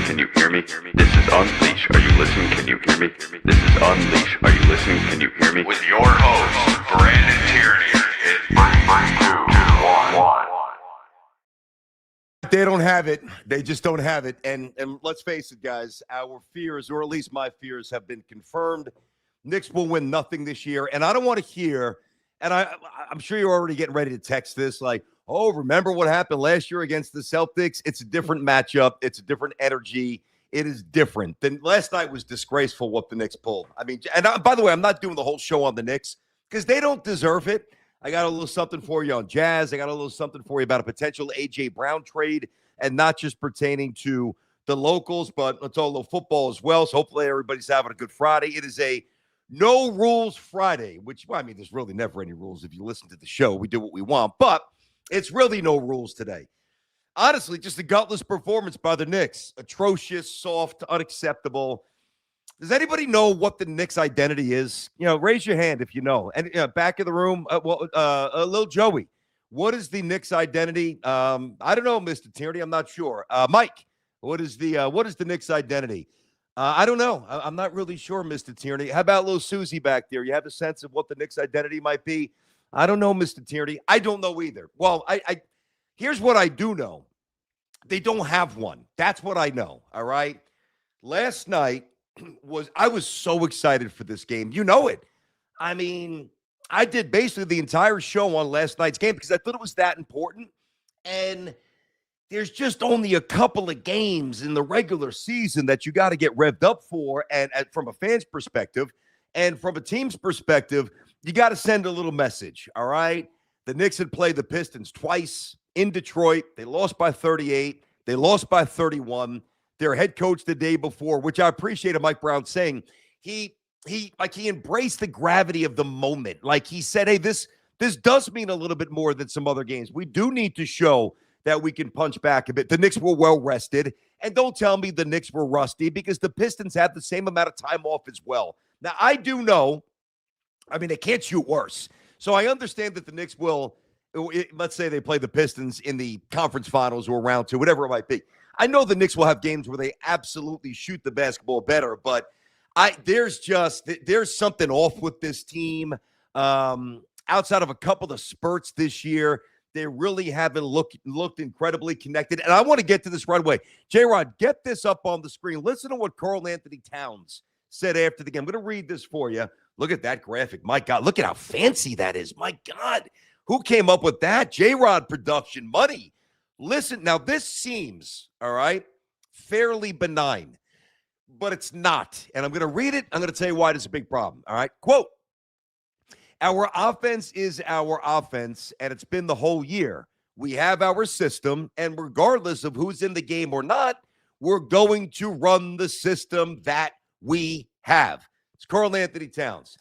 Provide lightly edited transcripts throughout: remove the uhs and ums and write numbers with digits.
Can you hear me? This is Unleash. Are you listening? Can you hear me? This is Unleash. Are you listening? Can you hear me? With your host, Brandon Tierney. In 3, 2, 1. They don't have it. They just don't have it. And let's face it, guys, our fears, or at least my fears, have been confirmed. Knicks will win nothing this year. And I don't want to hear, and I'm sure you're already getting ready to text this, like, oh, remember what happened last year against the Celtics? It's a different matchup. It's a different energy. It is different. Then last night was disgraceful what the Knicks pulled. I mean, and by the way, I'm not doing the whole show on the Knicks because they don't deserve it. I got a little something for you on Jazz. I got a little something for you about a potential A.J. Brown trade, and not just pertaining to the locals, but let's all little football as well. So hopefully everybody's having a good Friday. It is a no rules Friday, which, well, I mean, there's really never any rules if you listen to the show. We do what we want, but it's really no rules today. Honestly, just a gutless performance by the Knicks. Atrocious, soft, unacceptable. Does anybody know what the Knicks' identity is? You know, raise your hand if you know. And back in the room, little Joey, what is the Knicks' identity? I don't know, Mr. Tierney. I'm not sure. Mike, what is the Knicks' identity? I don't know. I'm not really sure, Mr. Tierney. How about little Susie back there? You have a sense of what the Knicks' identity might be? I don't know, Mr. Tierney. I don't know either. Well, here's what I do know. They don't have one. That's what I know, all right? Last night I was so excited for this game. You know it. I mean, I did basically the entire show on last night's game because I thought it was that important. And there's just only a couple of games in the regular season that you got to get revved up for. And from a fan's perspective and from a team's perspective, you got to send a little message, all right? The Knicks had played the Pistons twice in Detroit. They lost by 38. They lost by 31. Their head coach the day before, which I appreciated Mike Brown saying, he embraced the gravity of the moment. Like he said, hey, this does mean a little bit more than some other games. We do need to show that we can punch back a bit. The Knicks were well rested. And don't tell me the Knicks were rusty because the Pistons had the same amount of time off as well. Now, I do know, I mean, they can't shoot worse. So I understand that the Knicks will, let's say they play the Pistons in the conference finals or round two, whatever it might be. I know the Knicks will have games where they absolutely shoot the basketball better, but there's something off with this team. Outside of a couple of spurts this year, they really haven't looked incredibly connected. And I want to get to this right away. J-Rod, get this up on the screen. Listen to what Karl Anthony Towns said after the game. I'm going to read this for you. Look at that graphic. My God, look at how fancy that is. My God, who came up with that? J-Rod production money. Listen, now this seems, all right, fairly benign, but it's not. And I'm going to read it. I'm going to tell you why it's a big problem, all right? Quote, our offense is our offense, and it's been the whole year. We have our system, and regardless of who's in the game or not, we're going to run the system that we have. It's Karl Anthony Towns.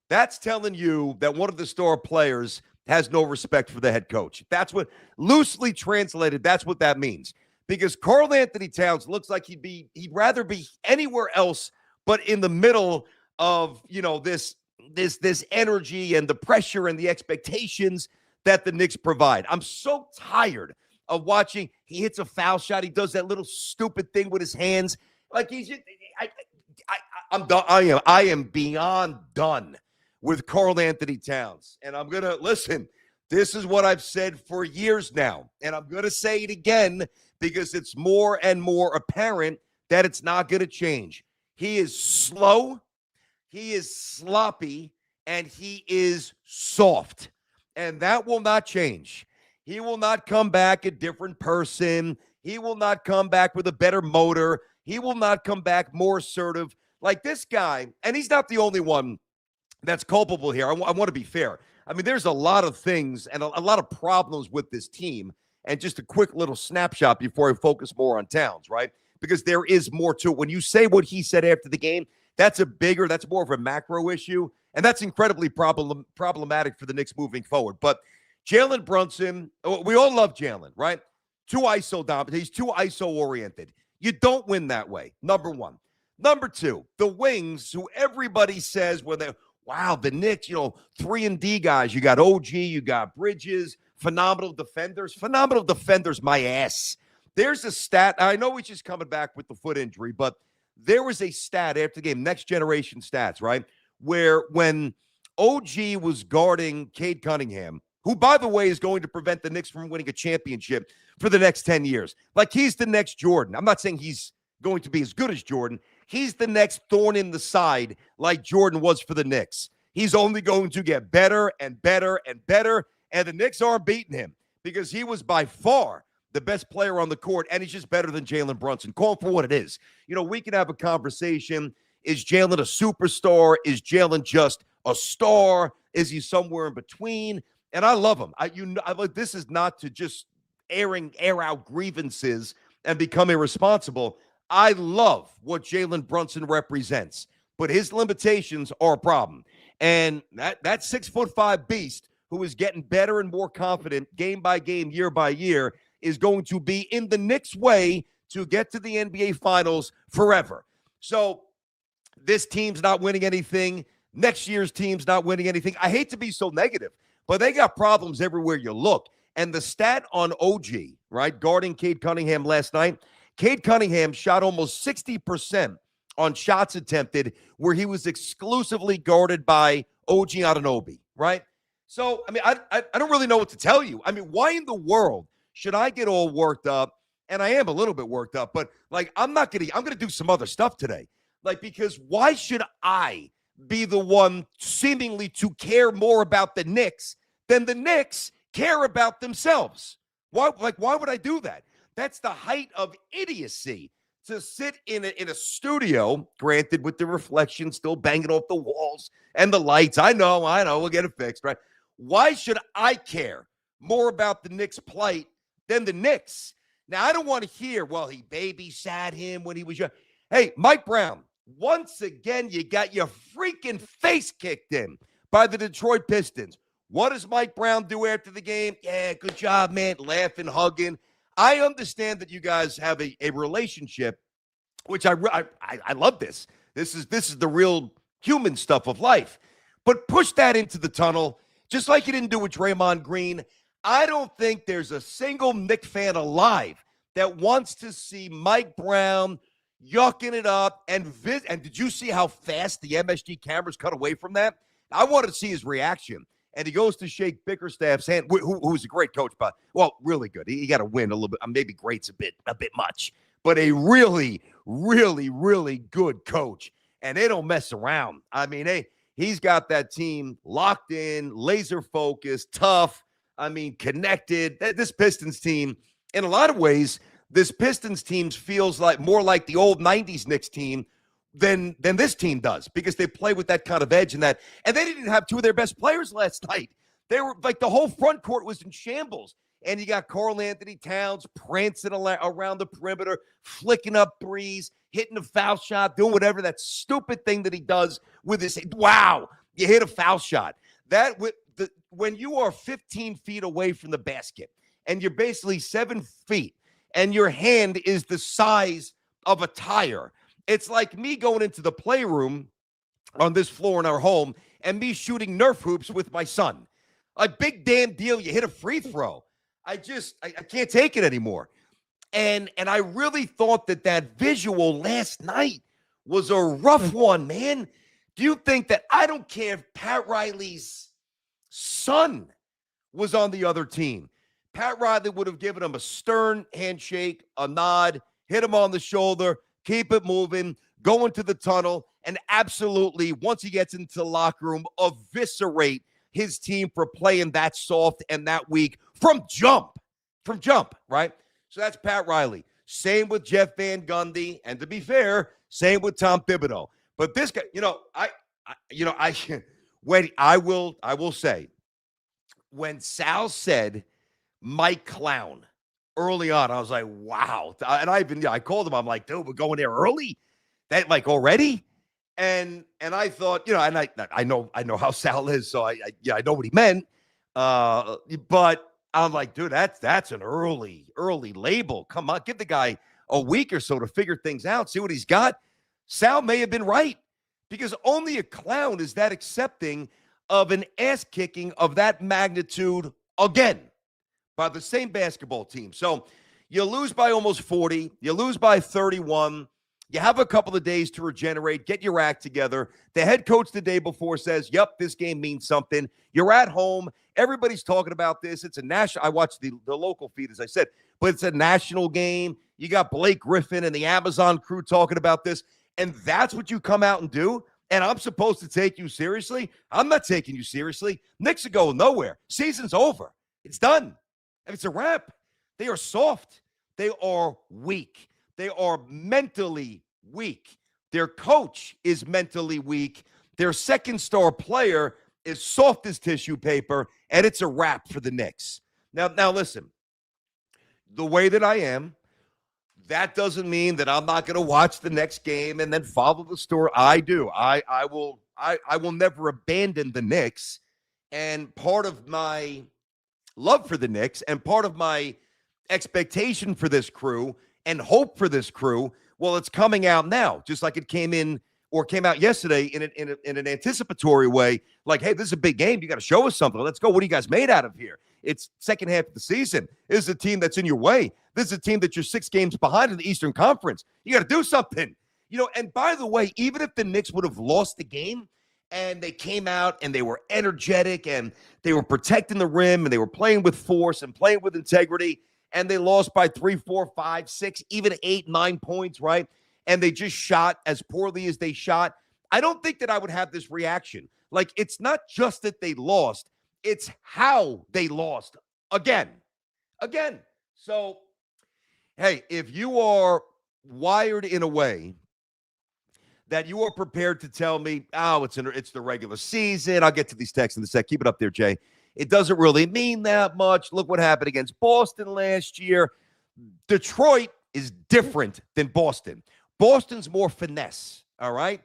That's telling you that one of the star players has no respect for the head coach. That's what, loosely translated, that's what that means. Because Karl Anthony Towns looks like he'd rather be anywhere else but in the middle of, you know, this energy and the pressure and the expectations that the Knicks provide. I'm so tired of watching. He hits a foul shot. He does that little stupid thing with his hands. Like he's just, I'm done. I am beyond done with Karl Anthony Towns. And I'm going to, listen, this is what I've said for years now. And I'm going to say it again because it's more and more apparent that it's not going to change. He is slow, he is sloppy, and he is soft. And that will not change. He will not come back a different person. He will not come back with a better motor. He will not come back more assertive. Like this guy, and he's not the only one that's culpable here. I want to be fair. I mean, there's a lot of things and a lot of problems with this team. And just a quick little snapshot before I focus more on Towns, right? Because there is more to it. When you say what he said after the game, that's more of a macro issue. And that's incredibly problematic for the Knicks moving forward. But Jalen Brunson, we all love Jalen, right? Too ISO dominant. He's too ISO oriented. You don't win that way, number one. Number two, the wings, who everybody says, wow, the Knicks, 3-and-D guys. You got OG, you got Bridges, phenomenal defenders. Phenomenal defenders, my ass. There's a stat. I know he's just coming back with the foot injury, but there was a stat after the game, next generation stats, right? Where when OG was guarding Cade Cunningham, who, by the way, is going to prevent the Knicks from winning a championship for the next 10 years. Like, he's the next Jordan. I'm not saying he's going to be as good as Jordan. He's the next thorn in the side like Jordan was for the Knicks. He's only going to get better and better and better, and the Knicks aren't beating him because he was by far the best player on the court, and he's just better than Jalen Brunson. Call him for what it is. You know, we can have a conversation. Is Jalen a superstar? Is Jalen just a star? Is he somewhere in between? And I love him. This is not to just air out grievances and become irresponsible. I love what Jalen Brunson represents, but his limitations are a problem. And that 6'5" beast who is getting better and more confident game by game, year by year, is going to be in the Knicks' way to get to the NBA Finals forever. So this team's not winning anything. Next year's team's not winning anything. I hate to be so negative, but they got problems everywhere you look. And the stat on OG, right, guarding Cade Cunningham last night, Cade Cunningham shot almost 60% on shots attempted where he was exclusively guarded by OG Anunoby, right? So, I mean, I don't really know what to tell you. I mean, why in the world should I get all worked up? And I am a little bit worked up, but, like, I'm going to do some other stuff today. Like, because why should I be the one seemingly to care more about the Knicks than the Knicks care about themselves? Why would I do that? That's the height of idiocy, to sit in a studio, granted with the reflection still banging off the walls and the lights. I know, we'll get it fixed, right? Why should I care more about the Knicks' plight than the Knicks? Now, I don't want to hear, well, he babysat him when he was young. Hey, Mike Brown, once again, you got your freaking face kicked in by the Detroit Pistons. What does Mike Brown do after the game? Yeah, good job, man. Laughing, hugging. I understand that you guys have a relationship, which I love this. This is the real human stuff of life. But push that into the tunnel, just like you didn't do with Draymond Green. I don't think there's a single Knick fan alive that wants to see Mike Brown yucking it up. And did you see how fast the MSG cameras cut away from that? I wanted to see his reaction. And he goes to shake Bickerstaff's hand, who's a great coach, but, well, really good. He got to win a little bit. Maybe great's a bit much, but a really, really, really good coach. And they don't mess around. I mean, he's got that team locked in, laser focused, tough. I mean, connected. This Pistons team, in a lot of ways, this Pistons team feels like more like the old 90s Knicks team than this team does, because they play with that kind of edge and that. And they didn't have two of their best players last night. They were like, the whole front court was in shambles. And you got Karl Anthony Towns prancing around the perimeter, flicking up threes, hitting a foul shot, doing whatever that stupid thing that he does with his. Wow, you hit a foul shot. When you are 15 feet away from the basket and you're basically 7 feet and your hand is the size of a tire, it's like me going into the playroom on this floor in our home and me shooting Nerf hoops with my son. A big damn deal. You hit a free throw. I can't take it anymore. And I really thought that visual last night was a rough one, man. Do you think that, I don't care if Pat Riley's son was on the other team, Pat Riley would have given him a stern handshake, a nod, hit him on the shoulder, keep it moving, go into the tunnel, and absolutely, once he gets into the locker room, eviscerate his team for playing that soft and that weak from jump, right? So that's Pat Riley. Same with Jeff Van Gundy, and to be fair, same with Tom Thibodeau. But this guy, I will say, when Sal said Mike Clown early on, I was like, wow. And I called him. I'm like, dude, we're going there early? That, like, already? And I thought, and I know how Sal is, so I know what he meant. But I'm like, dude, that's an early label. Come on, give the guy a week or so to figure things out, see what he's got. Sal may have been right, because only a clown is that accepting of an ass kicking of that magnitude again by the same basketball team. So, You lose by almost 40. You lose by 31. You have a couple of days to regenerate, get your act together. The head coach the day before says, yep, this game means something. You're at home. Everybody's talking about this. It's a national. I watched the local feed, as I said, but it's a national game. You got Blake Griffin and the Amazon crew talking about this, and that's what you come out and do? And I'm supposed to take you seriously? I'm not taking you seriously. Knicks are going nowhere. Season's over. It's done. And it's a wrap. They are soft. They are weak. They are mentally weak. Their coach is mentally weak. Their second star player is soft as tissue paper, and it's a wrap for the Knicks. Now listen, the way that I am, that doesn't mean that I'm not going to watch the next game and then follow the story. I do. I will never abandon the Knicks. And part of my love for the Knicks and part of my expectation for this crew and hope for this crew, well, it's coming out now, just like it came out yesterday in an anticipatory way. Like, hey, this is a big game. You got to show us something. Let's go. What are you guys made out of here? It's second half of the season. This is a team that's in your way. This is a team that you're 6 games behind in the Eastern Conference. You got to do something. And by the way, even if the Knicks would have lost the game and they came out and they were energetic and they were protecting the rim and they were playing with force and playing with integrity, and they lost by 3, 4, 5, 6, even 8, 9 points, right? And they just shot as poorly as they shot, I don't think that I would have this reaction. Like, it's not just that they lost, it's how they lost again. So, hey, if you are wired in a way that you are prepared to tell me, oh, it's the regular season. I'll get to these texts in a sec. Keep it up there, Jay. It doesn't really mean that much. Look what happened against Boston last year. Detroit is different than Boston. Boston's more finesse, all right?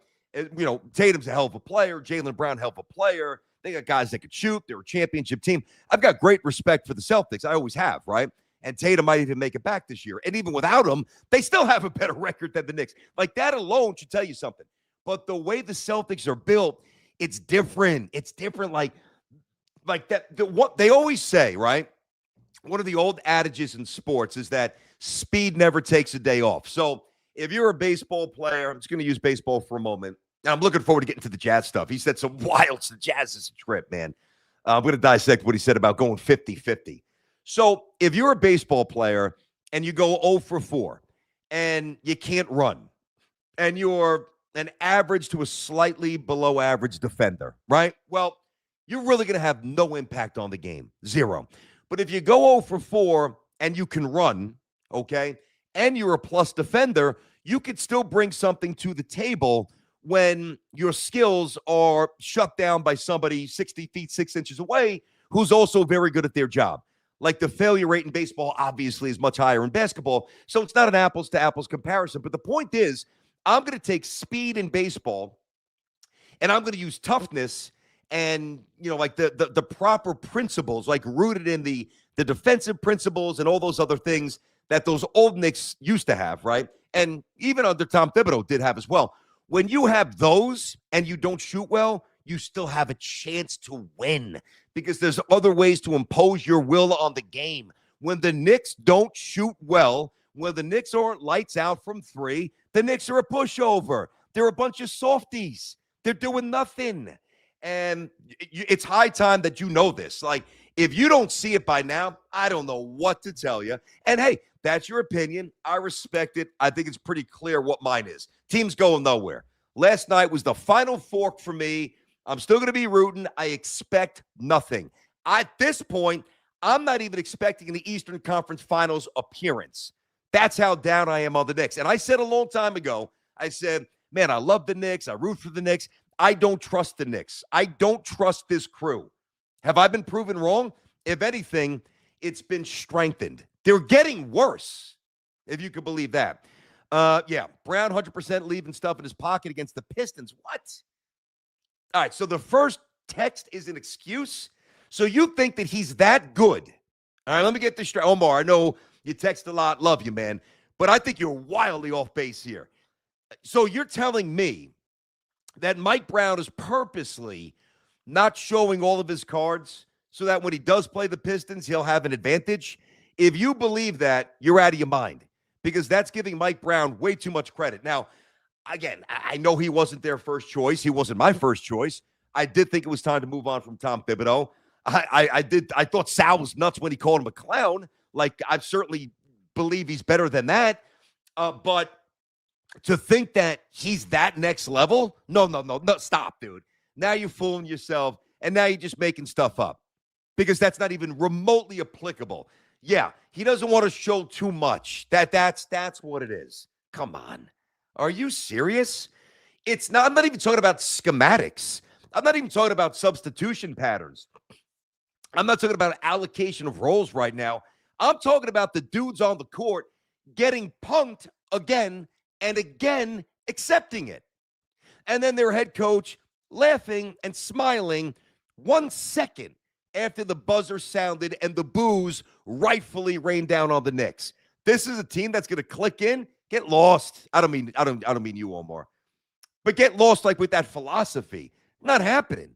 Tatum's a hell of a player. Jaylen Brown, hell of a player. They got guys that could shoot. They're a championship team. I've got great respect for the Celtics. I always have, right? And Tatum might even make it back this year. And even without him, they still have a better record than the Knicks. Like, that alone should tell you something. But the way the Celtics are built, it's different. It's different. Like that. What they always say, right? One of the old adages in sports is that speed never takes a day off. So if you're a baseball player, I'm just going to use baseball for a moment. And I'm looking forward to getting to the Jazz stuff. He said some wild. The Jazz is a trip, man. I'm going to dissect what he said about going 50-50. So if you're a baseball player and you go 0 for 4 and you can't run and you're an average to a slightly below average defender, right? Well, you're really going to have no impact on the game. 0. But if you go 0 for 4 and you can run, okay, and you're a plus defender, you could still bring something to the table when your skills are shut down by somebody 60 feet, 6 inches away who's also very good at their job. Like, the failure rate in baseball obviously is much higher in basketball, so it's not an apples to apples comparison. But the point is, I'm going to take speed in baseball and I'm going to use toughness and, like the proper principles, like rooted in the defensive principles and all those other things that those old Knicks used to have, right? And even under Tom Thibodeau did have as well. When you have those and you don't shoot well, you still have a chance to win because there's other ways to impose your will on the game. When the Knicks don't shoot well, when the Knicks aren't lights out from 3, the Knicks are a pushover. They're a bunch of softies. They're doing nothing. And it's high time that you know this. Like, if you don't see it by now, I don't know what to tell you. And hey, that's your opinion. I respect it. I think it's pretty clear what mine is. Team's going nowhere. Last night was the final fork for me. I'm still going to be rooting. I expect nothing. At this point, I'm not even expecting the Eastern Conference Finals appearance. That's how down I am on the Knicks. And I said a long time ago, I said, man, I love the Knicks. I root for the Knicks. I don't trust the Knicks. I don't trust this crew. Have I been proven wrong? If anything, it's been strengthened. They're getting worse, if you could believe that. Yeah, Brown 100% leaving stuff in his pocket against the Pistons. What? All right, so the first text is an excuse. So you think that he's that good. All right, let me get this straight. Omar, I know you text a lot. Love you, man. But I think you're wildly off base here. So you're telling me that Mike Brown is purposely not showing all of his cards so that when he does play the Pistons, he'll have an advantage. If you believe that, you're out of your mind because that's giving Mike Brown way too much credit. Now, again, I know he wasn't their first choice. He wasn't my first choice. I did think it was time to move on from Tom Thibodeau. I thought Sal was nuts when he called him a clown. Like, I certainly believe he's better than that. But to think that he's that next level, no, stop, dude. Now you're fooling yourself, and now you're just making stuff up because that's not even remotely applicable. Yeah, he doesn't want to show too much. That's what it is. Come on. Are you serious? It's not. I'm not even talking about schematics. I'm not even talking about substitution patterns. I'm not talking about allocation of roles right now. I'm talking about the dudes on the court getting punked again and again, accepting it. And then their head coach laughing and smiling 1 second after the buzzer sounded and the boos rightfully rained down on the Knicks. This is a team that's going to click in, get lost. I don't mean you, Omar, but get lost like with that philosophy. Not happening.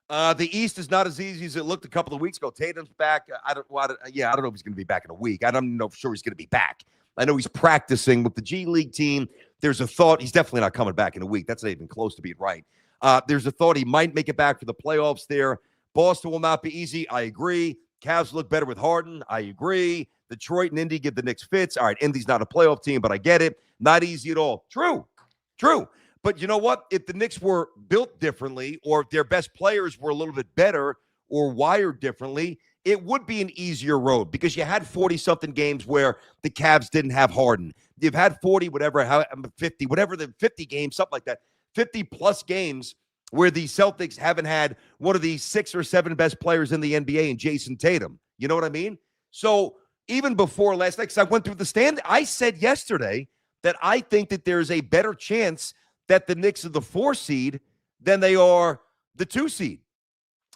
The East is not as easy as it looked a couple of weeks ago. Tatum's back. I don't know if he's going to be back in a week. I don't know for sure he's going to be back. I know he's practicing with the G League team. There's a thought he's definitely not coming back in a week. That's not even close to being right. There's a thought he might make it back for the playoffs there. Boston will not be easy. I agree. Cavs look better with Harden. I agree. Detroit and Indy give the Knicks fits. All right, Indy's not a playoff team, but I get it. Not easy at all. True. But you know what? If the Knicks were built differently or if their best players were a little bit better or wired differently, it would be an easier road because you had 40-something games where the Cavs didn't have Harden. You've had 40, whatever, 50, whatever the 50 games, something like that, 50-plus games where the Celtics haven't had one of the 6 or 7 best players in the NBA in Jason Tatum. You know what I mean? So even before last night, because I went through the stand, I said yesterday that I think that there's a better chance that the Knicks are the 4 seed than they are the 2 seed.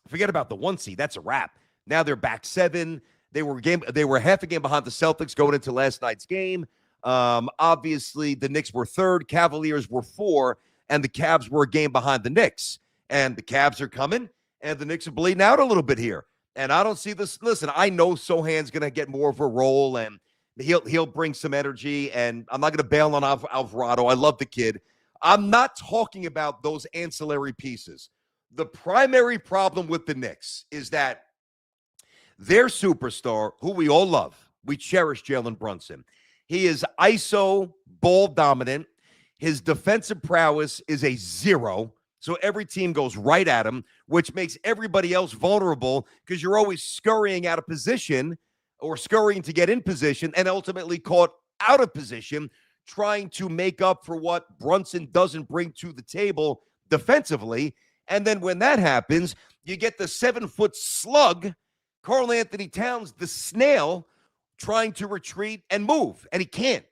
Forget about the 1 seed. That's a wrap. Now they're back 7. They were half a game behind the Celtics going into last night's game. Obviously, the Knicks were 3rd, Cavaliers were 4, and the Cavs were a game behind the Knicks. And the Cavs are coming, and the Knicks are bleeding out a little bit here. And I don't see this. Listen, I know Sohan's going to get more of a role, and he'll bring some energy, and I'm not going to bail on Alvarado. I love the kid. I'm not talking about those ancillary pieces. The primary problem with the Knicks is that their superstar, who we all love, we cherish Jalen Brunson. He is ISO, ball dominant. His defensive prowess is a 0. So every team goes right at him, which makes everybody else vulnerable because you're always scurrying out of position or scurrying to get in position and ultimately caught out of position trying to make up for what Brunson doesn't bring to the table defensively. And then when that happens, you get the 7-foot slug, Karl Anthony Towns, the snail, trying to retreat and move, and he can't.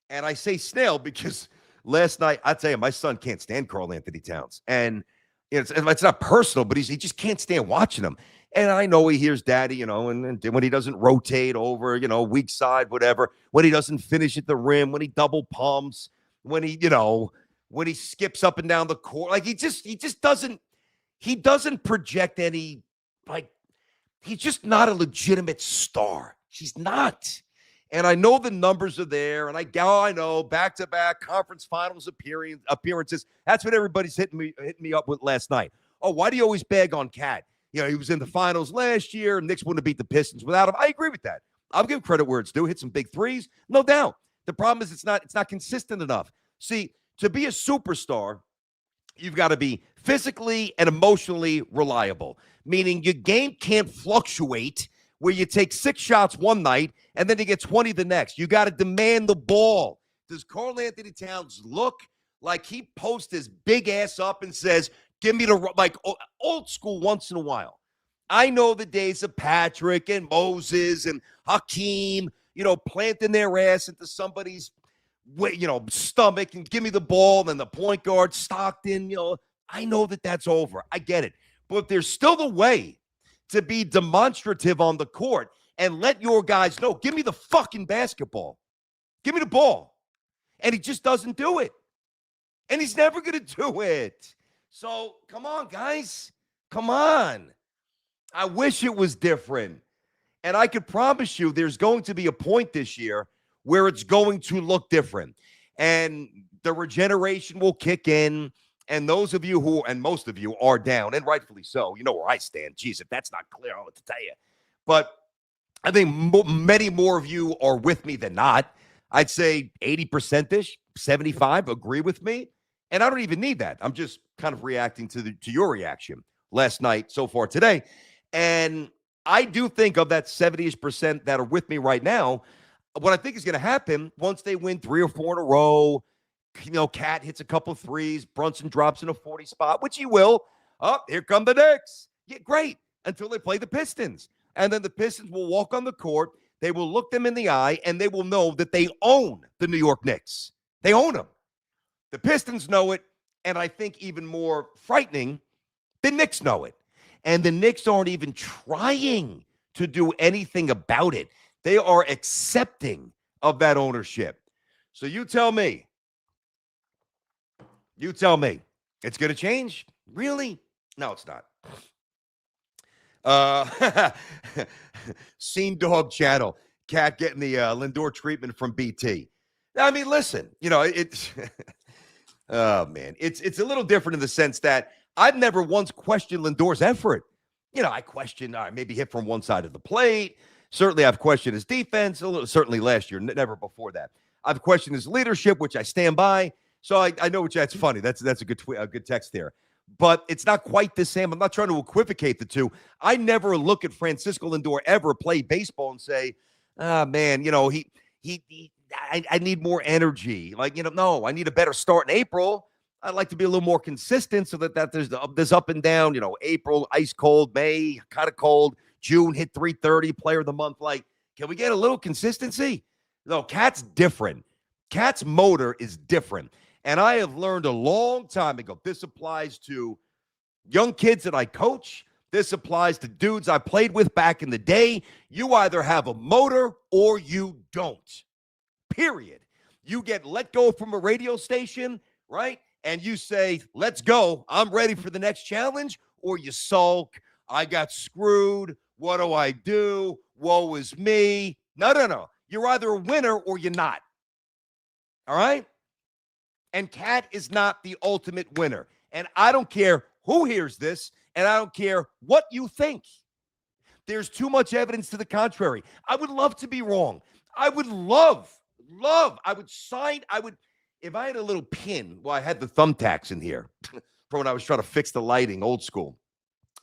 And I say snail because last night, I tell you, my son can't stand Karl Anthony Towns. And it's not personal, but he just can't stand watching him. And I know he hears daddy, and when he doesn't rotate over, weak side, whatever, when he doesn't finish at the rim, when he double pumps, when he skips up and down the court, like he just doesn't project any, like, he's just not a legitimate star. He's not. And I know the numbers are there, and I know back-to-back conference finals appearances. That's what everybody's hitting me up with last night. Oh, why do you always bag on Cat? He was in the finals last year. Knicks wouldn't have beat the Pistons without him. I agree with that. I'll give credit where it's due. Hit some big threes, no doubt. The problem is it's not consistent enough. See, to be a superstar, you've got to be physically and emotionally reliable, meaning your game can't fluctuate where you take 6 shots one night and then you get 20 the next. You got to demand the ball. Does Karl Anthony Towns look like he posts his big ass up and says, give me like old school once in a while? I know the days of Patrick and Moses and Hakeem, planting their ass into somebody's stomach and give me the ball. And then the point guard, Stockton, I know that that's over. I get it. But there's still the way to be demonstrative on the court and let your guys know, give me the fucking basketball. Give me the ball. And he just doesn't do it. And he's never going to do it. So come on, guys. Come on. I wish it was different. And I could promise you there's going to be a point this year where it's going to look different. And the regeneration will kick in. And those of you who, and most of you are down, and rightfully so, you know where I stand. Geez, if that's not clear, I don't know what to tell you. But I think many more of you are with me than not. I'd say 80%-ish, 75 agree with me. And I don't even need that. I'm just kind of reacting to your reaction last night, so far today. And I do think of that 70-ish% that are with me right now, what I think is going to happen once they win 3 or 4 in a row, Cat hits a couple of threes, Brunson drops in a 40 spot, which he will. Oh, here come the Knicks. Yeah, great, until they play the Pistons. And then the Pistons will walk on the court, they will look them in the eye, and they will know that they own the New York Knicks. They own them. The Pistons know it, and I think even more frightening, the Knicks know it. And the Knicks aren't even trying to do anything about it. They are accepting of that ownership. So you tell me. It's going to change? Really? No, it's not. Scene Dog Channel. Cat getting the Lindor treatment from BT. I mean, listen, it's oh man, it's a little different in the sense that I've never once questioned Lindor's effort. I questioned maybe hit from one side of the plate. Certainly, I've questioned his defense. Certainly last year, never before that. I've questioned his leadership, which I stand by. So I know that's funny. That's a good text there. But it's not quite the same. I'm not trying to equivocate the two. I never look at Francisco Lindor ever play baseball and say, man, I need more energy. No, I need a better start in April. I'd like to be a little more consistent so that there's up and down. April, ice cold, May, kind of cold, June, hit 330, player of the month. Can we get a little consistency? No, Cat's different. Cat's motor is different. And I have learned a long time ago, this applies to young kids that I coach. This applies to dudes I played with back in the day. You either have a motor or you don't. Period. You get let go from a radio station, right? And you say, let's go. I'm ready for the next challenge. Or you sulk. I got screwed. What do I do? Woe is me. No. You're either a winner or you're not. All right? And Cat is not the ultimate winner. And I don't care who hears this, and I don't care what you think. There's too much evidence to the contrary. I would love to be wrong. I would love, if I had a little pin, I had the thumbtacks in here from when I was trying to fix the lighting, old school,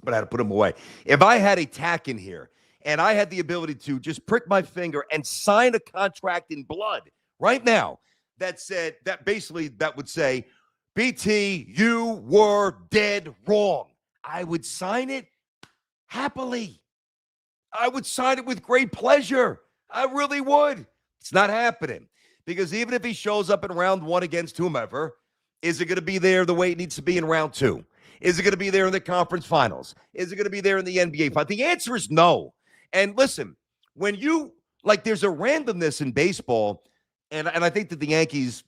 but I had to put them away. If I had a tack in here and I had the ability to just prick my finger and sign a contract in blood right now, that would say, BT, you were dead wrong. I would sign it happily. I would sign it with great pleasure. I really would. It's not happening because even if he shows up in round 1 against whomever, is it going to be there the way it needs to be in round 2? Is it going to be there in the conference finals? Is it going to be there in the NBA finals? The answer is no. And listen, when there's a randomness in baseball. And I think that the Yankees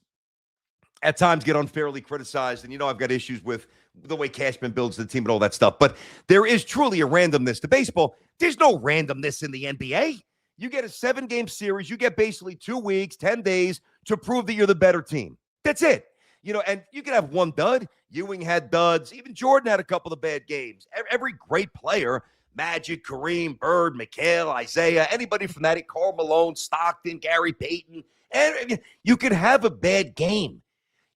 at times get unfairly criticized. And, I've got issues with the way Cashman builds the team and all that stuff. But there is truly a randomness to baseball. There's no randomness in the NBA. You get a 7-game series. You get basically 2 weeks, 10 days to prove that you're the better team. That's it. And you can have one dud. Ewing had duds. Even Jordan had a couple of bad games. Every great player, Magic, Kareem, Bird, McHale, Isaiah, anybody from that, Karl Malone, Stockton, Gary Payton, and you could have a bad game.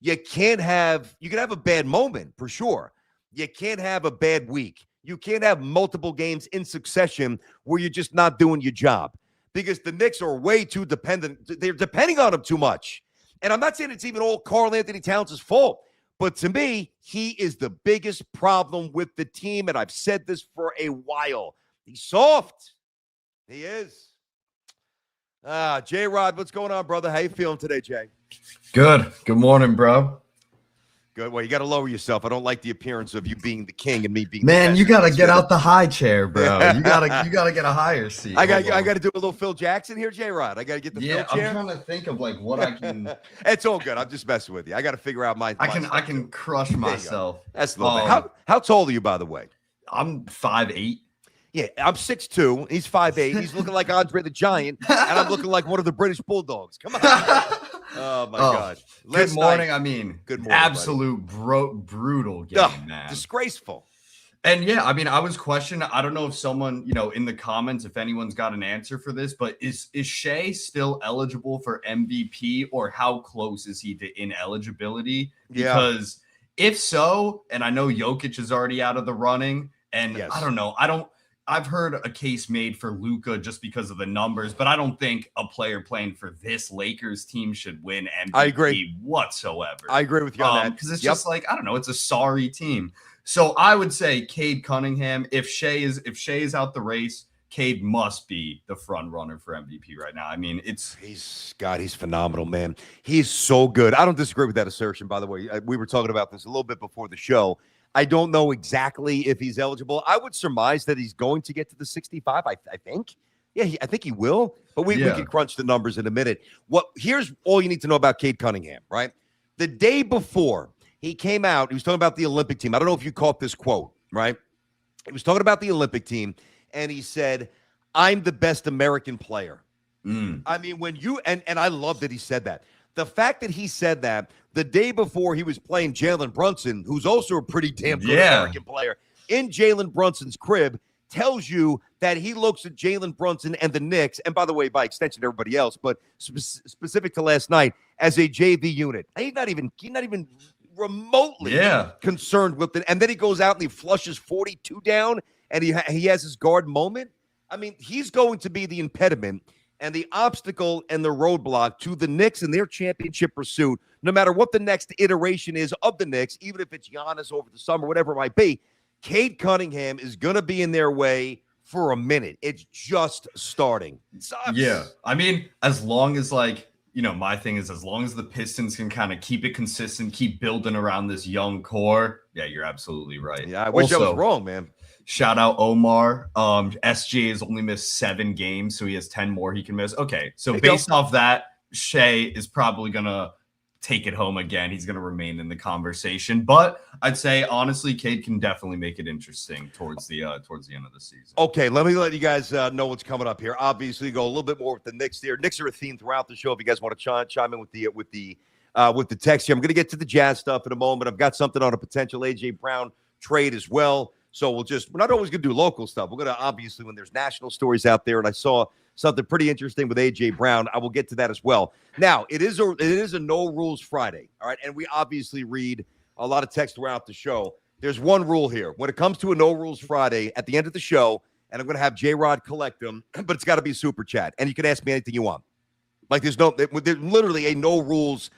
You can have a bad moment for sure. You can't have a bad week. You can't have multiple games in succession where you're just not doing your job because the Knicks are way too dependent. They're depending on him too much. And I'm not saying it's even all Karl Anthony Towns' fault, but to me, he is the biggest problem with the team. And I've said this for a while. He's soft. He is. J-Rod, what's going on, brother? How you feeling today, Jay? Good. Good morning, bro. Good. Well, you got to lower yourself. I don't like the appearance of you being the king and me being man. The you got to get out the high chair, bro. You gotta get a higher seat. I got to do a little Phil Jackson here, J-Rod. I got to get the Phil chair. I'm trying to think of what I can. It's all good. I'm just messing with you. I got to figure out my. I can crush myself. That's a little bit. How tall are you, by the way? I'm 5'8". Yeah, I'm 6'2". He's 5'8". He's looking like Andre the Giant, and I'm looking like one of the British Bulldogs. Come on. Oh, my God. Good morning. Night, I mean, good morning, absolute brutal game, man. Disgraceful. And yeah, I mean, I was questioning. I don't know if someone, in the comments, if anyone's got an answer for this, but is Shea still eligible for MVP, or how close is he to ineligibility? Because if so, and I know Jokic is already out of the running, and I don't know, I've heard a case made for Luka just because of the numbers, but I don't think a player playing for this Lakers team should win MVP I agree. whatsoever. I agree with you on that. Because it's just like, I don't know, it's a sorry team. So I would say Cade Cunningham. If Shea is out the race, Cade must be the front runner for MVP right now. I mean, he's phenomenal, man. He's so good. I don't disagree with that assertion, by the way. We were talking about this a little bit before the show. I don't know exactly if he's eligible. I would surmise that he's going to get to the 65, I think. Yeah, I think he will. But we can crunch the numbers in a minute. Here's all you need to know about Cade Cunningham, right? The day before he came out, he was talking about the Olympic team. I don't know if you caught this quote, right? He was talking about the Olympic team, and he said, "I'm the best American player." I mean, when you and I love that he said that. The fact that he said that the day before he was playing Jalen Brunson, who's also a pretty damn good American player, in Jalen Brunson's crib, tells you that he looks at Jalen Brunson and the Knicks, and by the way, by extension, everybody else, but specific to last night, as a JV unit. He's not even remotely concerned with it. And then he goes out and he flushes 42 down, and he has his guard moment. I mean, he's going to be the impediment and the obstacle and the roadblock to the Knicks and their championship pursuit, no matter what the next iteration is of the Knicks, even if it's Giannis over the summer, whatever it might be. Cade Cunningham is going to be in their way for a minute. It's just starting. It sucks. Yeah. I mean, as long as my thing is, as long as the Pistons can kind of keep it consistent, keep building around this young core. Yeah, you're absolutely right. Yeah, I wish I was wrong, man. Shout out Omar. SGA has only missed 7 games, so he has 10 more he can miss. Okay, so based off that, Shea is probably going to take it home again. He's going to remain in the conversation. But I'd say, honestly, Cade can definitely make it interesting towards the end of the season. Okay, let me let you guys know what's coming up here. Obviously, go a little bit more with the Knicks here. Knicks are a theme throughout the show. If you guys want to chime in with the text here, I'm going to get to the Jazz stuff in a moment. I've got something on a potential A.J. Brown trade as well. So we're not always going to do local stuff. We're going to, obviously, when there's national stories out there, and I saw something pretty interesting with A.J. Brown, I will get to that as well. Now, it is a No Rules Friday, all right? And we obviously read a lot of text throughout the show. There's one rule here. When it comes to a No Rules Friday, at the end of the show, and I'm going to have J-Rod collect them, but it's got to be a super chat. And you can ask me anything you want. Like there's literally a No Rules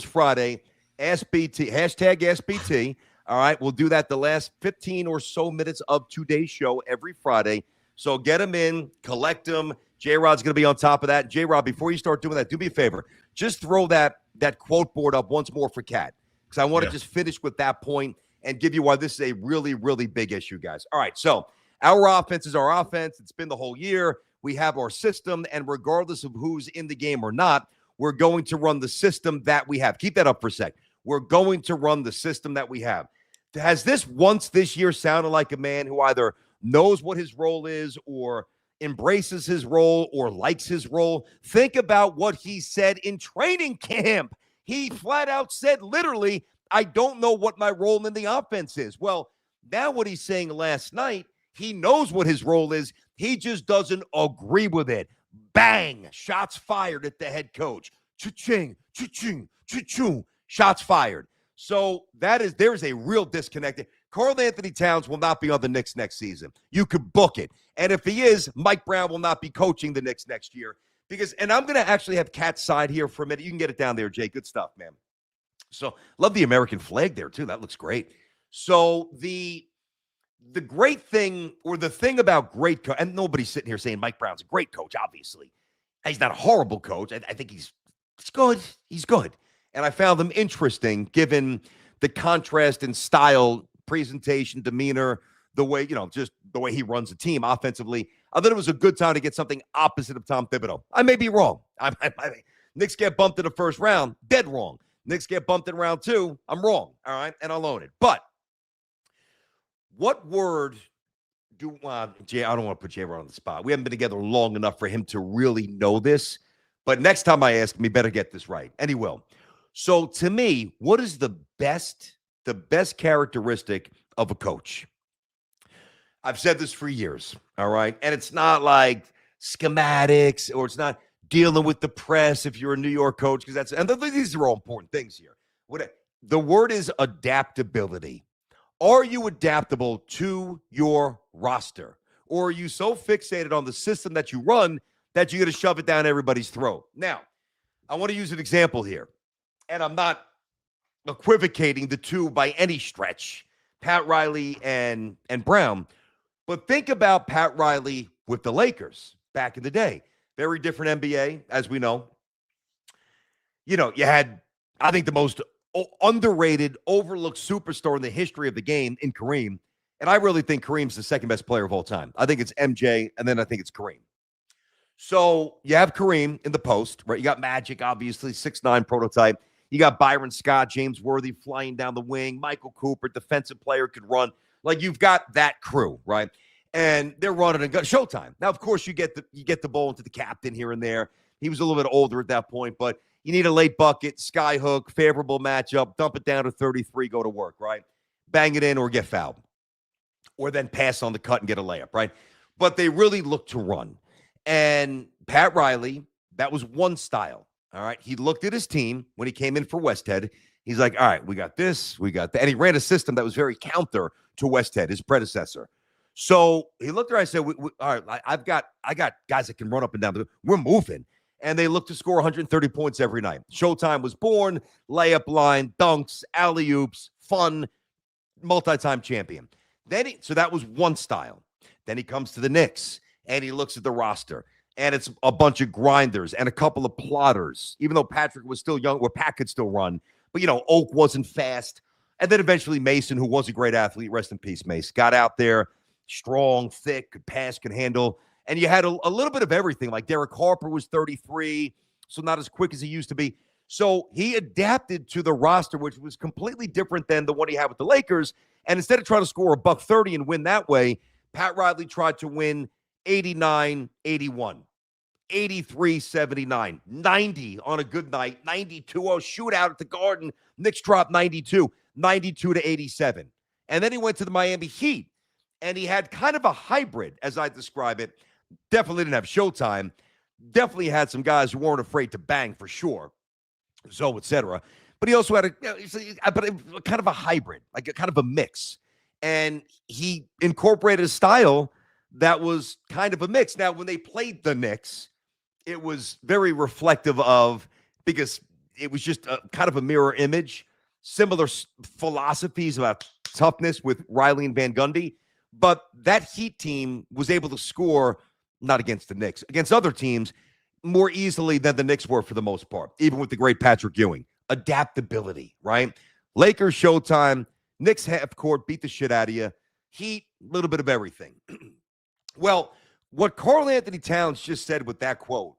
Friday, AskBT, hashtag AskBT. All right, we'll do that the last 15 or so minutes of today's show every Friday. So get them in, collect them. J-Rod's going to be on top of that. J-Rod, before you start doing that, do me a favor. Just throw that quote board up once more for Cat, because I want to just finish with that point and give you why this is a really, really big issue, guys. All right, so our offense is our offense. It's been the whole year. We have our system, and regardless of who's in the game or not, we're going to run the system that we have. Keep that up for a sec. We're going to run the system that we have. Has this once this year sounded like a man who either knows what his role is or embraces his role or likes his role? Think about what he said in training camp. He flat out said, literally, I don't know what my role in the offense is. Well, now what he's saying last night, he knows what his role is. He just doesn't agree with it. Bang! Shots fired at the head coach. Cha-ching, cha-ching, cha-ching. Shots fired. So there's a real disconnect. Karl Anthony Towns will not be on the Knicks next season. You could book it. And if he is, Mike Brown will not be coaching the Knicks next year. And I'm going to actually have Cat's side here for a minute. You can get it down there, Jay. Good stuff, man. So love the American flag there, too. That looks great. So the great thing, or the thing about great coach, and nobody's sitting here saying Mike Brown's a great coach, obviously. He's not a horrible coach. I think he's good. He's good. And I found them interesting given the contrast in style, presentation, demeanor, the way, just the way he runs the team offensively. I thought it was a good time to get something opposite of Tom Thibodeau. I may be wrong. Knicks get bumped in the first round, dead wrong. Knicks get bumped in round 2, I'm wrong. All right, and I'll own it. But what word Jay, I don't want to put Jay on the spot. We haven't been together long enough for him to really know this. But next time I ask him, he better get this right. And he will. So to me, what is the best characteristic of a coach? I've said this for years, all right? And it's not like schematics or it's not dealing with the press if you're a New York coach, because these are all important things here. The word is adaptability. Are you adaptable to your roster? Or are you so fixated on the system that you run that you're going to shove it down everybody's throat? Now, I want to use an example here, and I'm not equivocating the two by any stretch, Pat Riley and Brown. But think about Pat Riley with the Lakers back in the day. Very different NBA, as we know. You had, I think, the most underrated, overlooked superstar in the history of the game in Kareem. And I really think Kareem's the second best player of all time. I think it's MJ, and then I think it's Kareem. So you have Kareem in the post, right? You got Magic, obviously, 6'9" prototype. You got Byron Scott, James Worthy flying down the wing, Michael Cooper, defensive player, could run. Like, you've got that crew, right? And they're running and showtime. Now, of course, you get the ball into the captain here and there. He was a little bit older at that point, but you need a late bucket, sky hook, favorable matchup, dump it down to 33, go to work, right? Bang it in or get fouled. Or then pass on the cut and get a layup, right? But they really look to run. And Pat Riley, that was one style, all right? He looked at his team when he came in for Westhead. He's like, all right, we got this, we got that. And he ran a system that was very counter to Westhead, his predecessor. So he looked around and said, all right, I got guys that can run up and down. We're moving. And they look to score 130 points every night. Showtime was born, layup line, dunks, alley-oops, fun, multi-time champion. So that was one style. Then he comes to the Knicks, and he looks at the roster, and it's a bunch of grinders and a couple of plotters, even though Patrick was still young, where Pat could still run. But, Oak wasn't fast. And then eventually Mason, who was a great athlete, rest in peace, Mace, got out there, strong, thick, could pass, could handle. And you had a little bit of everything. Like Derek Harper was 33, so not as quick as he used to be. So he adapted to the roster, which was completely different than the one he had with the Lakers. And instead of trying to score $130 and win that way, Pat Riley tried to win 89-81, 83-79, 90 on a good night, 92-0 shootout at the Garden. Knicks dropped 92 to 87. And then he went to the Miami Heat, and he had kind of a hybrid, as I describe it. Definitely didn't have Showtime. Definitely had some guys who weren't afraid to bang for sure. So, et cetera. But he also had kind of a hybrid, like a kind of a mix. And he incorporated a style that was kind of a mix. Now, when they played the Knicks, it was very reflective of, because it was just kind of a mirror image, similar philosophies about toughness with Riley and Van Gundy. But that Heat team was able to score, not against the Knicks, against other teams more easily than the Knicks were for the most part, even with the great Patrick Ewing. Adaptability, right? Lakers Showtime, Knicks half court, beat the shit out of you. Heat, a little bit of everything. Well, what Karl Anthony Towns just said with that quote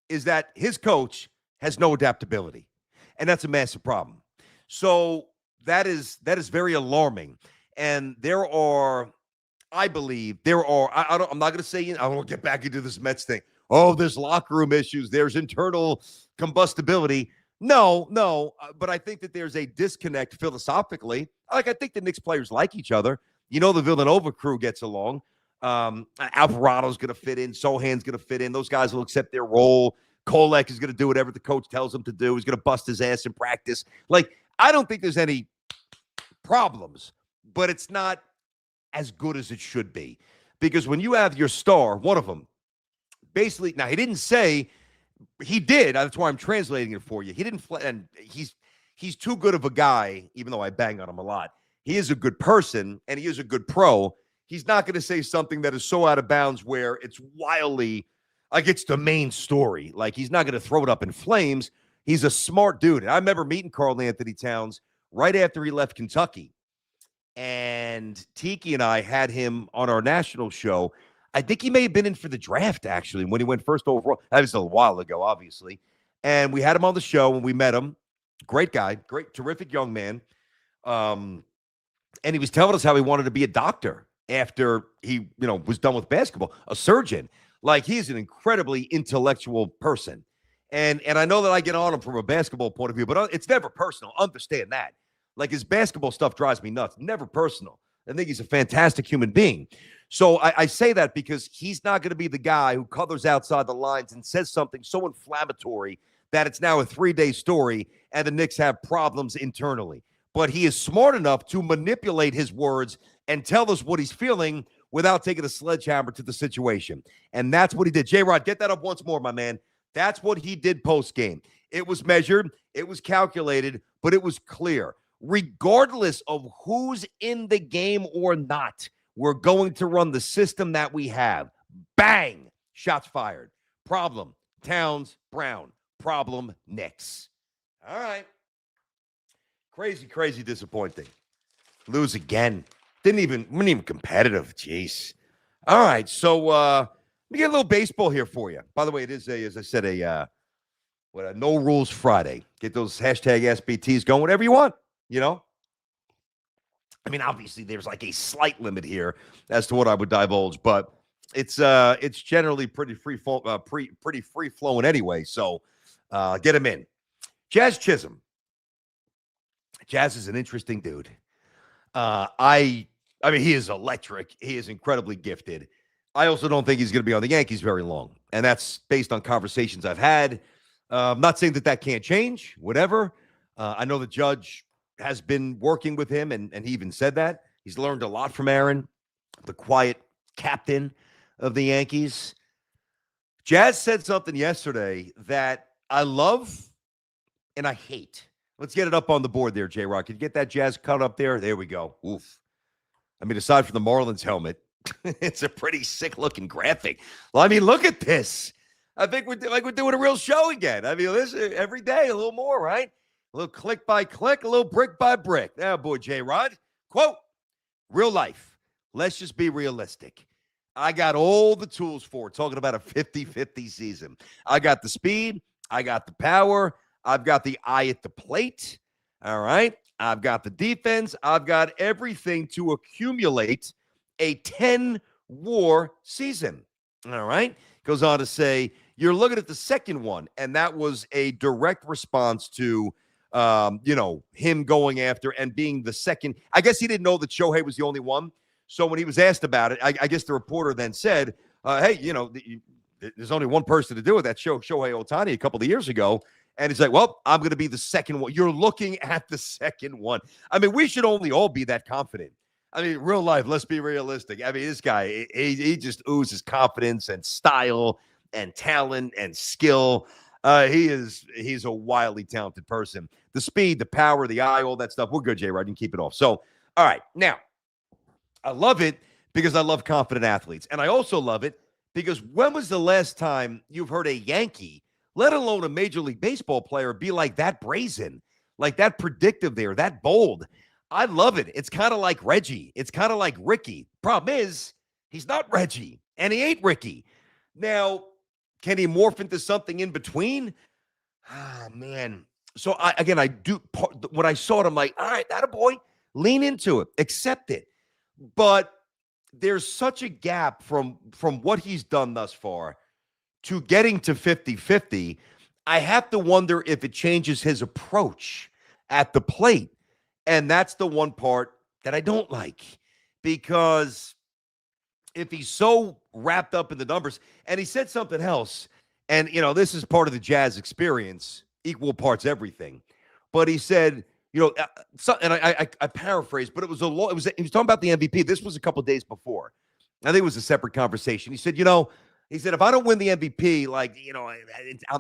is that his coach has no adaptability, and that's a massive problem. So that is very alarming. And I believe I'm not going to say, I won't get back into this Mets thing. Oh, there's locker room issues. There's internal combustibility. No, but I think that there's a disconnect philosophically. I think the Knicks players like each other. The Villanova crew gets along. Alvarado's going to fit in. Sohan's going to fit in. Those guys will accept their role. Kolek is going to do whatever the coach tells him to do. He's going to bust his ass in practice. I don't think there's any problems, but it's not as good as it should be. Because when you have your star, one of them, basically, now he didn't say, he did, that's why I'm translating it for you. He didn't, and he's too good of a guy, even though I bang on him a lot. He is a good person, and he is a good pro. He's not going to say something that is so out of bounds where it's wildly, it's the main story. He's not going to throw it up in flames. He's a smart dude. And I remember meeting Karl Anthony Towns right after he left Kentucky. And Tiki and I had him on our national show. I think he may have been in for the draft, actually, when he went first overall. That was a while ago, obviously. And we had him on the show when we met him. Great guy, great, terrific young man. And he was telling us how he wanted to be a doctor. after he, was done with basketball, a surgeon. Like, he's an incredibly intellectual person. And I know that I get on him from a basketball point of view, but it's never personal. Understand that. Like, his basketball stuff drives me nuts. Never personal. I think he's a fantastic human being. So I say that because he's not going to be the guy who colors outside the lines and says something so inflammatory that it's now a 3-day story and the Knicks have problems internally. But he is smart enough to manipulate his words and tell us what he's feeling without taking a sledgehammer to the situation. And that's what he did. J-Rod, get that up once more, my man. That's what he did post-game. It was measured, it was calculated, but it was clear. Regardless of who's in the game or not, we're going to run the system that we have. Bang! Shots fired. Problem, Towns, Brown. Problem, Knicks. All right. Crazy, crazy disappointing. Lose again. Weren't even competitive. Jeez. All right. So let me get a little baseball here for you. By the way, it is as I said, a No Rules Friday. Get those hashtag SBTs going, whatever you want, I mean, obviously, there's like a slight limit here as to what I would divulge, but it's generally pretty free flowing anyway. So get him in. Jazz Chisholm. Jazz is an interesting dude. I mean, he is electric. He is incredibly gifted. I also don't think he's going to be on the Yankees very long, and that's based on conversations I've had. I'm not saying that can't change. Whatever. I know the Judge has been working with him, and he even said that. He's learned a lot from Aaron, the quiet captain of the Yankees. Jazz said something yesterday that I love and I hate. Let's get it up on the board there, J-Rock. Can you get that Jazz cut up there? There we go. Oof. I mean, aside from the Marlins helmet, it's a pretty sick-looking graphic. Well, I mean, look at this. I think we're doing a real show again. I mean, listen, every day a little more, right? A little click by click, a little brick by brick. Now, boy, J-Rod, quote, real life. Let's just be realistic. I got all the tools for it, talking about a 50-50 season. I got the speed. I got the power. I've got the eye at the plate. All right. I've got the defense. I've got everything to accumulate a 10-war season. All right. Goes on to say, you're looking at the second one, and that was a direct response to him going after and being the second. I guess he didn't know that Shohei was the only one. So when he was asked about it, I guess the reporter then said, hey, there's only one person to do it. That's Shohei Ohtani a couple of years ago. And he's like, well, I'm going to be the second one. You're looking at the second one. I mean, we should only all be that confident. I mean, real life, let's be realistic. I mean, this guy, he just oozes confidence and style and talent and skill. He's a wildly talented person. The speed, the power, the eye, all that stuff. We're good, J-Rod. You can keep it off. So, all right. Now, I love it because I love confident athletes. And I also love it because when was the last time you've heard a Yankee, let alone a Major League Baseball player, be like that brazen, like that predictive there, that bold? I love it. It's kind of like Reggie. It's kind of like Ricky. Problem is, he's not Reggie, and he ain't Ricky. Now, can he morph into something in between? Ah, man. So, when I saw it, I'm like, all right, attaboy, lean into it, accept it. But there's such a gap from what he's done thus far to getting to 50-50. I have to wonder if it changes his approach at the plate. And that's the one part that I don't like, because if he's so wrapped up in the numbers, and he said something else, and, this is part of the Jazz experience, equal parts everything. But he said, and I paraphrased, but it was he was talking about the MVP. This was a couple of days before. I think it was a separate conversation. He said, if I don't win the MVP,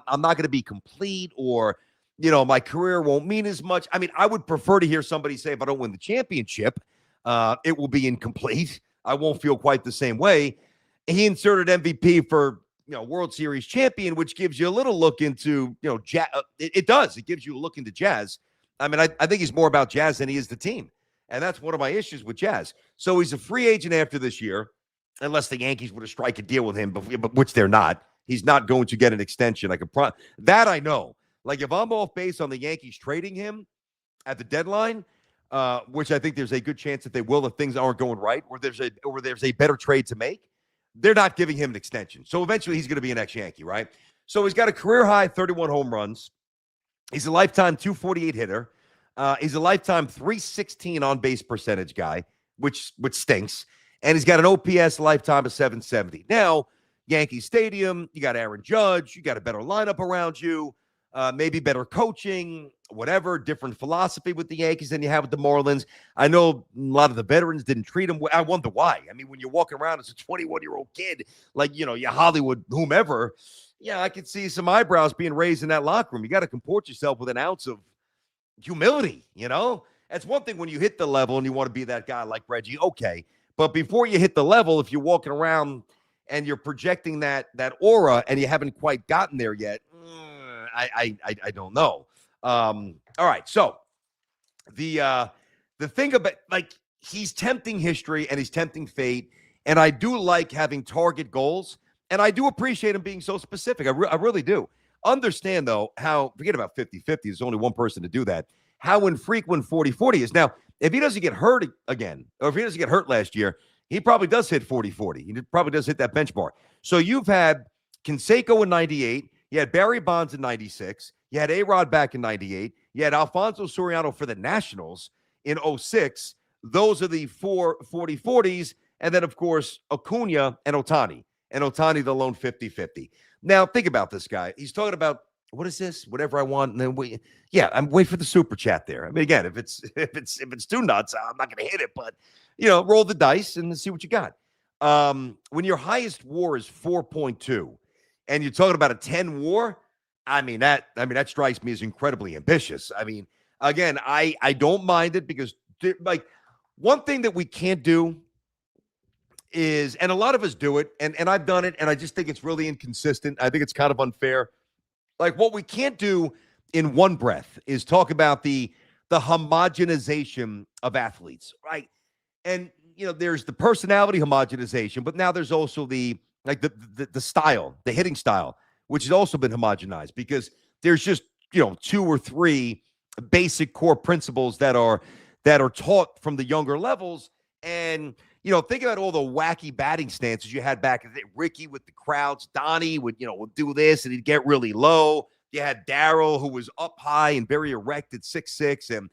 I'm not going to be complete, or, my career won't mean as much. I mean, I would prefer to hear somebody say, if I don't win the championship, it will be incomplete. I won't feel quite the same way. He inserted MVP for, World Series champion, which gives you a little look into, Jazz. It does. It gives you a look into Jazz. I mean, I think he's more about Jazz than he is the team. And that's one of my issues with Jazz. So he's a free agent after this year, unless the Yankees were to strike a deal with him, but which they're not. He's not going to get an extension. That I know. Like, if I'm off base on the Yankees trading him at the deadline, which I think there's a good chance that they will if things aren't going right, or there's a better trade to make. They're not giving him an extension. So eventually he's going to be an ex-Yankee, right? So he's got a career-high 31 home runs. He's a lifetime 248 hitter. He's a lifetime 316 on-base percentage guy, which stinks. And he's got an OPS lifetime of 770. Now, Yankee Stadium, you got Aaron Judge, you got a better lineup around you, maybe better coaching, whatever, different philosophy with the Yankees than you have with the Marlins. I know a lot of the veterans didn't treat him well. I wonder why. I mean, when you're walking around as a 21-year-old kid, like, you Hollywood, whomever, yeah, I could see some eyebrows being raised in that locker room. You got to comport yourself with an ounce of humility, That's one thing when you hit the level and you want to be that guy like Reggie, okay. But before you hit the level, if you're walking around and you're projecting that aura and you haven't quite gotten there yet, I don't know. All right, so the thing about, like, he's tempting history and he's tempting fate, and I do like having target goals, and I do appreciate him being so specific. I really do. Understand, though, how, forget about 50-50, there's only one person to do that, how infrequent 40-40 is. Now, if he doesn't get hurt again, or if he doesn't get hurt last year, he probably does hit 40-40. He probably does hit that benchmark. So you've had Canseco in 98, you had Barry Bonds in 96, you had A-Rod back in 98, you had Alfonso Soriano for the Nationals in 06. Those are the 4 40-40s, and then, of course, Acuna and Ohtani. And Ohtani, the lone 50-50. Now, think about this guy. He's talking about, what is this? Whatever I want. And then I'm waiting for the super chat there. I mean, again, if it's too nuts, I'm not going to hit it. But, roll the dice and see what you got. When your highest WAR is 4.2, and you're talking about a 10 WAR, that strikes me as incredibly ambitious. I mean, again, I don't mind it because, like, one thing that we can't do is, and a lot of us do it, and I've done it, and I just think it's really inconsistent. I think it's kind of unfair. Like, what we can't do in one breath is talk about the homogenization of athletes, right? And, there's the personality homogenization, but now there's also the style, the hitting style, which has also been homogenized because there's just, 2 or 3 basic core principles that are taught from the younger levels. And, think about all the wacky batting stances you had back in the day. Ricky with the crowds, Donnie would do this and he'd get really low. You had Darryl, who was up high and very erect at 6'6", and,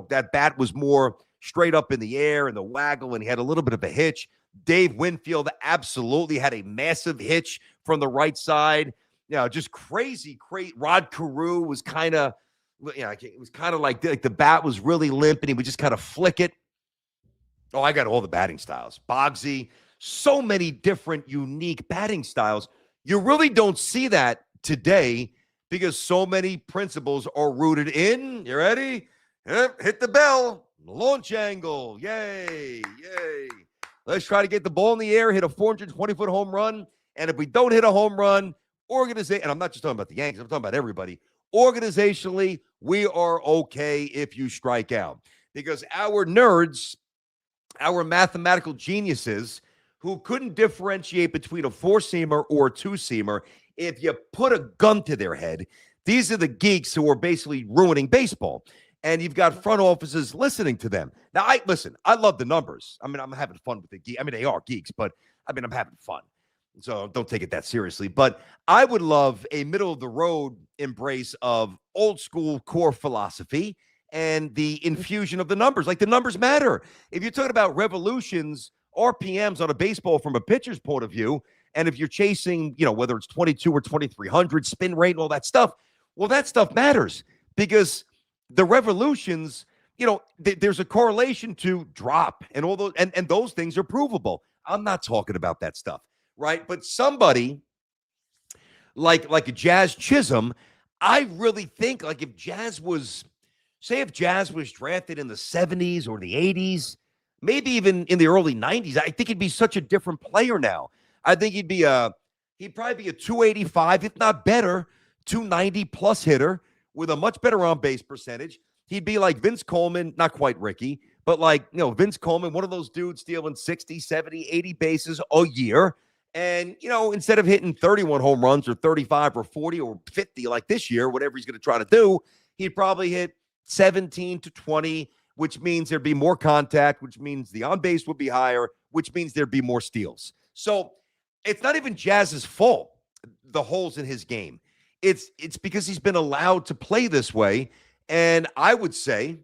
that bat was more straight up in the air and the waggle, and he had a little bit of a hitch. Dave Winfield absolutely had a massive hitch from the right side. Just crazy. Rod Carew was kind of, it was kind of like the bat was really limp and he would just kind of flick it. Oh, I got all the batting styles. Bogsy, so many different unique batting styles. You really don't see that today because so many principles are rooted in, you ready? Hit the bell, launch angle, yay. Let's try to get the ball in the air, hit a 420-foot home run, and if we don't hit a home run, and I'm not just talking about the Yankees, I'm talking about everybody, organizationally, we are okay if you strike out. Because our nerds, our mathematical geniuses who couldn't differentiate between a 4-seamer or a 2-seamer, if you put a gun to their head, these are the geeks who are basically ruining baseball. And you've got front offices listening to them. Now, I love the numbers. I mean, I'm having fun with the geeks. I mean, they are geeks, but I'm having fun. So don't take it that seriously. But I would love a middle-of-the-road embrace of old-school core philosophy and the infusion of the numbers. Like, the numbers matter. If you're talking about revolutions, RPMs on a baseball from a pitcher's point of view, and if you're chasing, whether it's 22 or 2300, spin rate and all that stuff, well, that stuff matters because the revolutions, there's a correlation to drop and all those, and those things are provable. I'm not talking about that stuff, right? But somebody like a Jazz Chisolm, I really think, like, if Jazz was drafted in the 70s or the 80s, maybe even in the early 90s, I think he'd be such a different player now. I think he'd probably be a 285, if not better, 290 plus hitter with a much better on-base percentage. He'd be like Vince Coleman, not quite Ricky, but like, Vince Coleman, one of those dudes stealing 60, 70, 80 bases a year. And, instead of hitting 31 home runs or 35 or 40 or 50 like this year, whatever he's going to try to do, he'd probably hit 17 to 20 which means there'd be more contact, which means the on base would be higher, which means there'd be more steals. So it's not even Jazz's fault, the holes in his game. It's because he's been allowed to play this way. And I would say,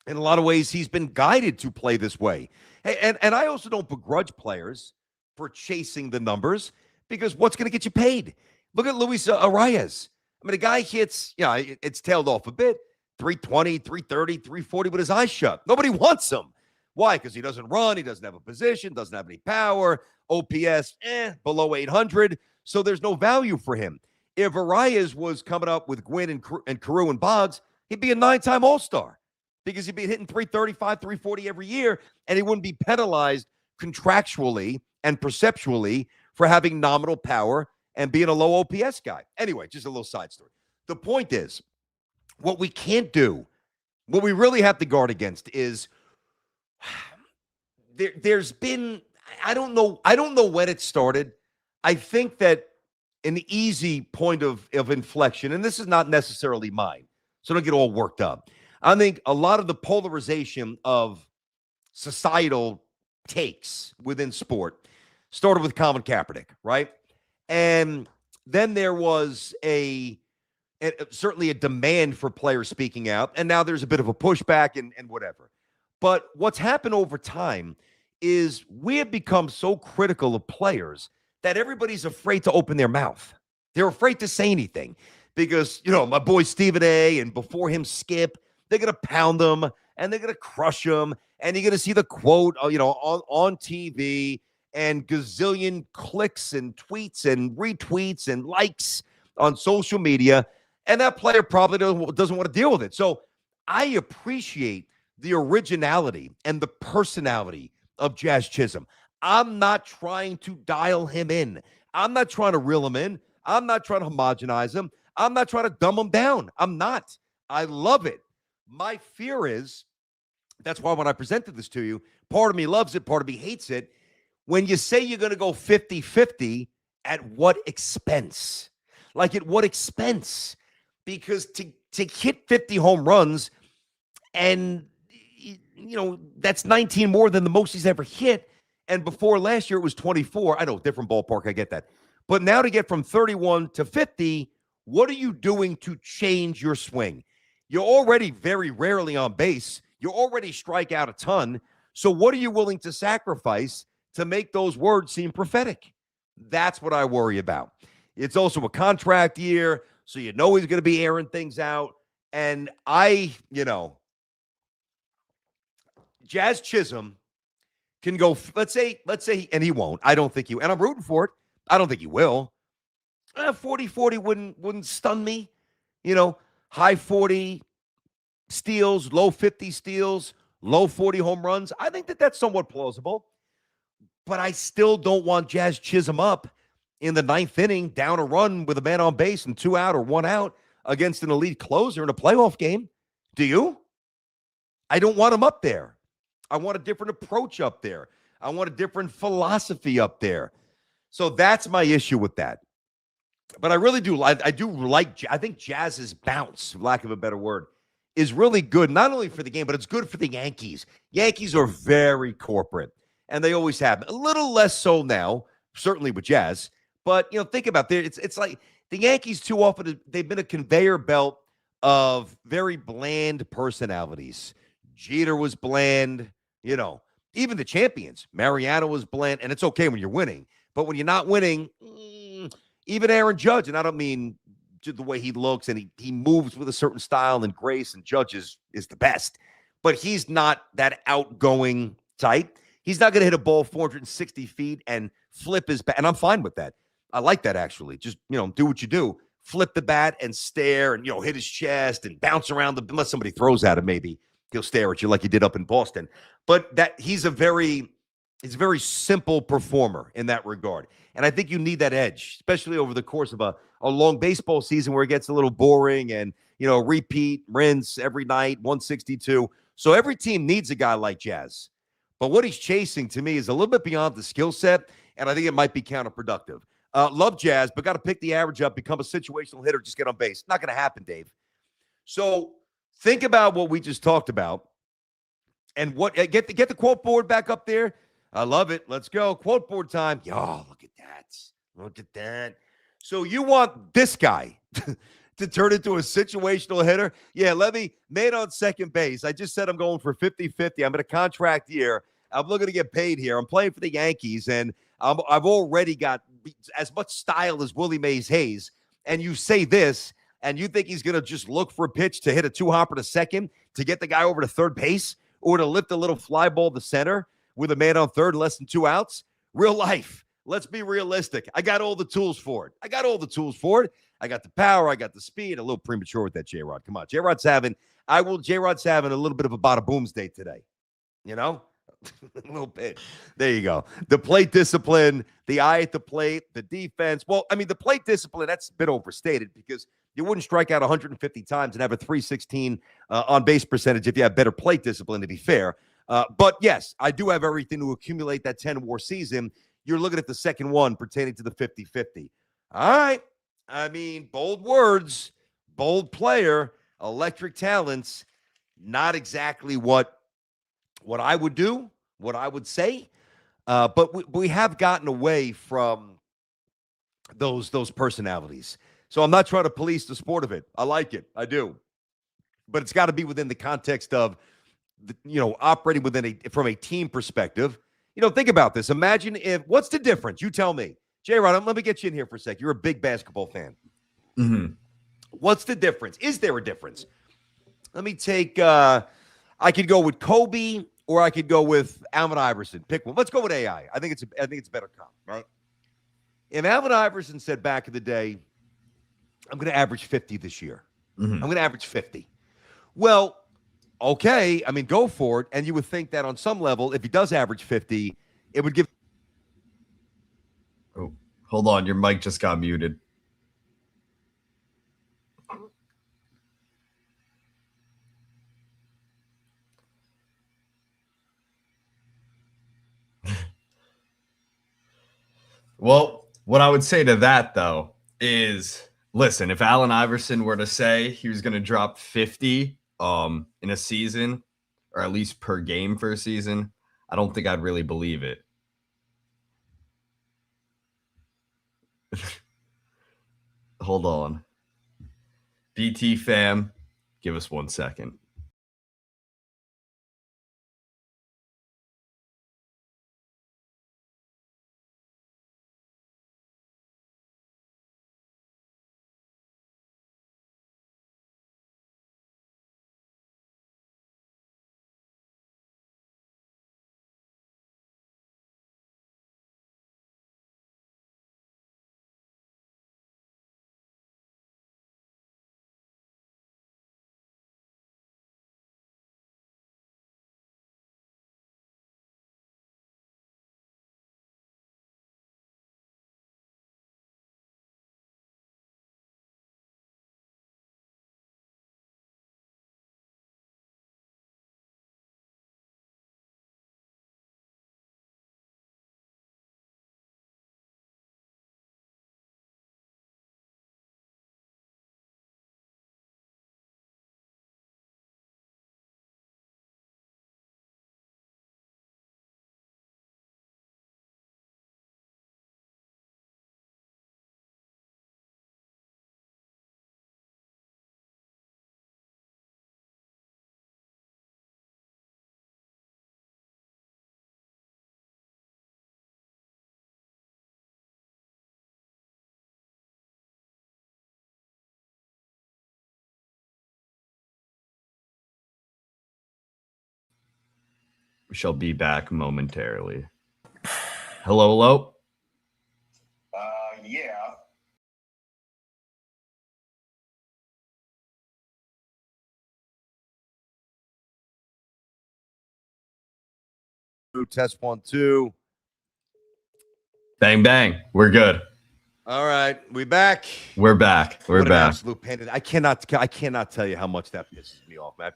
in a lot of ways, he's been guided to play this way. And I also don't begrudge players for chasing the numbers, because what's going to get you paid? Look at Luis Arias. I mean, the guy hits, it's tailed off a bit, 320, 330, 340 with his eyes shut. Nobody wants him. Why? Because he doesn't run, he doesn't have a position, doesn't have any power, OPS, below 800, so there's no value for him. If Arias was coming up with Gwynn and Carew and Boggs, he'd be a 9-time All-Star, because he'd be hitting 335, 340 every year, and he wouldn't be penalized contractually and perceptually for having nominal power and being a low OPS guy. Anyway, just a little side story. The point is, what we can't do, what we really have to guard against is there's been, I don't know when it started. I think that an easy point of inflection, and this is not necessarily mine, so don't get all worked up. I think a lot of the polarization of societal takes within sport started with Colin Kaepernick, right? And then there was certainly a demand for players speaking out, and now there's a bit of a pushback and whatever. But what's happened over time is we have become so critical of players that everybody's afraid to open their mouth. They're afraid to say anything because, my boy Stephen A. and before him Skip, they're going to pound them and they're going to crush them. And you're going to see the quote, on TV and gazillion clicks and tweets and retweets and likes on social media. And that player probably doesn't want to deal with it. So I appreciate the originality and the personality of Jazz Chisholm. I'm not trying to dial him in. I'm not trying to reel him in. I'm not trying to homogenize him. I'm not trying to dumb him down. I'm not. I love it. My fear is, that's why when I presented this to you, part of me loves it, part of me hates it. When you say you're going to go 50-50, at what expense? Like, at what expense? Because to hit 50 home runs, and, that's 19 more than the most he's ever hit. And before last year, it was 24. I know, different ballpark. I get that. But now to get from 31 to 50, what are you doing to change your swing? You're already very rarely on base. You already strike out a ton. So what are you willing to sacrifice to make those words seem prophetic? That's what I worry about. It's also a contract year, so he's going to be airing things out. And Jazz Chisholm can go, let's say, and he won't. I don't think and I'm rooting for it. I don't think he will. 40-40 wouldn't stun me. High 40 steals, low 50 steals, low 40 home runs. I think that's somewhat plausible. But I still don't want Jazz Chisholm up in the ninth inning, down a run with a man on base and 2 out or 1 out against an elite closer in a playoff game. Do you? I don't want him up there. I want a different approach up there. I want a different philosophy up there. So that's my issue with that. But I really do. I think Jazz's bounce, for lack of a better word, is really good, not only for the game, but it's good for the Yankees. Yankees are very corporate, and they always have. A little less so now, certainly with Jazz. But, think about it. It's like the Yankees too often, they've been a conveyor belt of very bland personalities. Jeter was bland, even the champions. Mariano was bland, and it's okay when you're winning. But when you're not winning, even Aaron Judge, and I don't mean the way he looks and he moves with a certain style and grace, and Judge is the best. But he's not that outgoing type. He's not going to hit a ball 460 feet and flip his bat. And I'm fine with that. I like that, actually. Just, do what you do. Flip the bat and stare and, hit his chest and bounce around unless somebody throws at him, maybe he'll stare at you like he did up in Boston. But he's a very simple performer in that regard. And I think you need that edge, especially over the course of a long baseball season where it gets a little boring and, repeat, rinse every night, 162. So every team needs a guy like Jazz. But what he's chasing, to me, is a little bit beyond the skill set, and I think it might be counterproductive. Love Jazz, but got to pick the average up, become a situational hitter, just get on base. Not going to happen, Dave. So think about what we just talked about And what get the quote board back up there. I love it. Let's go. Quote board time. Yo, look at that. Look at that. So you want this guy to turn into a situational hitter? Yeah, Levy, made on second base. I just said I'm going for 50-50. I'm in a contract year. I'm looking to get paid here. I'm playing for the Yankees, and I've already got as much style as Willie Mays Hayes. And you say this, and you think he's going to just look for a pitch to hit a two-hopper to second to get the guy over to third base or to lift a little fly ball to center with a man on third, less than 2 outs? Real life. Let's be realistic. I got all the tools for it. I got the power. I got the speed. A little premature with that, J-Rod. Come on. J-Rod's having a little bit of a bada booms day today. You know? A little bit. There you go. The plate discipline, the eye at the plate, the defense. Well, I mean, the plate discipline, that's a bit overstated because you wouldn't strike out 150 times and have a 316 on base percentage if you have better plate discipline, to be fair. But yes, I do have everything to accumulate that 10-war season. You're looking at the second one pertaining to the 50-50. All right. I mean, bold words, bold player, electric talents, not exactly what I would do, what I would say. But we have gotten away from those personalities. So I'm not trying to police the sport of it. I like it. I do. But it's got to be within the context of, operating from a team perspective. Think about this. Imagine what's the difference? You tell me. J-Rod, let me get you in here for a sec. You're a big basketball fan. Mm-hmm. What's the difference? Is there a difference? Let me take, I could go with Kobe or I could go with Allen Iverson. Pick one. Let's go with AI. I think it's a better comp, right? If Allen Iverson said back in the day, I'm going to average 50 this year. Mm-hmm. I'm going to average 50. Well, okay. I mean, go for it. And you would think that on some level, if he does average 50, it would give. Oh, hold on. Your mic just got muted. Well, what I would say to that, though, is listen, if Allen Iverson were to say he was going to drop 50 in a season, or at least per game for a season, I don't think I'd really believe it. Hold on. BT fam, give us 1 second. We shall be back momentarily. Hello? Yeah. Test 1, 2. Bang, bang. We're good. All right, we back. We're back. We're What an back. absolute pain. I cannot tell you how much that pisses me off, man.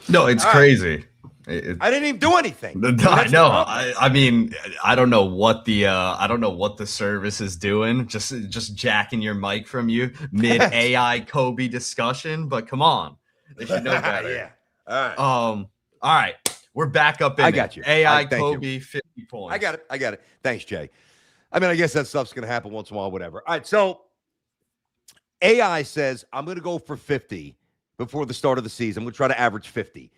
No, it's All crazy. I didn't even do anything. I know. I mean, I don't know what the service is doing. Just jacking your mic from you mid AI Kobe discussion. But come on, they should know better. Yeah. All right. All right. We're back up in I got you. AI Thank Kobe, you. 50 points. I got it. Thanks, Jay. I mean, I guess that stuff's going to happen once in a while, whatever. All right, so AI says, I'm going to go for 50 before the start of the season. I'm going to try to average 50.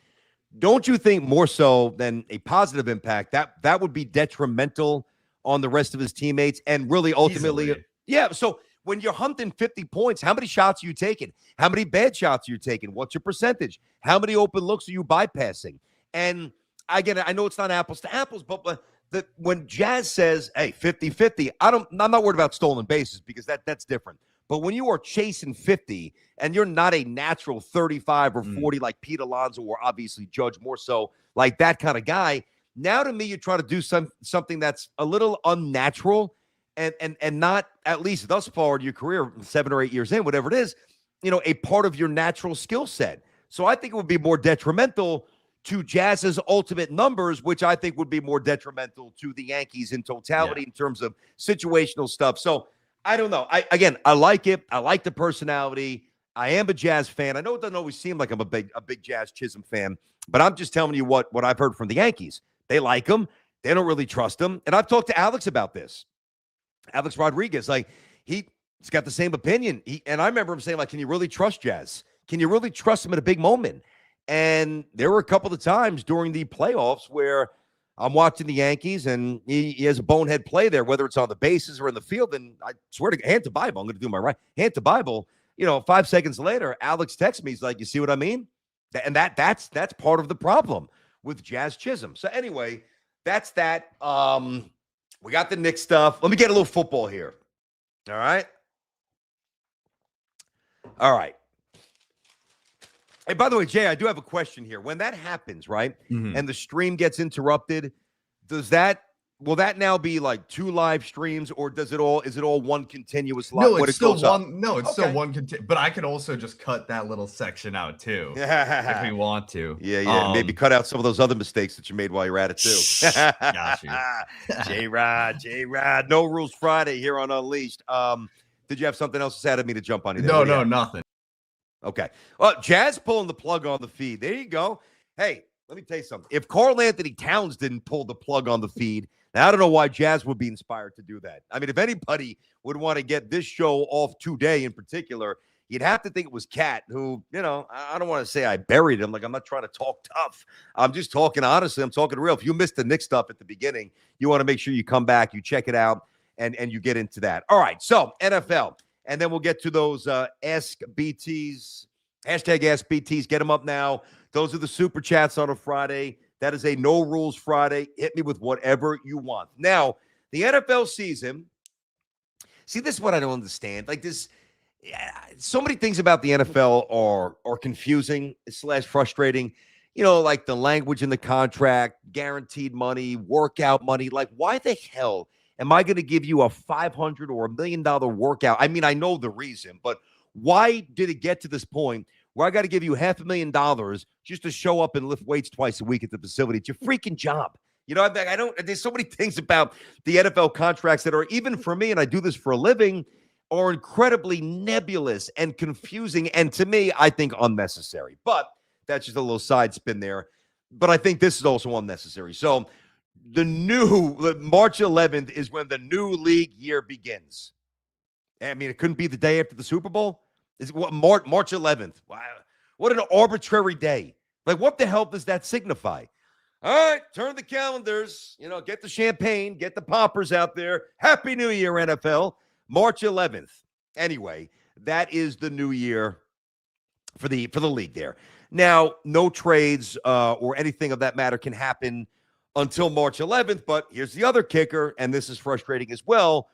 Don't you think more so than a positive impact, that would be detrimental on the rest of his teammates and really ultimately Easily. Yeah, so when you're hunting 50 points, how many shots are you taking? How many bad shots are you taking? What's your percentage? How many open looks are you bypassing? And again, I know it's not apples to apples, but when Jazz says, hey, 50-50, I'm not worried about stolen bases because that's different. But when you are chasing 50 and you're not a natural 35 or 40 like Pete Alonso or obviously Judge more so like that kind of guy, now to me you're trying to do something that's a little unnatural and not, at least thus far in your career, 7 or 8 years in, whatever it is, a part of your natural skill set. So I think it would be more detrimental to Jazz's ultimate numbers, which I think would be more detrimental to the Yankees in totality in terms of situational stuff. So I don't know. I like it. I like the personality. I am a Jazz fan. I know it doesn't always seem like I'm a big Jazz Chisolm fan, but I'm just telling you what I've heard from the Yankees. They like him. They don't really trust him. And I've talked to Alex about this. Alex Rodriguez, like he's got the same opinion. And I remember him saying, like, can you really trust Jazz? Can you really trust him at a big moment? And there were a couple of times during the playoffs where I'm watching the Yankees and he has a bonehead play there, whether it's on the bases or in the field. And I swear to hand to Bible, I'm going to do my right hand to Bible. 5 seconds later, Alex texts me. He's like, you see what I mean? And that's part of the problem with Jazz Chisolm. So anyway, that's that. We got the Knicks stuff. Let me get a little football here. All right. Hey, by the way, Jay, I do have a question here. When that happens, right, and the stream gets interrupted, will that now be like 2 live streams, or is it all one continuous live? No, it's still one. No, it's still one. But I could also just cut that little section out too, if we want to. Yeah. Maybe cut out some of those other mistakes that you made while you're at it too. Got you. J-Rod. No Rules Friday here on Unleashed. Did you have something else to say to me to jump on you? No, nothing. Okay. Well, Jazz pulling the plug on the feed. There you go. Hey, let me tell you something. If Karl Anthony Towns didn't pull the plug on the feed, now I don't know why Jazz would be inspired to do that. I mean, if anybody would want to get this show off today in particular, you'd have to think it was Cat, who, I don't want to say I buried him. Like, I'm not trying to talk tough. I'm just talking honestly. I'm talking real. If you missed the Knicks stuff at the beginning, you want to make sure you come back, you check it out, and you get into that. All right, so NFL. And then we'll get to those Ask BTs, hashtag Ask BTs. Get them up now. Those are the super chats on a Friday. That is a No Rules Friday. Hit me with whatever you want. Now, the NFL season. See, this is what I don't understand. Like this, so many things about the NFL are confusing / frustrating. Like the language in the contract, guaranteed money, workout money. Like, why the hell am I going to give you a $500 or $1 million workout? I mean, I know the reason, but why did it get to this point where I got to give you $500,000 just to show up and lift weights twice a week at the facility? It's your freaking job. I don't, there's so many things about the NFL contracts that are, even for me, and I do this for a living, are incredibly nebulous and confusing. And to me, I think unnecessary, but that's just a little side spin there. But I think this is also unnecessary. So the March 11th is when the new league year begins. I mean, it couldn't be the day after the Super Bowl. Is what March 11th? Wow, what an arbitrary day! Like, what the hell does that signify? All right, turn the calendars. Get the champagne, get the poppers out there. Happy New Year, NFL! March 11th. Anyway, that is the new year for the league. There now, no trades or anything of that matter can happen until March 11th. But here's the other kicker, and this is frustrating as well.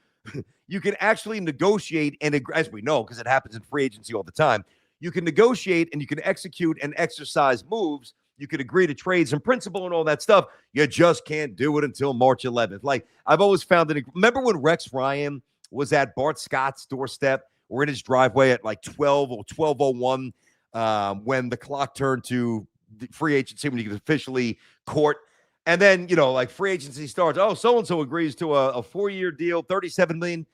You can actually negotiate, and as we know, because it happens in free agency all the time, you can negotiate and you can execute and exercise moves. You can agree to trades in principle and all that stuff. You just can't do it until March 11th. Like, I've always found it. Remember when Rex Ryan was at Bart Scott's doorstep or in his driveway at like 12 or 12:01 when the clock turned to the free agency, when you could officially court. And then, like free agency starts. Oh, so-and-so agrees to a 4-year deal, $37 million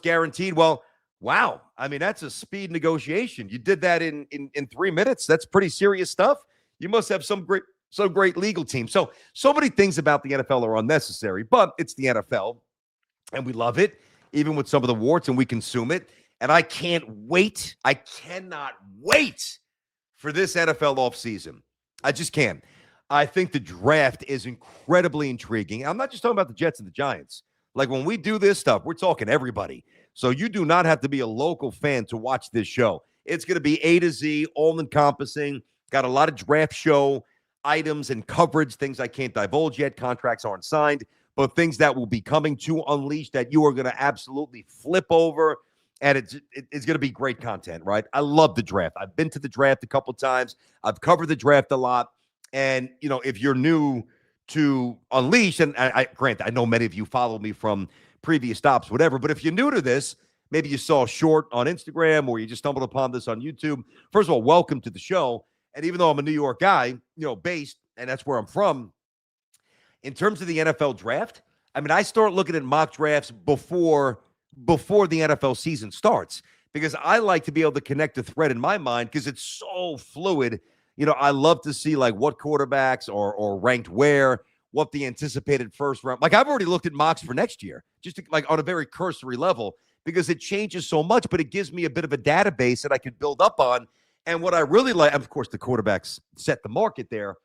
guaranteed. Well, wow. I mean, that's a speed negotiation. You did that in 3 minutes. That's pretty serious stuff. You must have some So great legal team. So many things about the NFL are unnecessary, but it's the NFL and we love it, even with some of the warts, and we consume it. And I can't wait. I cannot wait for this NFL offseason. I just can't. I think the draft is incredibly intriguing. I'm not just talking about the Jets and the Giants. Like when we do this stuff, we're talking everybody. So you do not have to be a local fan to watch this show. It's going to be A to Z, all encompassing. Got a lot of draft show items and coverage, things I can't divulge yet. Contracts aren't signed, but things that will be coming to Unleash that you are going to absolutely flip over. And it's going to be great content, right? I love the draft. I've been to the draft a couple times. I've covered the draft a lot. And, you know, if you're new to Unleash, and I know many of you follow me from previous stops, whatever, but if you're new to this, maybe you saw a short on Instagram or you just stumbled upon this on YouTube. First of all, welcome to the show. And even though I'm a New York guy, based, and that's where I'm from, in terms of the NFL draft, I mean, I start looking at mock drafts before the NFL season starts because I like to be able to connect a thread in my mind because it's so fluid. I love to see like what quarterbacks are ranked where, what the anticipated first round. Like I've already looked at mocks for next year, just like on a very cursory level because it changes so much, but it gives me a bit of a database that I can build up on. And what I really like, of course, the quarterbacks set the market there.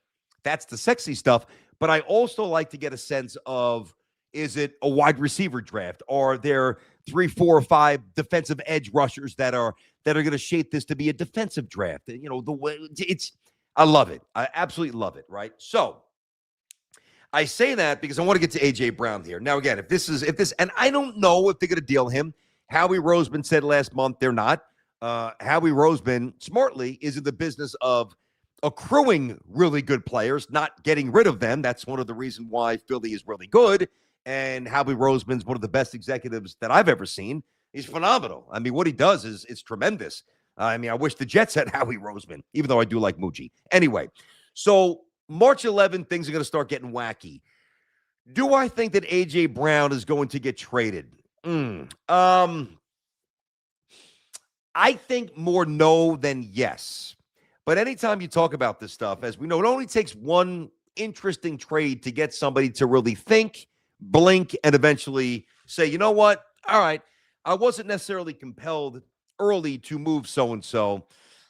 That's the sexy stuff. But I also like to get a sense of, is it a wide receiver draft? Are there 3, 4, or 5 defensive edge rushers that are going to shape this to be a defensive draft? The way I love it. I absolutely love it. Right. So I say that because I want to get to AJ Brown here. Now, again, if this, and I don't know if they're going to deal him. Howie Roseman said last month they're not. Howie Roseman smartly is in the business of accruing really good players, not getting rid of them. That's one of the reasons why Philly is really good. And Howie Roseman's one of the best executives that I've ever seen. He's phenomenal. I mean, what he does is tremendous. I wish the Jets had Howie Roseman, even though I do like Moochie. Anyway, so March 11th, things are going to start getting wacky. Do I think that A.J. Brown is going to get traded? I think more no than yes. But anytime you talk about this stuff, as we know, it only takes one interesting trade to get somebody to really think, blink, and eventually say, you know what? All right, I wasn't necessarily compelled early to move so-and-so,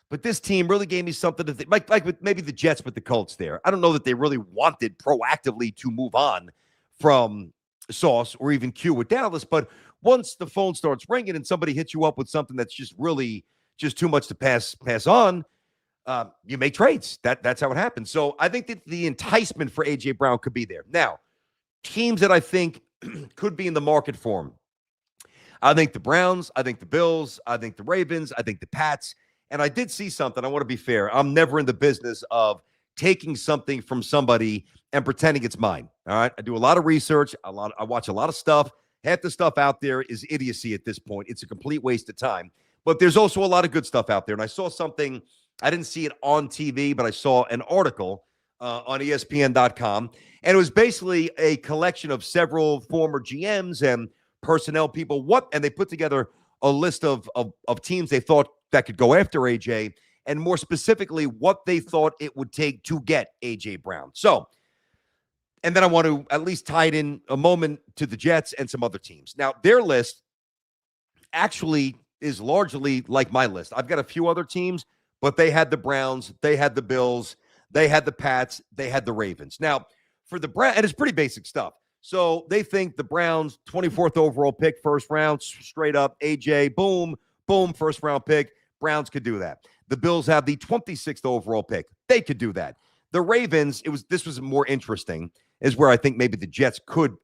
but this team really gave me something to think, like with maybe the Jets with the Colts there. I don't know that they really wanted proactively to move on from Sauce or even Q with Dallas, but once the phone starts ringing and somebody hits you up with something that's just really just too much to pass on, you make trades. That's how it happens. So I think that the enticement for A.J. Brown could be there. Now, teams that I think could be in the market for him. I think the Browns, I think the Bills, I think the Ravens, I think the Pats. And I did see something. I want to be fair. I'm never in the business of taking something from somebody and pretending it's mine. All right. I do a lot of research. I watch a lot of stuff. Half the stuff out there is idiocy at this point. It's a complete waste of time. But there's also a lot of good stuff out there. And I saw something, I didn't see it on TV, but I saw an article on ESPN.com. And it was basically a collection of several former GMs and personnel people. And they put together a list of teams they thought that could go after AJ, and more specifically, what they thought it would take to get AJ Brown. So, and then I want to at least tie it in a moment to the Jets and some other teams. Now, their list actually is largely like my list. I've got a few other teams, but they had the Browns, they had the Bills, they had the Pats, they had the Ravens. Now, for the Browns, and it's pretty basic stuff. So they think the Browns, 24th overall pick, first round, straight up, AJ, boom, boom, first round pick. Browns could do that. The Bills have the 26th overall pick. They could do that. The Ravens, this was more interesting, is where I think maybe the Jets could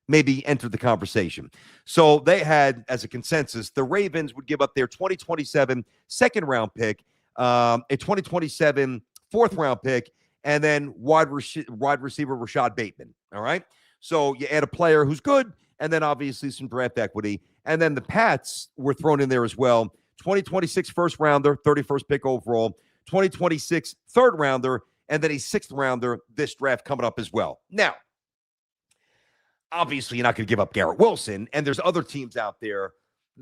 maybe enter the conversation. So they had, as a consensus, the Ravens would give up their 2027 second round pick, a 2027 fourth round pick, and then wide receiver Rashad Bateman. All right. So you add a player who's good, and then obviously some draft equity. And then the Pats were thrown in there as well. 2026 first rounder, 31st pick overall, 2026 third rounder, and then a sixth rounder this draft coming up as well. Now, obviously, you're not going to give up Garrett Wilson, and there's other teams out there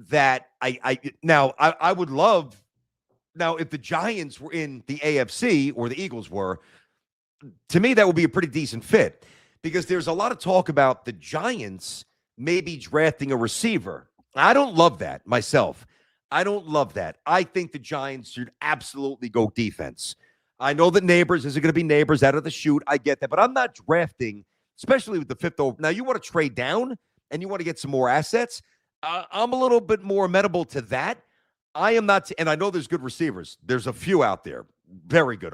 that I would love. Now, if the Giants were in the AFC or the Eagles were, to me, that would be a pretty decent fit because there's a lot of talk about the Giants maybe drafting a receiver. I don't love that myself. I don't love that. I think the Giants should absolutely go defense. I know that Neighbors isn't going to be Neighbors out of the chute. I get that, but I'm not drafting, especially with the fifth over. Now, you want to trade down and you want to get some more assets. I'm a little bit more amenable to that. I am not, and I know there's good receivers. There's a few out there, very good.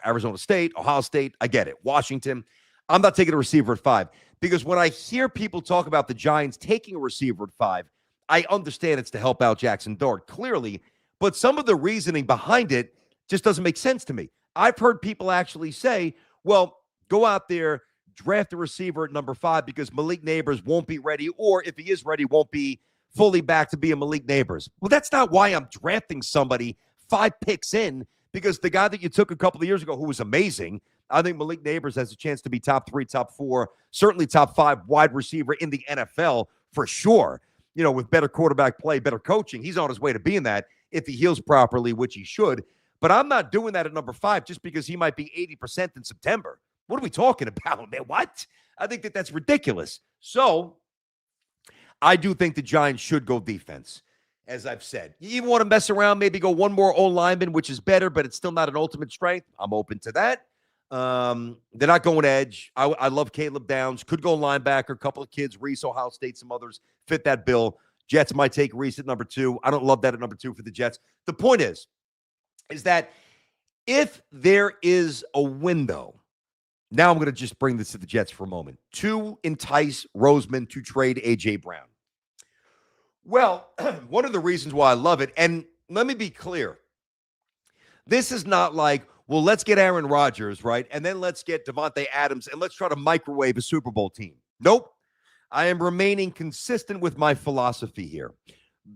Arizona State, Ohio State, I get it. Washington. I'm not taking a receiver at 5 because when I hear people talk about the Giants taking a receiver at 5, I understand it's to help out Jackson Dart, clearly, but some of the reasoning behind it just doesn't make sense to me. I've heard people actually say, well, go out there, draft a receiver at number 5 because Malik Neighbors won't be ready, or if he is ready, won't be fully back to be a Malik Neighbors. Well, that's not why I'm drafting somebody 5 picks in, because the guy that you took a couple of years ago who was amazing, I think Malik Neighbors has a chance to be top 3, top 4, certainly top 5 wide receiver in the NFL for sure. You know, with better quarterback play, better coaching, he's on his way to being that if he heals properly, which he should. But I'm not doing that at number 5 just because he might be 80% in September. What are we talking about, man? What? I think that that's ridiculous. So I do think the Giants should go defense, as I've said. You even want to mess around, maybe go one more O-lineman, which is better, but it's still not an ultimate strength. I'm open to that. They're not going edge. I love Caleb Downs. Could go linebacker. A couple of kids, Reese, Ohio State, some others fit that bill. Jets might take Reese at number 2. I don't love that at number 2 for the Jets. The point is that if there is a window, now I'm going to just bring this to the Jets for a moment, to entice Roseman to trade A.J. Brown. Well, one of the reasons why I love it, and let me be clear, this is not like, well, let's get Aaron Rodgers, right? And then let's get Devontae Adams and let's try to microwave a Super Bowl team. Nope. I am remaining consistent with my philosophy here.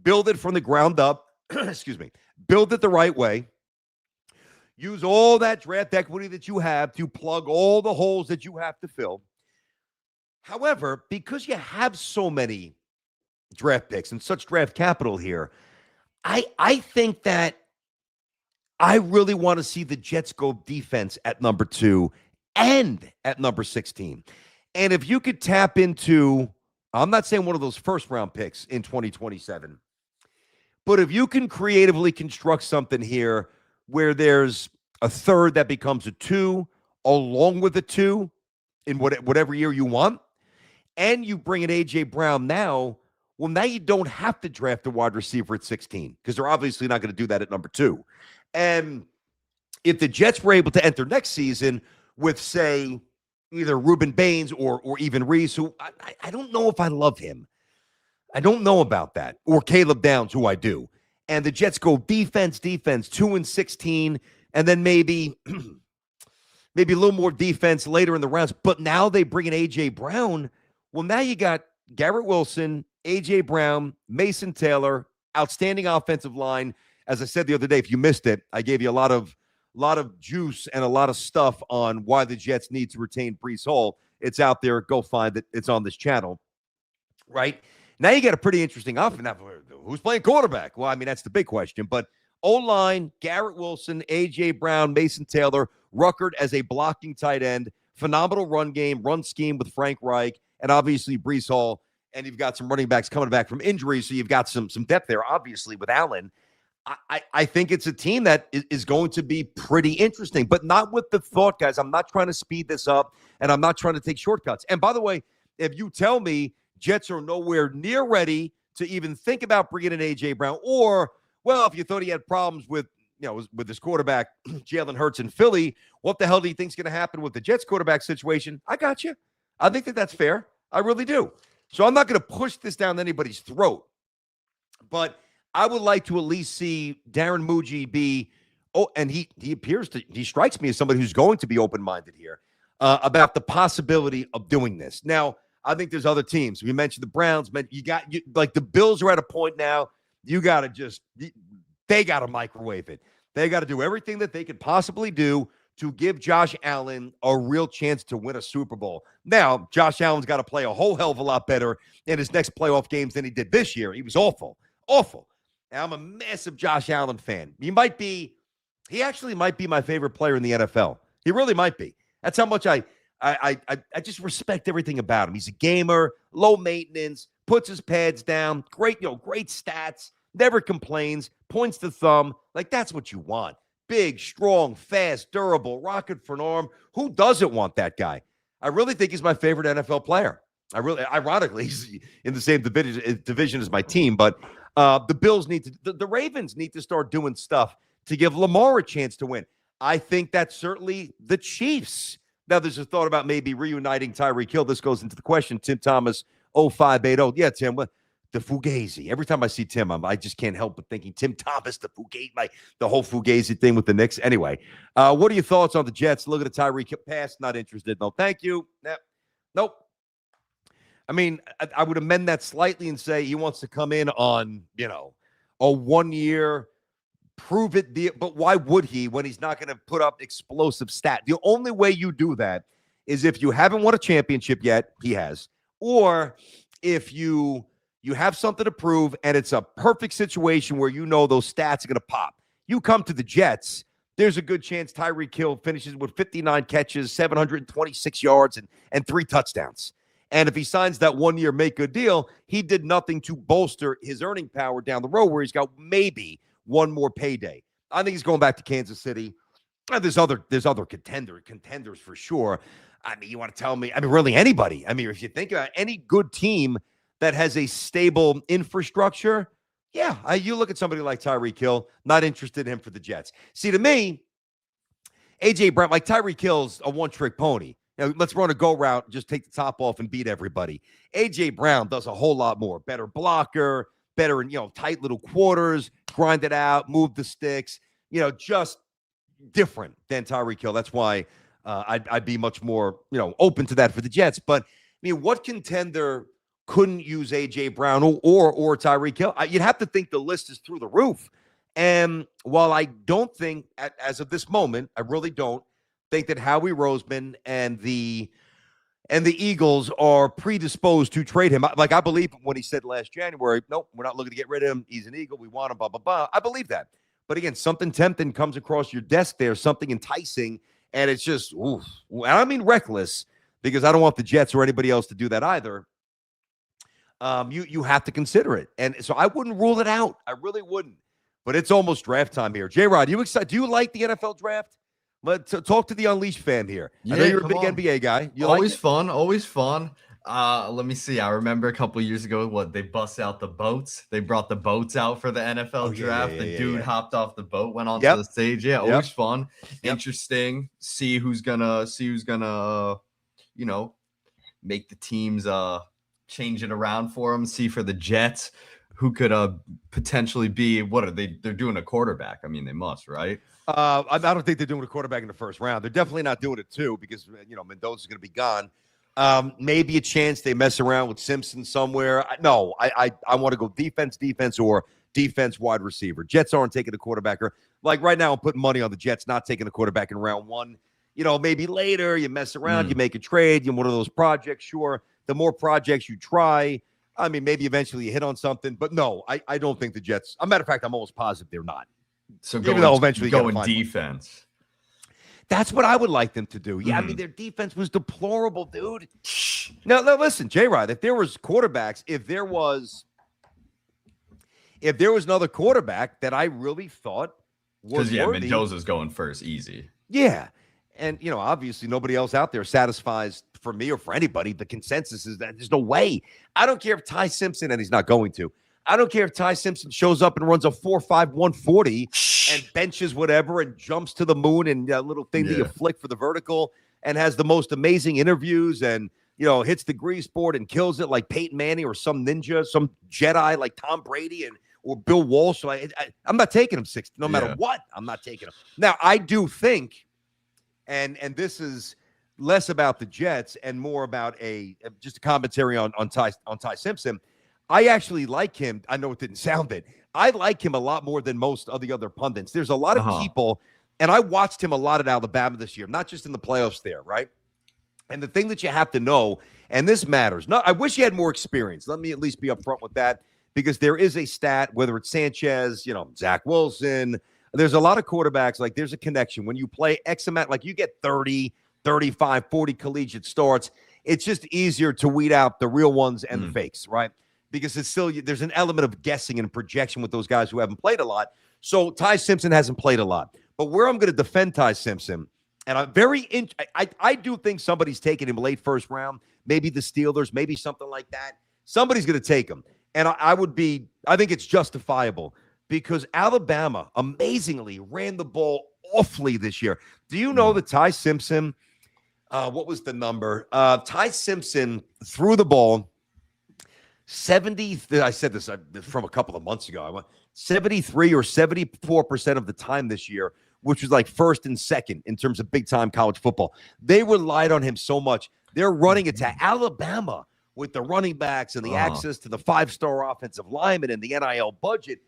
Build it from the ground up. Excuse me. Build it the right way. Use all that draft equity that you have to plug all the holes that you have to fill. However, because you have so many draft picks and such draft capital here, I think that I really want to see the Jets go defense at number 2 and at number 16. And if you could tap into, I'm not saying one of those first-round picks in 2027, but if you can creatively construct something here where there's a third that becomes a 2, along with a 2 in whatever year you want, and you bring in A.J. Brown now, well, now you don't have to draft a wide receiver at 16 because they're obviously not going to do that at number 2. And if the Jets were able to enter next season with, say, either Reuben Baines or even Reese, who I don't know if I love him. I don't know about that. Or Caleb Downs, who I do. And the Jets go defense, 2 and 16, and then maybe a little more defense later in the rounds. But now they bring in A.J. Brown. Well, now you got Garrett Wilson, A.J. Brown, Mason Taylor, outstanding offensive line. As I said the other day, if you missed it, I gave you a lot of juice and a lot of stuff on why the Jets need to retain Breece Hall. It's out there. Go find it. It's on this channel, right? Now you got a pretty interesting offense. Now, who's playing quarterback? Well, I mean, that's the big question. But O-line, Garrett Wilson, A.J. Brown, Mason Taylor, Ruckert as a blocking tight end, phenomenal run game, run scheme with Frank Reich, and obviously Breece Hall. And you've got some running backs coming back from injury, so you've got some depth there, obviously, with Allen. I think it's a team that is going to be pretty interesting, but not with the thought, guys. I'm not trying to speed this up, and I'm not trying to take shortcuts. And by the way, if you tell me Jets are nowhere near ready to even think about bringing in A.J. Brown, or, well, if you thought he had problems with his quarterback, Jalen Hurts in Philly, what the hell do you think is going to happen with the Jets quarterback situation? I got you. I think that that's fair. I really do. So I'm not going to push this down anybody's throat, but I would like to at least see Darren Muji be, and he strikes me as somebody who's going to be open-minded here about the possibility of doing this. Now, I think there's other teams. We mentioned the Browns, like the Bills are at a point now, they got to microwave it. They got to do everything that they could possibly do to give Josh Allen a real chance to win a Super Bowl. Now, Josh Allen's got to play a whole hell of a lot better in his next playoff games than he did this year. He was awful. Now, I'm a massive Josh Allen fan. He actually might be my favorite player in the NFL. He really might be. That's how much I just respect everything about him. He's a gamer, low maintenance, puts his pads down, great stats, never complains, points the thumb. Like, that's what you want. Big, strong, fast, durable, rocket for an arm. Who doesn't want that guy? I really think he's my favorite NFL player. Ironically, he's in the same division as my team, but the Bills the Ravens need to start doing stuff to give Lamar a chance to win. I think that's certainly the Chiefs. Now, there's a thought about maybe reuniting Tyreek Hill. This goes into the question. Tim Thomas, 0580. Yeah, Tim, the Fugazi. Every time I see Tim, I just can't help but thinking Tim Thomas, the Fugazi, the whole Fugazi thing with the Knicks. Anyway, what are your thoughts on the Jets? Look at the Tyreek Hill pass. Not interested. No, thank you. Nope. I mean, I would amend that slightly and say he wants to come in on, a 1 year, prove it deal. But why would he when he's not going to put up explosive stat? The only way you do that is if you haven't won a championship yet, he has, or if you have something to prove and it's a perfect situation where those stats are going to pop. You come to the Jets, there's a good chance Tyreek Hill finishes with 59 catches, 726 yards, and 3 touchdowns. And if he signs that 1 year make good deal, he did nothing to bolster his earning power down the road where he's got maybe one more payday. I think he's going back to Kansas City. There's other contenders for sure. I mean, you want to tell me, really anybody. If you think about any good team that has a stable infrastructure, yeah, you look at somebody like Tyreek Hill, not interested in him for the Jets. See, to me, A.J. Brown, like Tyreek Hill's a one-trick pony. Let's run a go route, just take the top off and beat everybody. A.J. Brown does a whole lot more. Better blocker, better in, tight little quarters, grind it out, move the sticks, just different than Tyreek Hill. That's why I'd be much more, open to that for the Jets. But, what contender couldn't use A.J. Brown or Tyreek Hill? You'd have to think the list is through the roof. And while I don't think, as of this moment, I really don't think that Howie Roseman and the Eagles are predisposed to trade him. Like, I believe when he said last January, nope, we're not looking to get rid of him. He's an Eagle. We want him, blah, blah, blah. I believe that. But again, something tempting comes across your desk there, something enticing, and it's just, oof. And I mean reckless, because I don't want the Jets or anybody else to do that either. You have to consider it. And so I wouldn't rule it out. I really wouldn't. But it's almost draft time here. J-Rod, you excited? Do you like the NFL draft? Let's talk to the Unleashed fan here. Yeah, I know you're a big NBA guy. You always like fun, always fun. Let me see. I remember a couple years ago, they bust out the boats. They brought the boats out for the NFL draft. The dude hopped off the boat, went onto the stage. Yeah, always fun, interesting. See who's gonna, make the teams change it around for them. See for the Jets who could potentially be. What are they? They're doing a quarterback. I mean, they must, right? I don't think they're doing a quarterback in the first round. They're definitely not doing it too because Mendoza's going to be gone. Maybe a chance they mess around with Simpson somewhere. No, I want to go defense, or defense wide receiver. Jets aren't taking a quarterback. Or like right now, I'm putting money on the Jets not taking a quarterback in round 1. Maybe later you mess around, you make a trade, one of those projects. Sure, the more projects you try, maybe eventually you hit on something. But no, I don't think the Jets. As a matter of fact, I'm almost positive they're not. So eventually go in defense. That's what I would like them to do. Yeah, their defense was deplorable, dude. Now listen, J-Rod, if there was quarterbacks, if there was another quarterback that I really thought was worthy, Mendoza's going first, easy. Yeah, and obviously nobody else out there satisfies for me or for anybody. The consensus is that there's no way. I don't care if Ty Simpson, and he's not going to. I don't care if Ty Simpson shows up and runs a 4.5 140 and benches whatever and jumps to the moon and a little thing that you flick for the vertical and has the most amazing interviews and hits the grease board and kills it like Peyton Manning or some ninja, some Jedi like Tom Brady or Bill Walsh. So I'm not taking him 60 no matter what. I'm not taking him. Now I do think, and this is less about the Jets and more about just a commentary on Ty Simpson. I actually like him. I know it didn't sound it. I like him a lot more than most of the other pundits. There's a lot of people, and I watched him a lot at Alabama this year, not just in the playoffs there, right? And the thing that you have to know, and this matters. I wish he had more experience. Let me at least be upfront with that, because there is a stat, whether it's Sanchez, Zach Wilson, there's a lot of quarterbacks, like there's a connection. When you play X amount, like you get 30, 35, 40 collegiate starts. It's just easier to weed out the real ones and the fakes, right? Because it's still, there's an element of guessing and projection with those guys who haven't played a lot. So Ty Simpson hasn't played a lot. But where I'm going to defend Ty Simpson, and I'm I do think somebody's taking him late first round, maybe the Steelers, maybe something like that. Somebody's going to take him. And I think it's justifiable because Alabama amazingly ran the ball awfully this year. Do you know that Ty Simpson, what was the number? Ty Simpson threw the ball 70. I said this from a couple of months ago. I went 73 or 74% of the time this year, which was like first and second in terms of big-time college football. They relied on him so much. They're running it to Alabama with the running backs and the access to the five-star offensive linemen and the NIL budget.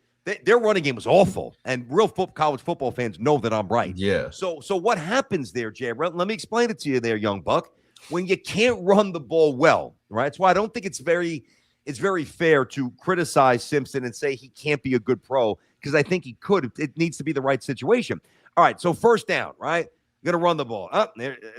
Their running game was awful, and real college football fans know that I'm right. Yeah. So what happens there, Jay? Let me explain it to you there, young buck. When you can't run the ball well, right? That's why I don't think it's very fair to criticize Simpson and say he can't be a good pro, because I think he could. It needs to be the right situation. All right, so first down, right? You're going to run the ball.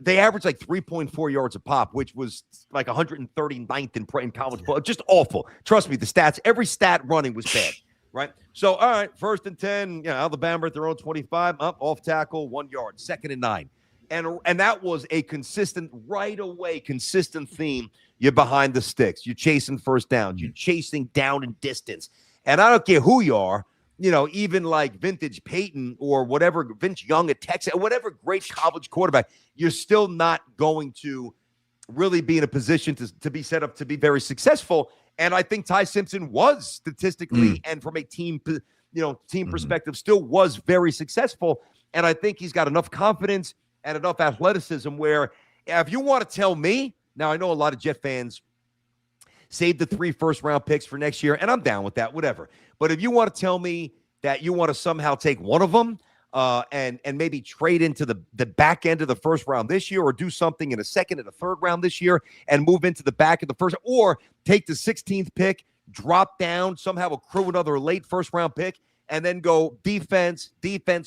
They averaged like 3.4 yards a pop, which was like 139th in college football. Just awful. Trust me, the stats, every stat running was bad. Right. So, all right, 1st and 10, Alabama at their own 25, off tackle, 1 yard, 2nd and 9. And that was a consistent theme. You're behind the sticks. You're chasing first downs. You're chasing down and distance. And I don't care who you are, even like vintage Peyton or whatever, Vince Young at Texas, whatever great college quarterback, you're still not going to really be in a position to be set up to be very successful. And I think Ty Simpson was statistically and from a team perspective still was very successful. And I think he's got enough confidence and enough athleticism where if you want to tell me, now I know a lot of Jet fans save the 3 first-round picks for next year, and I'm down with that, whatever. But if you want to tell me that you want to somehow take one of them and maybe trade into the back end of the first round this year, or do something in a second and a third round this year and move into the back of the first, or take the 16th pick, drop down, somehow accrue another late first round pick, and then go defense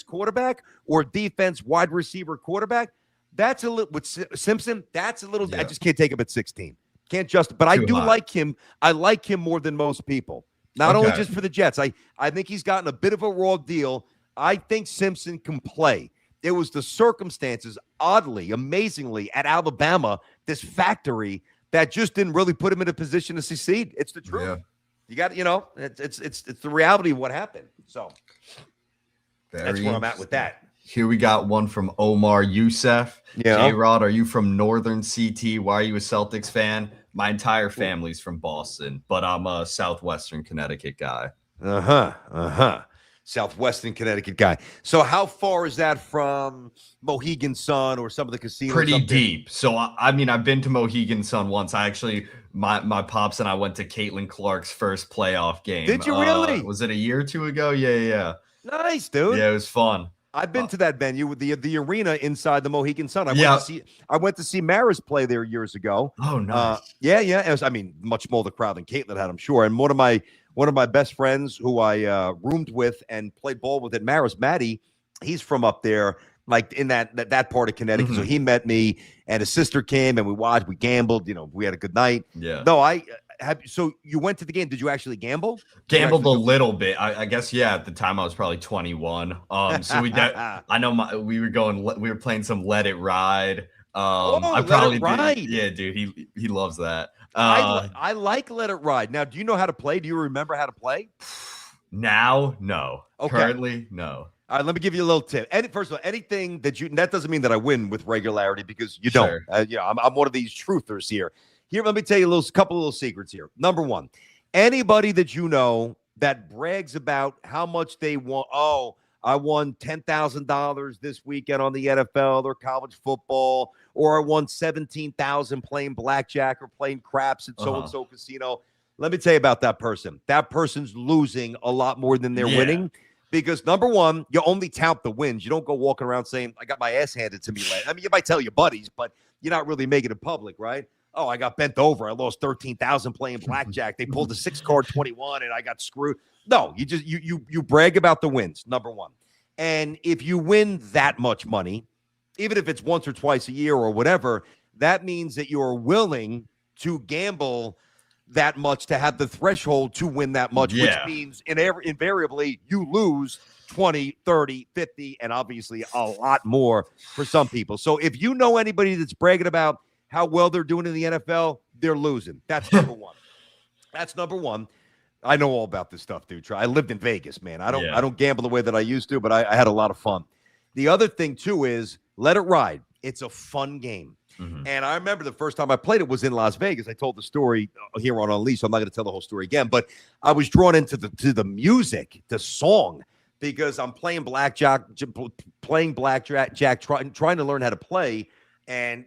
quarterback, or defense wide receiver quarterback. That's a little with Simpson. That's a little. I just can't take him at 16. Can't just. But I do like him. I like him more than most people. Not only just for the Jets. I think he's gotten a bit of a raw deal. I think Simpson can play. It was the circumstances, oddly, amazingly, at Alabama, this factory that just didn't really put him in a position to succeed. It's the truth. Yeah. You got, it's the reality of what happened. So that's where I'm at with that. Here we got one from Omar Youssef. Yeah. J-Rod, are you from Northern CT? Why are you a Celtics fan? My entire family's from Boston, but I'm a Southwestern Connecticut guy. Southwestern Connecticut guy. So how far is that from Mohegan Sun or some of the casinos? Pretty deep. So, I've been to Mohegan Sun once. My pops and I went to Caitlin Clark's first playoff game. Did you really? Was it a year or two ago? Yeah. Nice, dude. Yeah, it was fun. I've been to that venue with the arena inside the Mohegan Sun. I went to see Maris play there years ago. Oh, nice. It was, much smaller crowd than Caitlin had, I'm sure. And one of my best friends who I roomed with and played ball with at Maris, Maddie, he's from up there, like in that part of Connecticut. So he met me, and his sister came, and we gambled. We had a good night. Yeah. No, so you went to the game. Did you actually gamble? Gambled a little bit. I guess, yeah, at the time I was probably 21. So we were playing some Let It Ride. Let It Ride. Yeah, dude, he loves that. I like Let It Ride. Now, do you know how to play? Do you remember how to play? Now, no. Okay. Currently, no. All right, let me give you a little tip. First of all, anything that doesn't mean that I win with regularity, because you don't. I'm one of these truthers here. Here, let me tell you a couple of little secrets here. Number one, anybody that you know that brags about how much they want. Oh, I won $10,000 this weekend on the NFL or college football, or I won $17,000 playing blackjack or playing craps at so-and-so casino. Let me tell you about that person. That person's losing a lot more than they're winning, because number one, you only tout the wins. You don't go walking around saying, I got my ass handed to me. You might tell your buddies, but you're not really making it public, right? Oh, I got bent over. I lost $13,000 playing blackjack. They pulled a 6-card 21 and I got screwed. No, you just you brag about the wins, number one. And if you win that much money, even if it's once or twice a year or whatever, that means that you're willing to gamble that much to have the threshold to win that much, which means invariably you lose 20, 30, 50, and obviously a lot more for some people. So if you know anybody that's bragging about how well they're doing in the NFL, they're losing. That's number one. That's number one. I know all about this stuff, dude. I lived in Vegas, man. I don't gamble the way that I used to, but I had a lot of fun. The other thing, too, is let it ride. It's a fun game. And I remember the first time I played it was in Las Vegas. I told the story here on Unleashed, so I'm not going to tell the whole story again. But I was drawn into the music, the song, because I'm playing blackjack, trying to learn how to play, and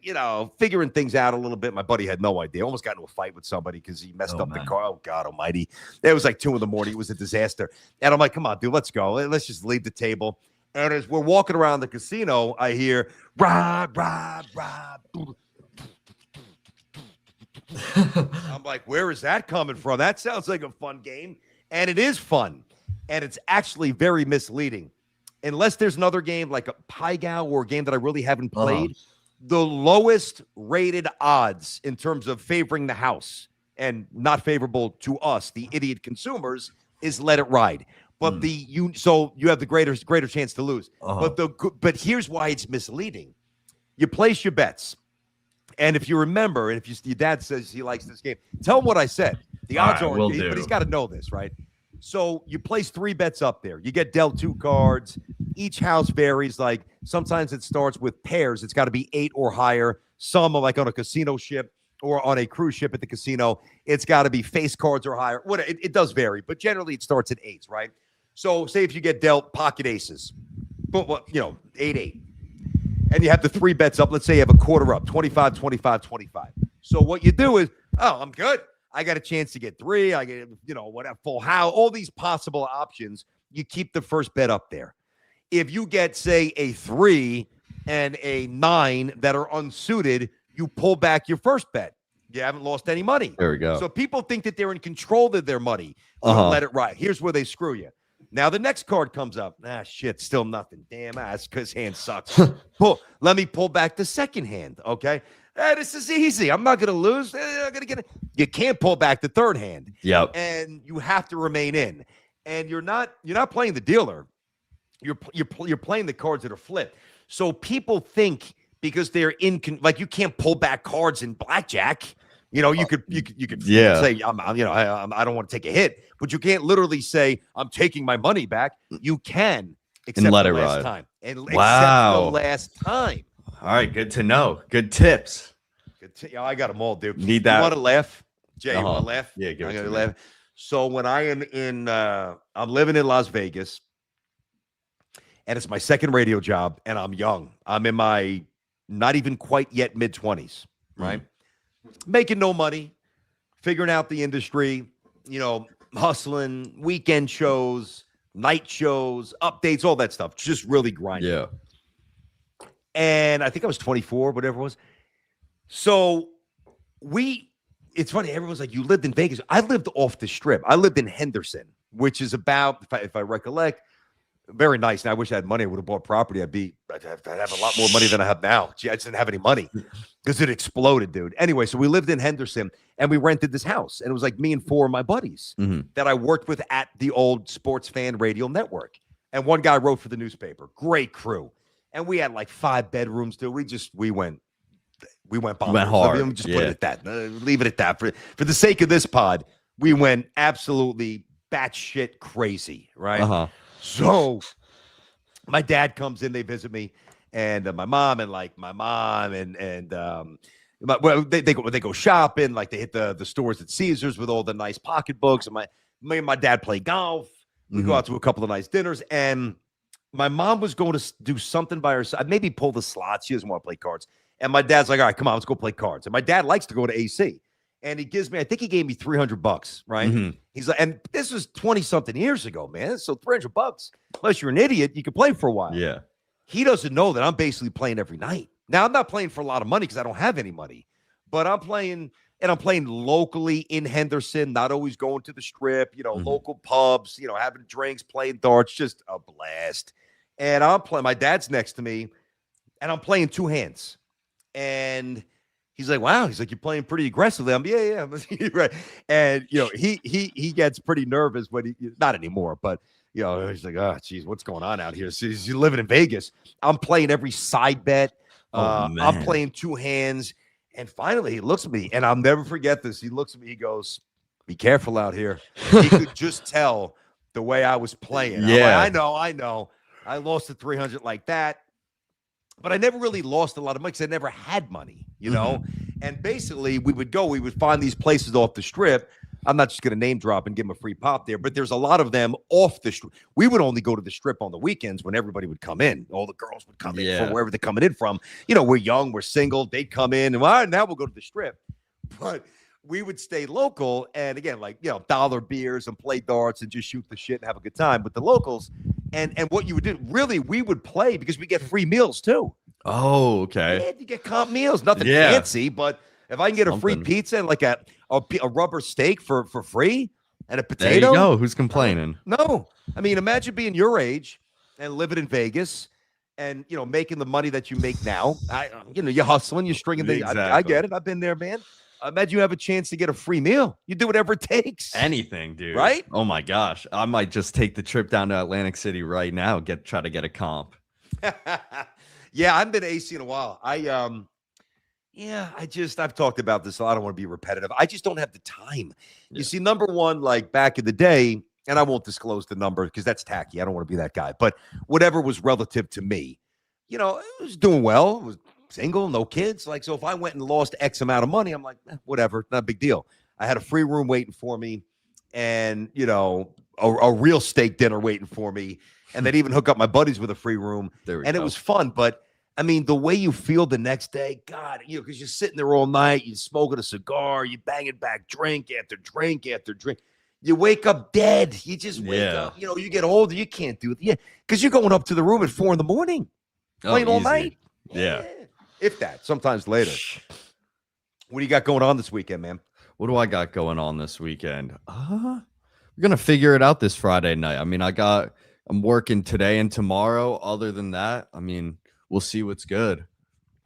figuring things out a little bit. My buddy had no idea. Almost got into a fight with somebody because he messed up the car. Oh God Almighty! It was like 2 a.m. It was a disaster. And I'm like, "Come on, dude, let's go. Let's just leave the table." And as we're walking around the casino, I hear Rob. I'm like, where is that coming from? That sounds like a fun game. And it is fun. And it's actually very misleading. Unless there's another game like a Pai Gow or a game that I really haven't played, the lowest rated odds in terms of favoring the house and not favorable to us, the idiot consumers, is let it ride. But so you have the greater chance to lose. But here's why it's misleading. You place your bets, and if you remember, and if your dad says he likes this game, tell him what I said. The odds aren't, but he's got to know this, right? So you place 3 bets up there. You get dealt 2 cards. Each house varies. Like sometimes it starts with pairs. It's got to be 8 or higher. Some are like on a casino ship or on a cruise ship at the casino. It's got to be face cards or higher. It does vary, but generally it starts at 8s, right? So say if you get dealt pocket aces, but 8-8, and you have the 3 bets up. Let's say you have a quarter up, 25, 25, 25. So what you do is, I'm good. I got a chance to get 3. I get, whatever, full house, all these possible options. You keep the first bet up there. If you get, say, a 3 and a 9 that are unsuited, you pull back your first bet. You haven't lost any money. There we go. So people think that they're in control of their money. Let it ride. Here's where they screw you. Now the next card comes up. Shit, still nothing. Damn, that's because hand sucks. Let me pull back the second hand. Okay, this is easy. I'm not going to lose. I'm going to get it. You can't pull back the third hand. Yep. And you have to remain in. And you're not playing the dealer. You're playing the cards that are flipped. So people think because they're like you can't pull back cards in blackjack. You could say I don't want to take a hit, but you can't literally say I'm taking my money back. You can, except and let the it last ride. time, and Wow. except the last time. All right, good to know. Good tips. I got them all, dude. Need that. You want to laugh, Jay? You want to laugh? Yeah, give I'm it to gonna me. laugh. So when I am I'm living in Las Vegas, and it's my second radio job, and I'm young. I'm in my not even quite yet mid-20s, right? Making no money, figuring out the industry, hustling, weekend shows, night shows, updates, all that stuff. Just really grinding. Yeah. And I think I was 24, whatever it was. So it's funny. Everyone's like, you lived in Vegas. I lived off the strip. I lived in Henderson, which is about, if I recollect, very nice. And I wish I had money. I would have bought property. I'd have a lot more money than I have now. Gee, I just didn't have any money because it exploded, dude. Anyway, so we lived in Henderson and we rented this house. And it was like me and 4 of my buddies that I worked with at the old Sports Fan Radio Network. And one guy wrote for the newspaper. Great crew. And we had like 5 bedrooms, dude. We went bonkers. Went hard. Let me just put it at that. Leave it at that. For the sake of this pod, we went absolutely batshit crazy, right? So my dad comes in, they visit me, and my mom and they go shopping, like they hit the stores at Caesars with all the nice pocketbooks. And me and my dad play golf. We go out to a couple of nice dinners, and my mom was going to do something by herself, maybe pull the slots. She doesn't want to play cards. And my dad's like, all right, come on, let's go play cards. And my dad likes to go to AC. And I think he gave me $300, right? He's like, and this was 20 something years ago, man. So $300, unless you're an idiot, you can play for a while. Yeah. He doesn't know that I'm basically playing every night. Now I'm not playing for a lot of money because I don't have any money, but I'm playing locally in Henderson, not always going to the strip, local pubs, having drinks, playing darts, just a blast. And I'm playing. My dad's next to me. and I'm playing two hands. And he's like, wow. He's like, you're playing pretty aggressively. I'm, yeah. Right. And, he gets pretty nervous, but not anymore. But, he's like, oh, geez, what's going on out here? So he's living in Vegas. I'm playing every side bet. I'm playing two hands. And finally, he looks at me, and I'll never forget this. He looks at me. He goes, be careful out here. He could just tell the way I was playing. Yeah. I'm like, I know. I lost the 300 like that. But I never really lost a lot of money because I never had money, And basically, we would find these places off the strip. I'm not just going to name drop and give them a free pop there, but there's a lot of them off the strip. We would only go to the strip on the weekends when everybody would come in. All the girls would come in from wherever they're coming in from. We're young, we're single. They'd come in, and all right, now we'll go to the strip. But we would stay local, and again, dollar beers and play darts and just shoot the shit and have a good time with the locals. And what you would do, really, we would play because we get free meals too. Oh, okay. Yeah, you get comp meals, nothing fancy, but if I can get a free pizza and like a rubber steak for free and a potato. There you go. Who's complaining? No. I mean, imagine being your age and living in Vegas and, making the money that you make now. You're hustling, you're stringing things. Exactly. I get it. I've been there, man. Imagine you have a chance to get a free meal. You do whatever it takes. Anything, dude. Right? Oh my gosh. I might just take the trip down to Atlantic City right now, try to get a comp. Yeah, I haven't been to AC in a while. I've talked about this, so I don't want to be repetitive. I just don't have the time. You see, number one, like back in the day, and I won't disclose the number because that's tacky. I don't want to be that guy. But whatever was relative to me, it was doing well. It was single, no kids. Like, so if I went and lost X amount of money, I'm like, whatever, not a big deal. I had a free room waiting for me and, a real steak dinner waiting for me. And they'd even hook up my buddies with a free room. And it was fun. But I mean, the way you feel the next day, God, because you're sitting there all night, you're smoking a cigar, you're banging back drink after drink after drink. You wake up dead. You just wake up. You get older, you can't do it. Yeah, because you're going up to the room at 4 a.m, playing all night. Yeah. If that, sometimes later. What do you got going on this weekend, man? What do I got going on this weekend? We're going to figure it out this Friday night. I mean, I'm working today and tomorrow. Other than that, I mean, we'll see what's good.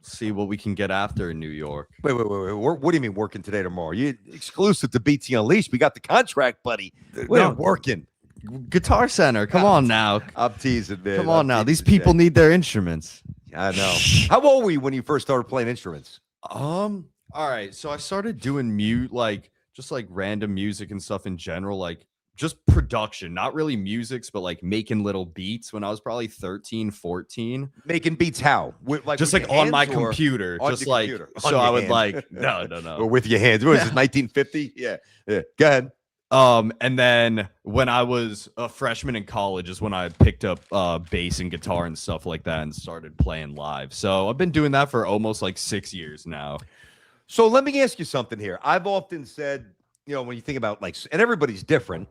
See what we can get after in New York. Wait. What do you mean working today, tomorrow? You exclusive to BT Unleashed. We got the contract, buddy. We're working. Guitar Center. Come on now. I'm teasing, man. Come on now. These people need their instruments. I know. How old were you when you first started playing instruments? All right. So I started doing just random music and stuff in general, like just production, not really musics, but like making little beats when I was probably 13, 14. Making beats how? Just like on my computer. Just like, so I would like, no. Or with your hands. What was it, 1950? Yeah. Go ahead. And then when I was a freshman in college is when I picked up bass and guitar and stuff like that and started playing live. So I've been doing that for almost like 6 years now. So let me ask you something here. I've often said, when you think about and everybody's different.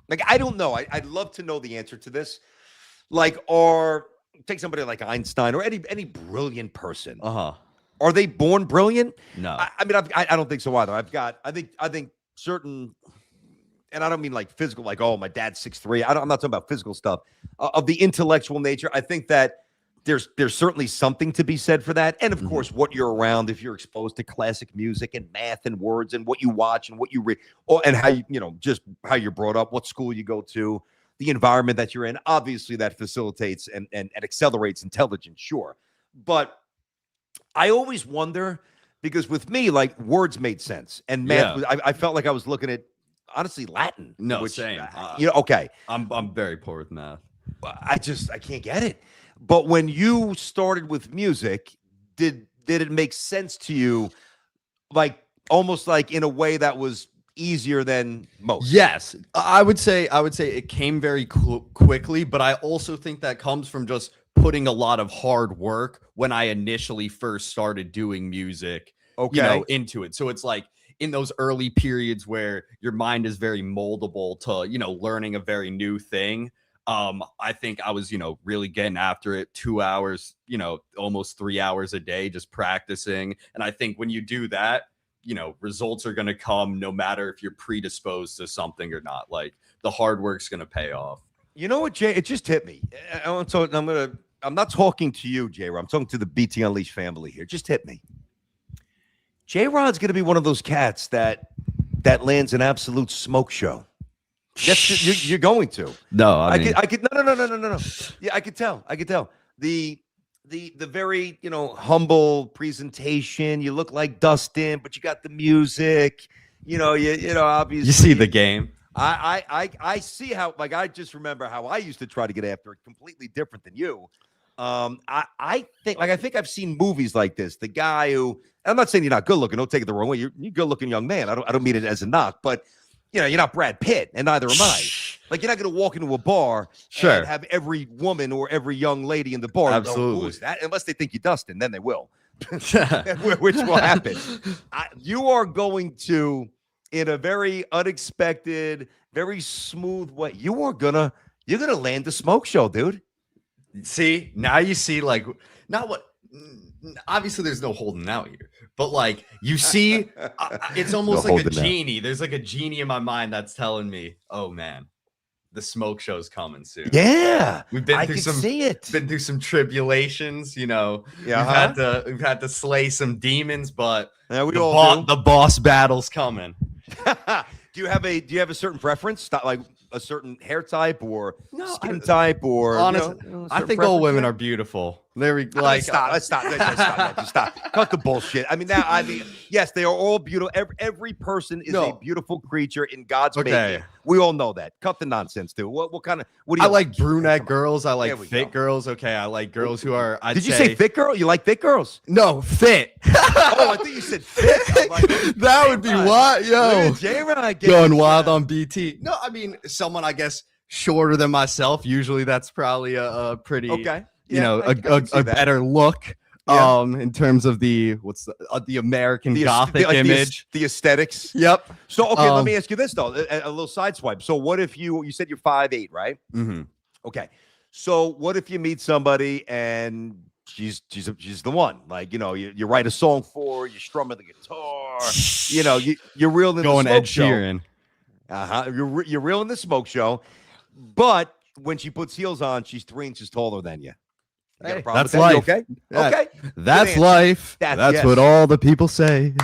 Like, I don't know. I'd love to know the answer to this. Like, take somebody like Einstein or any brilliant person. Are they born brilliant? No. I mean, I don't think so either. I think certain, and I don't mean like physical, like, oh, my dad's 6'3". I'm not talking about physical stuff. Of the intellectual nature, I think that there's certainly something to be said for that. And of course, what you're around, if you're exposed to classic music and math and words and what you watch and what you read, and how just how you're brought up, what school you go to, the environment that you're in, obviously that facilitates and accelerates intelligence, sure. But I always wonder, because with me, like, words made sense and math, I felt like I was looking at, honestly, Latin. No, same. Okay. I'm very poor with math. I can't get it. But when you started with music, did it make sense to you, like almost like in a way that was easier than most? Yes, I would say it came very quickly, but I also think that comes from just putting a lot of hard work when I initially first started doing music, into it. So it's like in those early periods where your mind is very moldable to, learning a very new thing. I think I was, really getting after it 2 hours, almost 3 hours a day, just practicing. And I think when you do that, results are going to come no matter if you're predisposed to something or not. Like, the hard work's going to pay off. You know what, Jay? It just hit me. So I'm going to I'm not talking to you, J-Rod. I'm talking to the BT Unleashed family here. Just hit me. J-Rod's going to be one of those cats that lands an absolute smoke show. Yes, you're going to. No, I could. No. Yeah, I could tell. The very humble presentation. You look like Dustin, but you got the music. You know, obviously. You see the game. I see how, like, I just remember how I used to try to get after it, completely different than you. I think I've seen movies like this. The guy who, I'm not saying you're not good looking. Don't take it the wrong way. You're a good looking young man. I don't mean it as a knock, but you're not Brad Pitt, and neither am I. Like, you're not going to walk into a bar and have every woman or every young lady in the bar. Absolutely. Who is that? Unless they think you're Dustin, then they will, which will happen. You are going to, in a very unexpected, very smooth way, you're gonna land the smoke show, dude. See, now you see, like, not what. Obviously, there's no holding out here, but like you see, it's almost like a genie. There's like a genie in my mind that's telling me, "Oh man, the smoke show's coming soon." Yeah, we've been through some tribulations. We've had to slay some demons, but the boss battle's coming. Do you have a certain preference? Not like a certain hair type or skin type, or honestly, I think all women are beautiful. Let's stop. Just stop. Cut the bullshit. Yes, they are all beautiful. Every person is a beautiful creature in God's making. We all know that. Cut the nonsense, dude. What do you? I like brunette girls. I like fit girls. Okay, I like girls who are. Did you say fit girl? You like fit girls? No, fit. Oh, I think you said fit. Like, that would be what, yo. J-Rod going wild on BT. No, I mean someone, I guess, shorter than myself. Usually, that's probably a pretty a better look. In terms of the American Gothic image, the aesthetics. Yep. So let me ask you this though, a little side swipe. So what if you said you're 5'8", right? Mm-hmm. Okay. So what if you meet somebody and she's the one? Like, you write a song for her, you strum the guitar, you're real in going the smoke Ed Sheeran. Show. You're real in the smoke show, but when she puts heels on, she's 3 inches taller than you. Hey, that's life. Okay. Okay. That's life. That's what all the people say.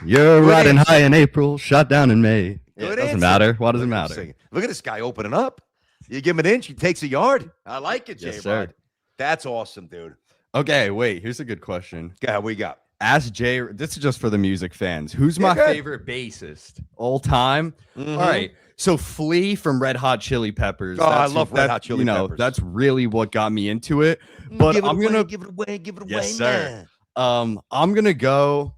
You're riding high in April, shot down in May. It doesn't matter. Why does it matter? Look at this guy opening up. You give him an inch, he takes a yard. I like it, J-Rod. Yes, that's awesome, dude. Okay, wait. Here's a good question. Yeah, we got. Ask Jay. This is just for the music fans. Who's my favorite bassist all time? Mm-hmm. All right. So Flea from Red Hot Chili Peppers. I love Red Hot Chili Peppers. That's really what got me into it. But I'm gonna give it away. Yes, sir. I'm gonna go.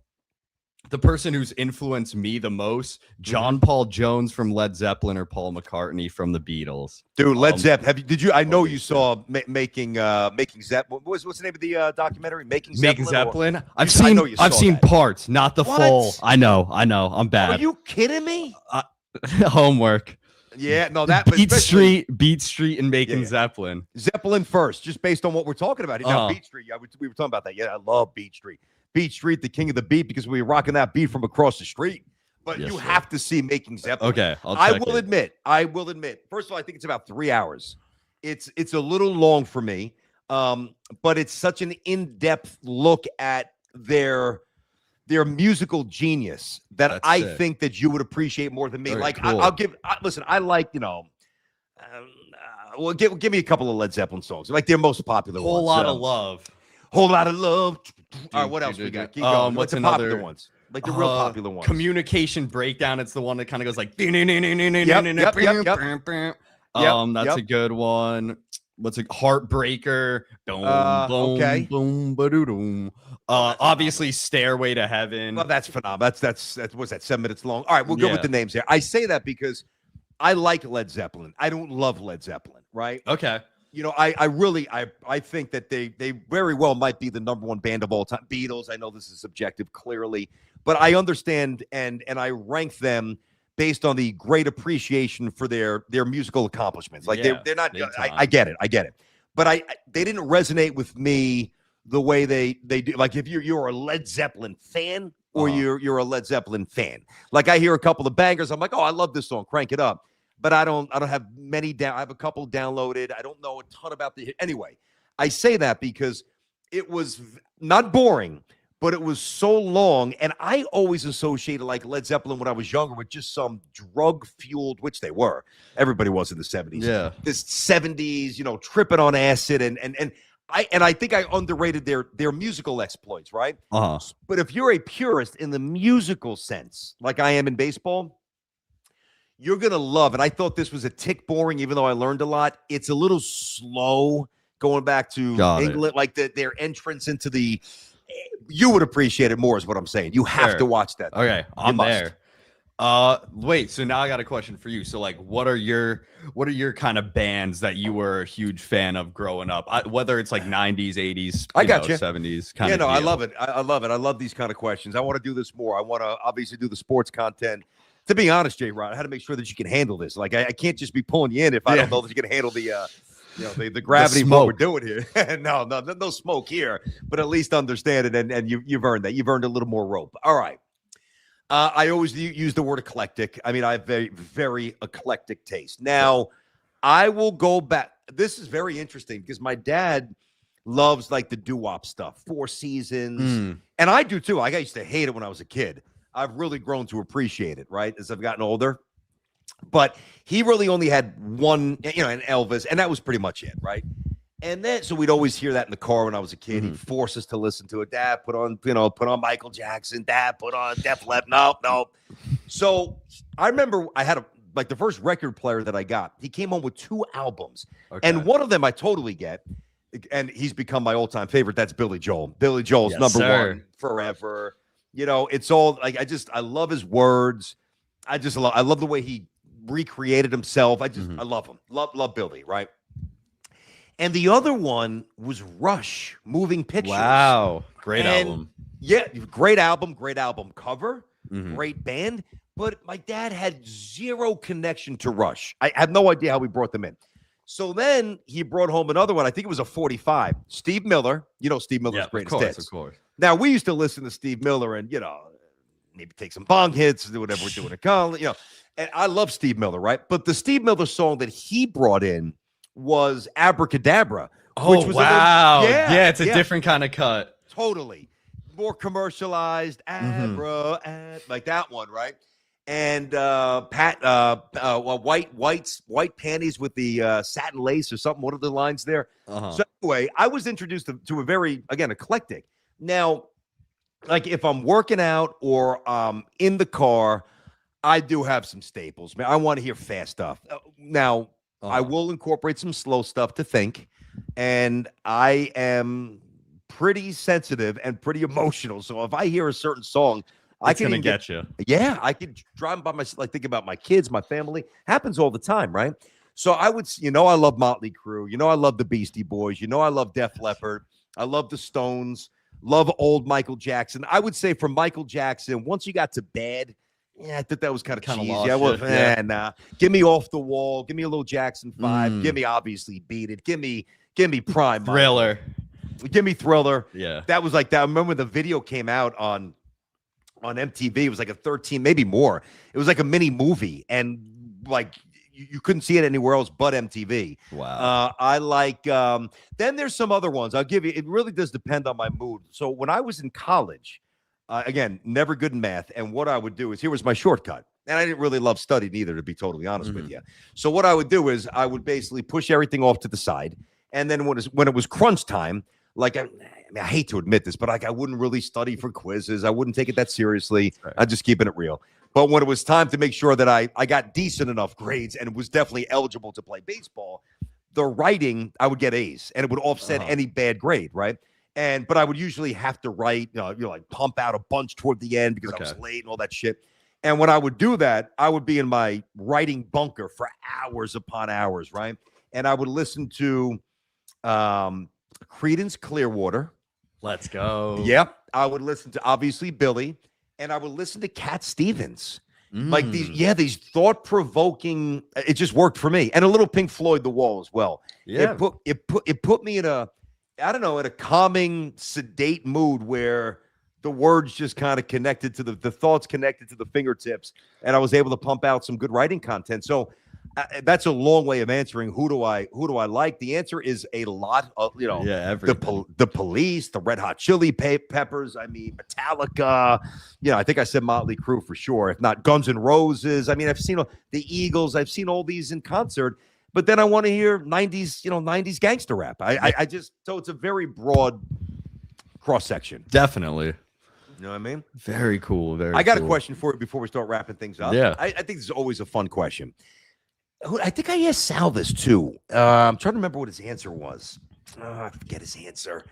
The person who's influenced me the most, John Paul Jones from Led Zeppelin or Paul McCartney from the Beatles. Dude, Led Zeppelin. I know you saw Making Zeppelin. What's the name of the documentary? Making Zeppelin. I've seen parts, not the full. I know. I'm bad. Are you kidding me? Homework. Yeah, no, that Beat Street, and Making Zeppelin. Zeppelin first, just based on what we're talking about. Now, Beat Street. Yeah, we were talking about that. Yeah, I love Beat Street. Beat Street, the king of the beat, because we were rocking that beat from across the street. But you have to see Making Zeppelin. Okay, I will admit. First of all, I think it's about 3 hours. It's a little long for me, but it's such an in-depth look at their musical genius that I think that you would appreciate more than me. Very like, cool. Listen, I like, well, give me a couple of Led Zeppelin songs, like their most popular ones. Whole lot of love. Whole lot of love. All right, what else we got? Keep going. What's the another popular ones? Like the real popular ones. Communication Breakdown. It's the one that kind of goes like. Yep. That's a good one. What's it? Heartbreaker. Okay. Boom, ba-doo-doom. Obviously, Stairway to Heaven. Well, that's phenomenal. That's what's that? 7 minutes long. All right, we'll go with the names here. I say that because I like Led Zeppelin. I don't love Led Zeppelin, right? Okay. I think that they very well might be the number one band of all time. Beatles, I know this is subjective, clearly, but I understand and I rank them based on the great appreciation for their musical accomplishments. Like they're not. I get it, but they didn't resonate with me the way they do. Like if you're a Led Zeppelin fan or you're a Led Zeppelin fan. Like I hear a couple of bangers, I'm like, oh, I love this song, crank it up. But I don't have many down. I have a couple downloaded. I don't know a ton about anyway. I say that because it was not boring, but it was so long. And I always associated like Led Zeppelin when I was younger with just some drug fueled, which they were. Everybody was in the 70s. Yeah. This 70s, tripping on acid. And I think I underrated their musical exploits, right? Uh-huh. But if you're a purist in the musical sense, like I am in baseball, you're going to love, and I thought this was a tick boring, even though I learned a lot. It's a little slow going back to England, like their entrance into the, you would appreciate it more is what I'm saying. You have to watch that. Okay, I'm there. Wait, so now I got a question for you. So like, what are your kind of bands that you were a huge fan of growing up? Whether it's like 90s, 80s, I got you. 70s kind of deal. I love it. I love it. I love these kind of questions. I want to do this more. I want to obviously do the sports content. To be honest, J-Rod, I had to make sure that you can handle this. Like, I can't just be pulling you in if I don't know that you can handle the gravity of what we're doing here. no smoke here, but at least understand it, and you've earned that. You've earned a little more rope. All right. I always use the word eclectic. I mean, I have very, very eclectic taste. Now, I will go back. This is very interesting because my dad loves like the doo-wop stuff, Four Seasons, and I do too. I used to hate it when I was a kid. I've really grown to appreciate it, right, as I've gotten older. But he really only had one, an Elvis, and that was pretty much it, right? And then, so we'd always hear that in the car when I was a kid. He'd force us to listen to it. Dad, put on Michael Jackson. Dad, put on Def Leppard. No. So I remember I had the first record player that I got. He came home with 2 albums, and one of them I totally get, and he's become my all-time favorite. That's Billy Joel. Billy Joel's number one forever. It's all like I love his words. I love the way he recreated himself. I love him. Love Billy, right? And the other one was Rush, Moving Pictures. Wow. Great album. Yeah, great album cover, great band. But my dad had zero connection to Rush. I have no idea how he brought them in. So then he brought home another one. I think it was a 45. Steve Miller. Steve Miller's greatest hits. Of course. Now, we used to listen to Steve Miller and, maybe take some bong hits, do whatever we're doing at college, And I love Steve Miller, right? But the Steve Miller song that he brought in was Abracadabra. Which was wow. It's a different kind of cut. Totally. More commercialized. Like that one, right? And white panties with the satin lace or something. What are the lines there? So anyway, I was introduced to a very, again, eclectic. Now, like if I'm working out or in the car, I do have some staples. Man, I want to hear fast stuff. Now, I will incorporate some slow stuff to think, and I am pretty sensitive and pretty emotional. So if I hear a certain song, I can get you. Yeah, I could drive by myself, think about my kids, my family. Happens all the time, right? So I would, I love Motley Crue. I love the Beastie Boys. I love Def Leppard. I love the Stones. Love old Michael Jackson. I would say from Michael Jackson, once you got to Bad, I thought that was kind of cheesy. Nah. Give me Off the Wall. Give me a little Jackson 5. Give me obviously Beat It. Give me Prime. Thriller. Give me Thriller. Yeah. That was like that. I remember when the video came out on MTV. It was like a 13, maybe more. It was like a mini movie, and like you couldn't see it anywhere else but MTV. Wow. I like. Then there's some other ones. I'll give you. It really does depend on my mood. So when I was in college, again, never good in math, and what I would do is here was my shortcut. And I didn't really love studying either, to be totally honest with you. So what I would do is I would basically push everything off to the side, and then when it was crunch time, like I hate to admit this, but like I wouldn't really study for quizzes. I wouldn't take it that seriously. Right. I'm just keeping it real. But when it was time to make sure that I got decent enough grades and was definitely eligible to play baseball, the writing, I would get A's, and it would offset any bad grade, right? But I would usually have to write, like pump out a bunch toward the end because I was late and all that shit. And when I would do that, I would be in my writing bunker for hours upon hours, right? And I would listen to Creedence Clearwater. Let's go. Yep. I would listen to, obviously, Billy. And I would listen to Cat Stevens. Like these thought-provoking, it just worked for me. And a little Pink Floyd, The Wall as well. Yeah. It put me in a calming, sedate mood where the words just kind of connected to the thoughts connected to the fingertips. And I was able to pump out some good writing content. So That's a long way of answering. Who do I like? The answer is a lot of the Police, the Red Hot Chili Peppers. I mean, Metallica. I think I said Motley Crue for sure. If not, Guns N' Roses. I mean, I've seen the Eagles. I've seen all these in concert. But then I want to hear 90s, 90s gangster rap. I just so it's a very broad cross section. Definitely. You know what I mean? Very cool. I got a question for you before we start wrapping things up. Yeah. I think this is always a fun question. I think I asked Sal this too. I'm trying to remember what his answer was. I forget his answer.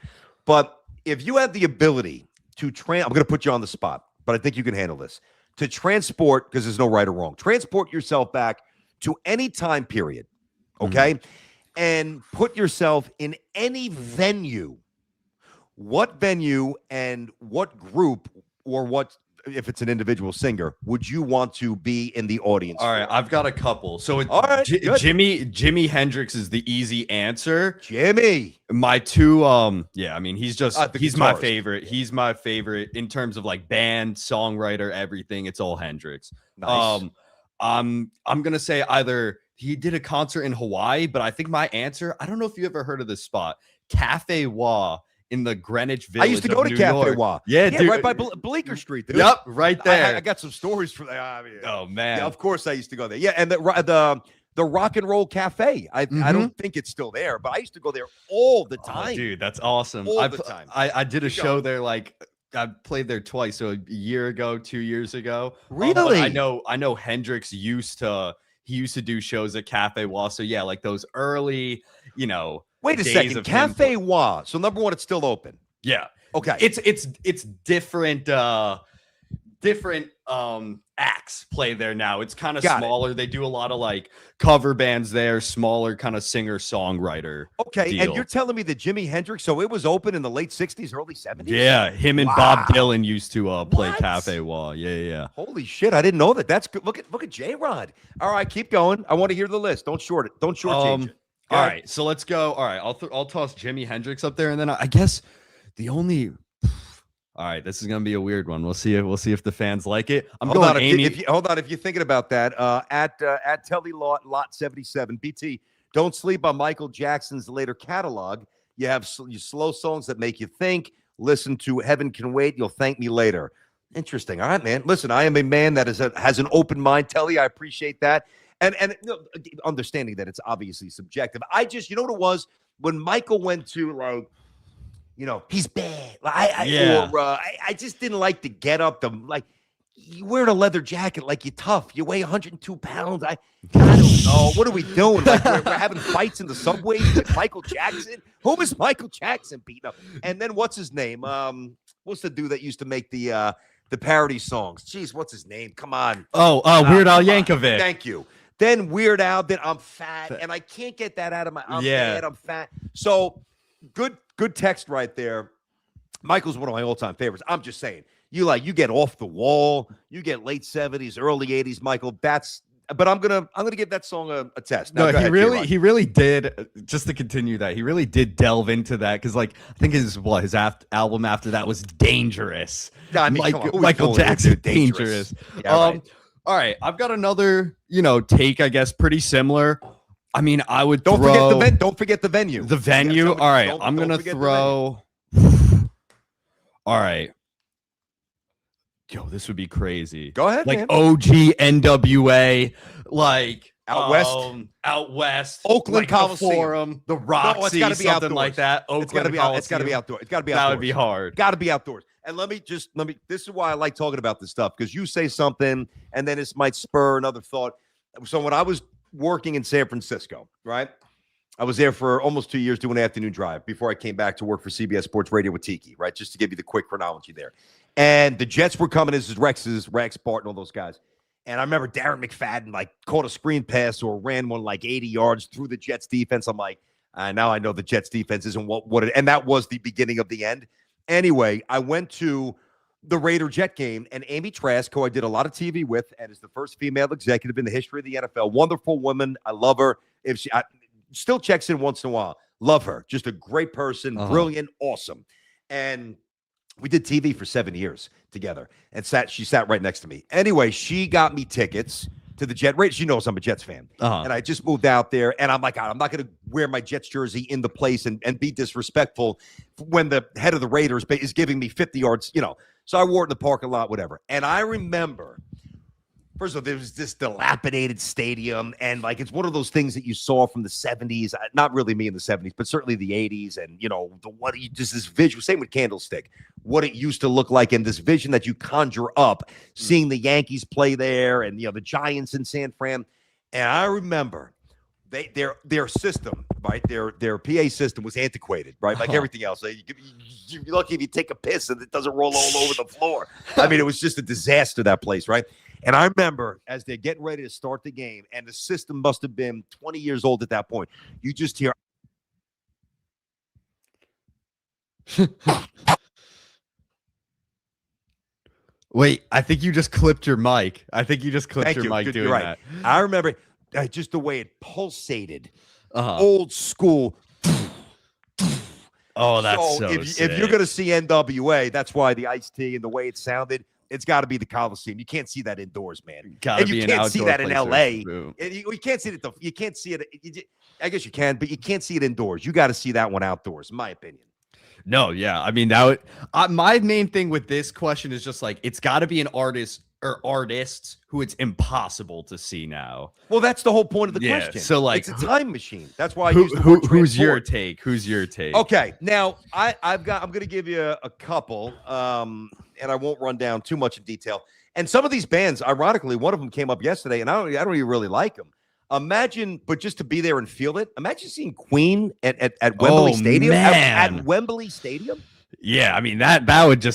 But if you had the ability to I'm going to put you on the spot, but I think you can handle this. To transport, because there's no right or wrong, transport yourself back to any time period, okay? And put yourself in any venue. What venue and what group or what, if it's an individual singer, would you want to be in the audience? All right, I've got a couple. So All right, Jimi Hendrix is the easy answer. Jimmy. My two, I mean, he's my guitarist. favorite. He's my favorite in terms of like band, songwriter, everything. It's all Hendrix. Nice. I'm gonna say either he did a concert in Hawaii, but I think my answer, I don't know if you ever heard of this spot, Cafe Wah in the Greenwich Village. I used to go to New Cafe York. Wah. Yeah, dude. Right by Bleecker Street, dude. Yep, right there. I got some stories for that. I mean, oh man, yeah, of course I used to go there. Yeah, and the Rock and Roll Cafe. I don't think it's still there, but I used to go there all the time. Oh, dude, that's awesome. All the time. I did a show there, like I played there twice, so a year ago, 2 years ago. Really? I know Hendrix used to do shows at Cafe Wah. So yeah, like those early, Wait a second, Cafe Wah. So number one, it's still open. Yeah. Okay. It's different acts play there now. It's kind of smaller. They do a lot of like cover bands there, smaller kind of singer-songwriter. Okay, deal. and you're telling me that Jimi Hendrix, so it was open in the late 60s, early 70s? Yeah, him and Bob Dylan used to play What? Cafe Wah. Yeah. Holy shit, I didn't know that. That's good. Look at J-Rod. All right, keep going. I want to hear the list. Don't shortchange it. All right, so let's go. All right, I'll toss Jimi Hendrix up there, and then I guess the only. All right, this is gonna be a weird one. We'll see if the fans like it. Hold on, if you're thinking about that, at Telly Lot 77, BT. Don't sleep on Michael Jackson's later catalog. You have your slow songs that make you think. Listen to Heaven Can Wait. You'll thank me later. Interesting. All right, man. Listen, I am a man that has an open mind. Telly, I appreciate that. And understanding that it's obviously subjective. I just, you know what it was? When Michael went to like, he's bad. I just didn't like the get up. You wearing a leather jacket like you're tough. You weigh 102 pounds. I don't know. What are we doing? Like we're having fights in the subway with Michael Jackson. Who is Michael Jackson beating up? And then what's his name? What's the dude that used to make the parody songs? Jeez, what's his name? Come on. Weird Al Yankovic. Thank you. Then Weird Al. Then I'm fat, and I can't get that out of my. I'm bad. I'm fat. So good text right there. Michael's one of my all-time favorites. I'm just saying, you get off the wall, you get late 70s, early 80s, Michael. But I'm gonna give that song a test. Now, he really did. Just to continue that, he really did delve into that because, like, I think his album after that was Dangerous. I mean, Michael Jackson, Dangerous. Yeah, right. All right, I've got another, take, I guess, pretty similar. I mean, I would don't forget the venue. The venue. All right, I'm gonna throw. All right. Yo, this would be crazy. Go ahead, like man. OG NWA, like out west, Oakland like Coliseum, the Forum, the Roxy, something outdoors. like that. Oakland it's got to be outdoors. It's got to be outdoors. That would be hard. Got to be outdoors. And let me. This is why I like talking about this stuff, because you say something, and then this might spur another thought. So when I was working in San Francisco, right? I was there for almost 2 years doing afternoon drive before I came back to work for CBS Sports Radio with Tiki, right? Just to give you the quick chronology there. And the Jets were coming. This is Rex, Bart, and all those guys. And I remember Darren McFadden caught a screen pass or ran one 80 yards through the Jets defense. I'm like, now I know the Jets defense isn't what it, and that was the beginning of the end. Anyway, I went to the Raider Jet game, and Amy Trask, who I did a lot of TV with, and is the first female executive in the history of the NFL. Wonderful woman. I love her. I still checks in once in a while. Love her. Just a great person, brilliant, awesome. And we did TV for 7 years together, and she sat right next to me. Anyway, she got me tickets to to the Jet Raiders. She knows I'm a Jets fan. And I just moved out there, and I'm like, I'm not going to wear my Jets jersey in the place and be disrespectful when the head of the Raiders is giving me 50 yards, So I wore it in the parking lot, whatever. And I remember, first of all, there was this dilapidated stadium, and like it's one of those things that you saw from the 70s. Not really me in the 70s, but certainly the 80s, and just this visual. Same with Candlestick, what it used to look like, and this vision that you conjure up, seeing the Yankees play there, and the Giants in San Fran. And I remember their system, right? Their PA system was antiquated, right? Like everything else. You're lucky if you take a piss and it doesn't roll all over the floor. I mean, it was just a disaster, that place, right? And I remember as they're getting ready to start the game, and the system must have been 20 years old at that point. You just hear. Wait, I think you just clipped your mic. Mic doing that. I remember just the way it pulsated. Old school. Oh, that's if you're going to see NWA, that's why the Ice T and the way it sounded, it's got to be the Coliseum. You can't see that indoors, man. And you can't see that in LA. You can't see it. You can't see it. I guess you can, but you can't see it indoors. You got to see that one outdoors, in my opinion. No, yeah. I mean, my main thing with this question is just like, it's got to be an artist or artists who it's impossible to see now. Well, that's the whole point of the question. So, like, it's a time machine. That's why I use the word who's your transport. take? Who's your take? Okay, now I'm going to give you a couple, and I won't run down too much in detail. And some of these bands, ironically, one of them came up yesterday, and I don't even really like them. Imagine, but just to be there and feel it. Imagine seeing Queen at Wembley Stadium. At Wembley Stadium. Yeah, I mean that would be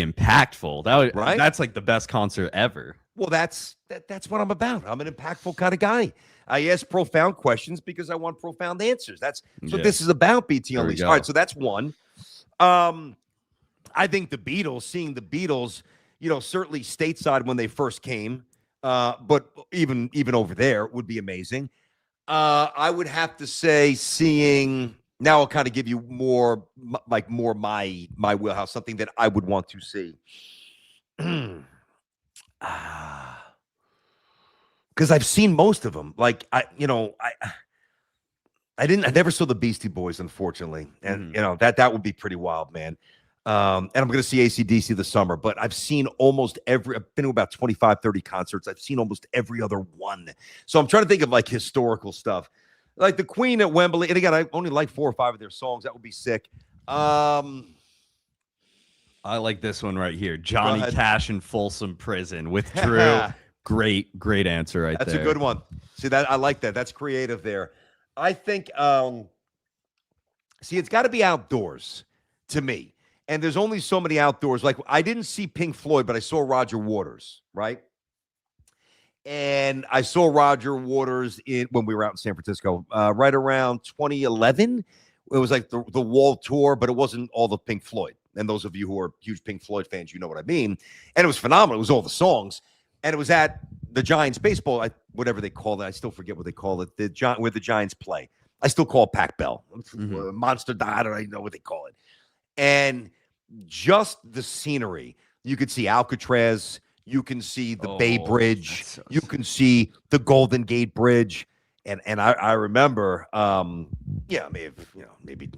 impactful. That's like the best concert ever. Well, that's what I'm about. I'm an impactful kind of guy. I ask profound questions because I want profound answers. That's what this is about. BT Unleashed. All right, so that's one. I think seeing the Beatles, certainly stateside when they first came, but even over there would be amazing. I would have to say seeing. Now I'll kind of give you more my wheelhouse, something that I would want to see. Because I've seen most of them. Like I never saw the Beastie Boys, unfortunately, and that would be pretty wild, man. And I'm going to see AC/DC this summer, but I've seen almost I've been to about 25, 30 concerts. I've seen almost every other one. So I'm trying to think of like historical stuff. Like the Queen at Wembley. And again, I only like 4 or 5 of their songs. That would be sick. I like this one right here. Johnny Cash in Folsom Prison with Drew. Great answer right there. That's a good one. See, that I like that. That's creative there. I think, it's got to be outdoors to me. And there's only so many outdoors. Like, I didn't see Pink Floyd, but I saw Roger Waters, right? And I saw Roger Waters when we were out in San Francisco, right around 2011. It was like the Wall Tour, but it wasn't all the Pink Floyd. And those of you who are huge Pink Floyd fans, you know what I mean. And it was phenomenal. It was all the songs. And it was at the Giants baseball, whatever they call it. I still forget what they call it. Where the Giants play. I still call it Pac Bell. Monster Dot, I don't even know what they call it. And just the scenery. You could see Alcatraz. You can see the Bay Bridge. You can see the Golden Gate Bridge. And I remember, maybe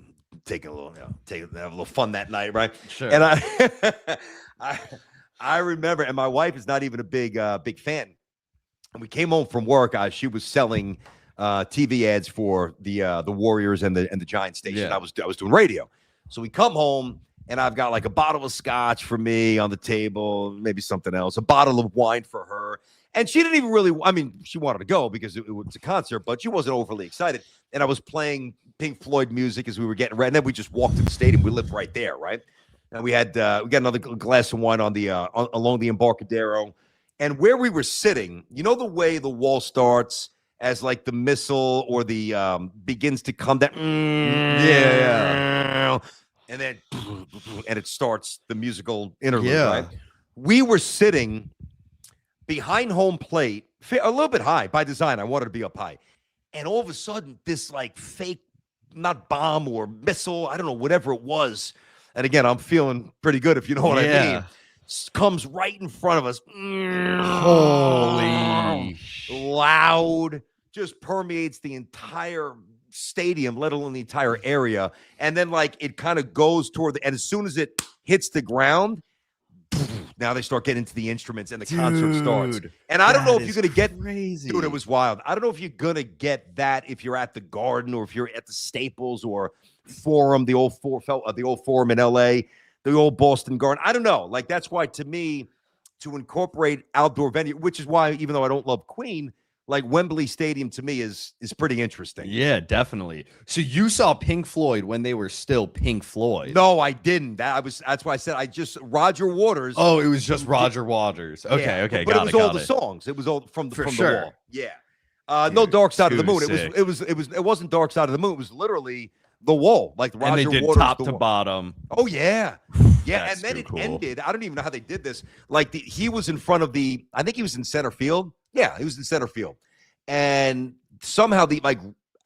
taking a little, have a little fun that night, right? Sure. And I remember, and my wife is not even a big fan. And we came home from work. She was selling TV ads for the Warriors and the Giants station. Yeah. I was doing radio. So we come home, and I've got like a bottle of scotch for me on the table, maybe something else, a bottle of wine for her. And she didn't even really, she wanted to go because it was a concert, but she wasn't overly excited. And I was playing Pink Floyd music as we were getting ready. And then we just walked to the stadium. We lived right there, right? And we got another glass of wine on along the Embarcadero. And where we were sitting, the way the wall starts as like the missile or the begins to come down. Yeah. And then it starts the musical interlude, right? We were sitting behind home plate, a little bit high by design. I wanted to be up high. And all of a sudden, this like fake, not bomb or missile, I don't know, whatever it was. And again, I'm feeling pretty good, if you know what I mean. Comes right in front of us. Holy loud, just permeates the entire stadium, let alone the entire area. And then like it kind of goes toward and as soon as it hits the ground, now they start getting into the instruments and the concert starts. And I don't know if you're going to get crazy. Dude, it was wild. I don't know if you're going to get that if you're at the Garden or if you're at the Staples or Forum, the old Forum in LA, the old Boston Garden. I don't know. Like that's why to me to incorporate outdoor venue, which is why even though I don't love Queen, like Wembley Stadium to me is pretty interesting. Yeah, definitely. So you saw Pink Floyd when they were still Pink Floyd? No, I didn't. That's why I said Roger Waters. Oh, it was just Roger Waters. Okay, yeah, okay, but got it was it, all got the it. songs. It was all from For the sure. wall. Yeah. No Dark Side of the Moon. Sick. It wasn't Dark Side of the Moon. It was literally the wall, like Roger And they did Waters, top the to wall. bottom. Oh yeah, yeah. That's And then too it cool. ended. I don't even know how they did this. Like he was in front of I think he was in center field. Yeah, he was in center field, and somehow it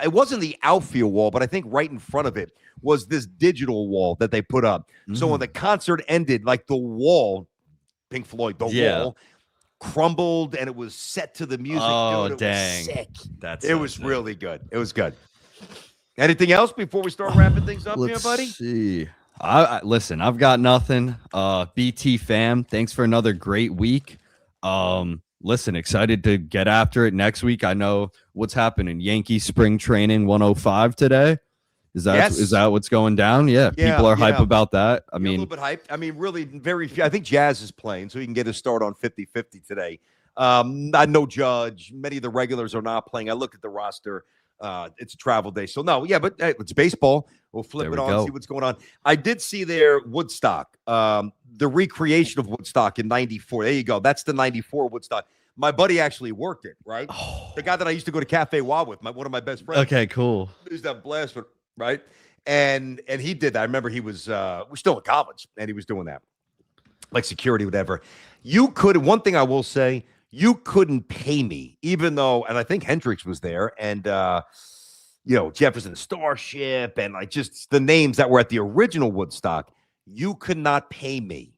wasn't the outfield wall, but I think right in front of it was this digital wall that they put up. So when the concert ended, like the wall, Pink Floyd, the wall crumbled and it was set to the music. Oh, Dude, it dang. was sick. It was really good. It was good. Anything else before we start wrapping things up here, buddy? See. Listen, I've got nothing. BT fam, thanks for another great week. Listen, excited to get after it next week. I know what's happening. Yankee spring training 105 today. Is that what's going down? Yeah, people are hype about that. I mean, a little bit hyped. I mean, really very few. I think Jazz is playing, so he can get his start on 50-50 today. I know Judge. Many of the regulars are not playing. I looked at the roster. It's a travel day. So no, yeah, but hey, it's baseball. We'll flip it on and see what's going on. I did see there Woodstock, the recreation of Woodstock in 94. There you go. That's the 94 Woodstock. My buddy actually worked it, right? Oh. The guy that I used to go to Cafe Wa with, one of my best friends. Okay, cool. He used to have blast, right? And he did that. I remember he was we're still in college and he was doing that. Like security, whatever. One thing I will say, you couldn't pay me, even though, and I think Hendrix was there, and Jefferson Starship, and like just the names that were at the original Woodstock. You could not pay me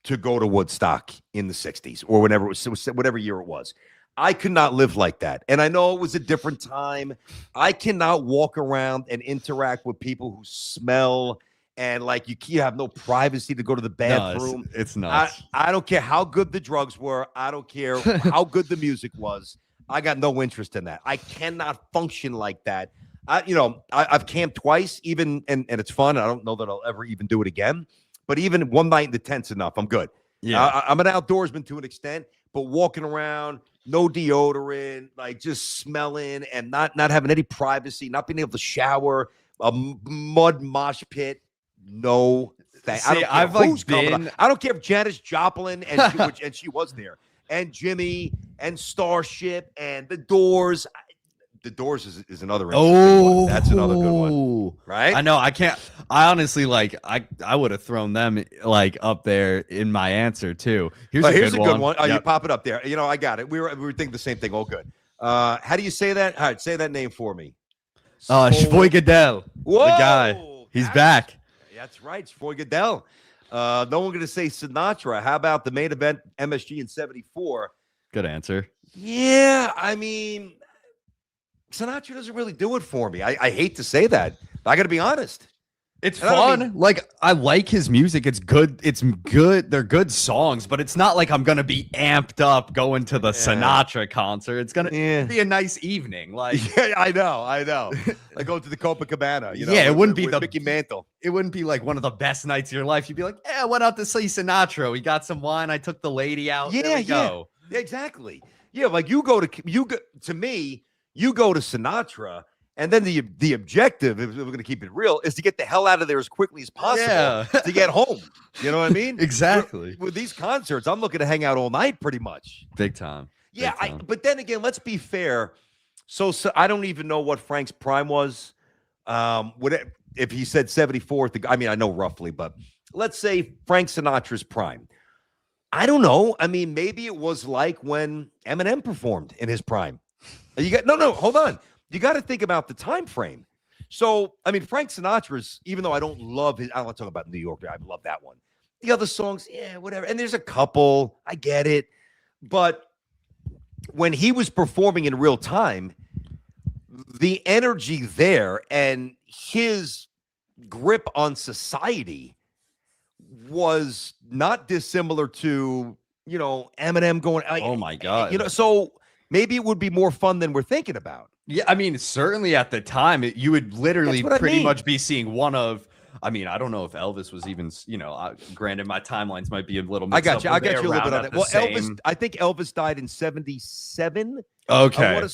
to go to Woodstock in the 60s or whenever it was whatever year it was. I could not live like that. And I know it was a different time. I cannot walk around and interact with people who smell and like you have no privacy to go to the bathroom. No, it's nuts. I don't care how good the drugs were. I don't care how good the music was. I got no interest in that. I cannot function like that. I've camped twice, even and it's fun. I don't know that I'll ever even do it again. But even one night in the tent's enough. I'm good. Yeah, I'm an outdoorsman to an extent, but walking around, no deodorant, like just smelling and not having any privacy, not being able to shower, a mud mosh pit. No, thanks. I don't care if Janis Joplin and she was there, and Jimmy and Starship and the Doors. The Doors is another interesting one. That's another good one, right? I know. I can't. I honestly I would have thrown them like up there in my answer too. Here's a good one. Oh, you pop it up there. I got it. We were thinking the same thing. All good. How do you say that? All right, say that name for me. Shvoy Goodell. Whoa, the guy. He's back. That's right, Shvoy Goodell. No one going to say Sinatra. How about the main event, MSG in 74? Good answer. Yeah, I mean, Sinatra doesn't really do it for me. I hate to say that, but I got to be honest. It's fun. I like his music. It's good. It's good. They're good songs, but it's not like I'm going to be amped up going to the Sinatra concert. It's going to be a nice evening. I know. Like go to the Copacabana, it wouldn't be with Mickey Mantle. It wouldn't be like one of the best nights of your life. You'd be like, I went out to see Sinatra. We got some wine. I took the lady out. There we go. Exactly. Yeah, like you go to Sinatra. And then the objective, if we're going to keep it real, is to get the hell out of there as quickly as possible to get home. You know what I mean? Exactly. With these concerts, I'm looking to hang out all night pretty much. Big time. Yeah, Big time. But then again, let's be fair. So I don't even know what Frank's prime was. If he said 74th, I know roughly, but let's say Frank Sinatra's prime. I don't know. I mean, maybe it was like when Eminem performed in his prime. Hold on. You got to think about the time frame. So, I mean, Frank Sinatra's, even though I don't love his, I don't want to talk about New York. I love that one. The other songs, whatever. And there's a couple. I get it. But when he was performing in real time, the energy there and his grip on society was not dissimilar to, Eminem going, Oh my God. so maybe it would be more fun than we're thinking about. Yeah, I mean, certainly at the time, you would literally That's what I pretty mean. much be seeing one of. I mean, I don't know if Elvis was even, granted, my timelines might be a little. I got you. I got you a little bit on that. that. Well, Elvis, I think Elvis died in 77. Okay. I want to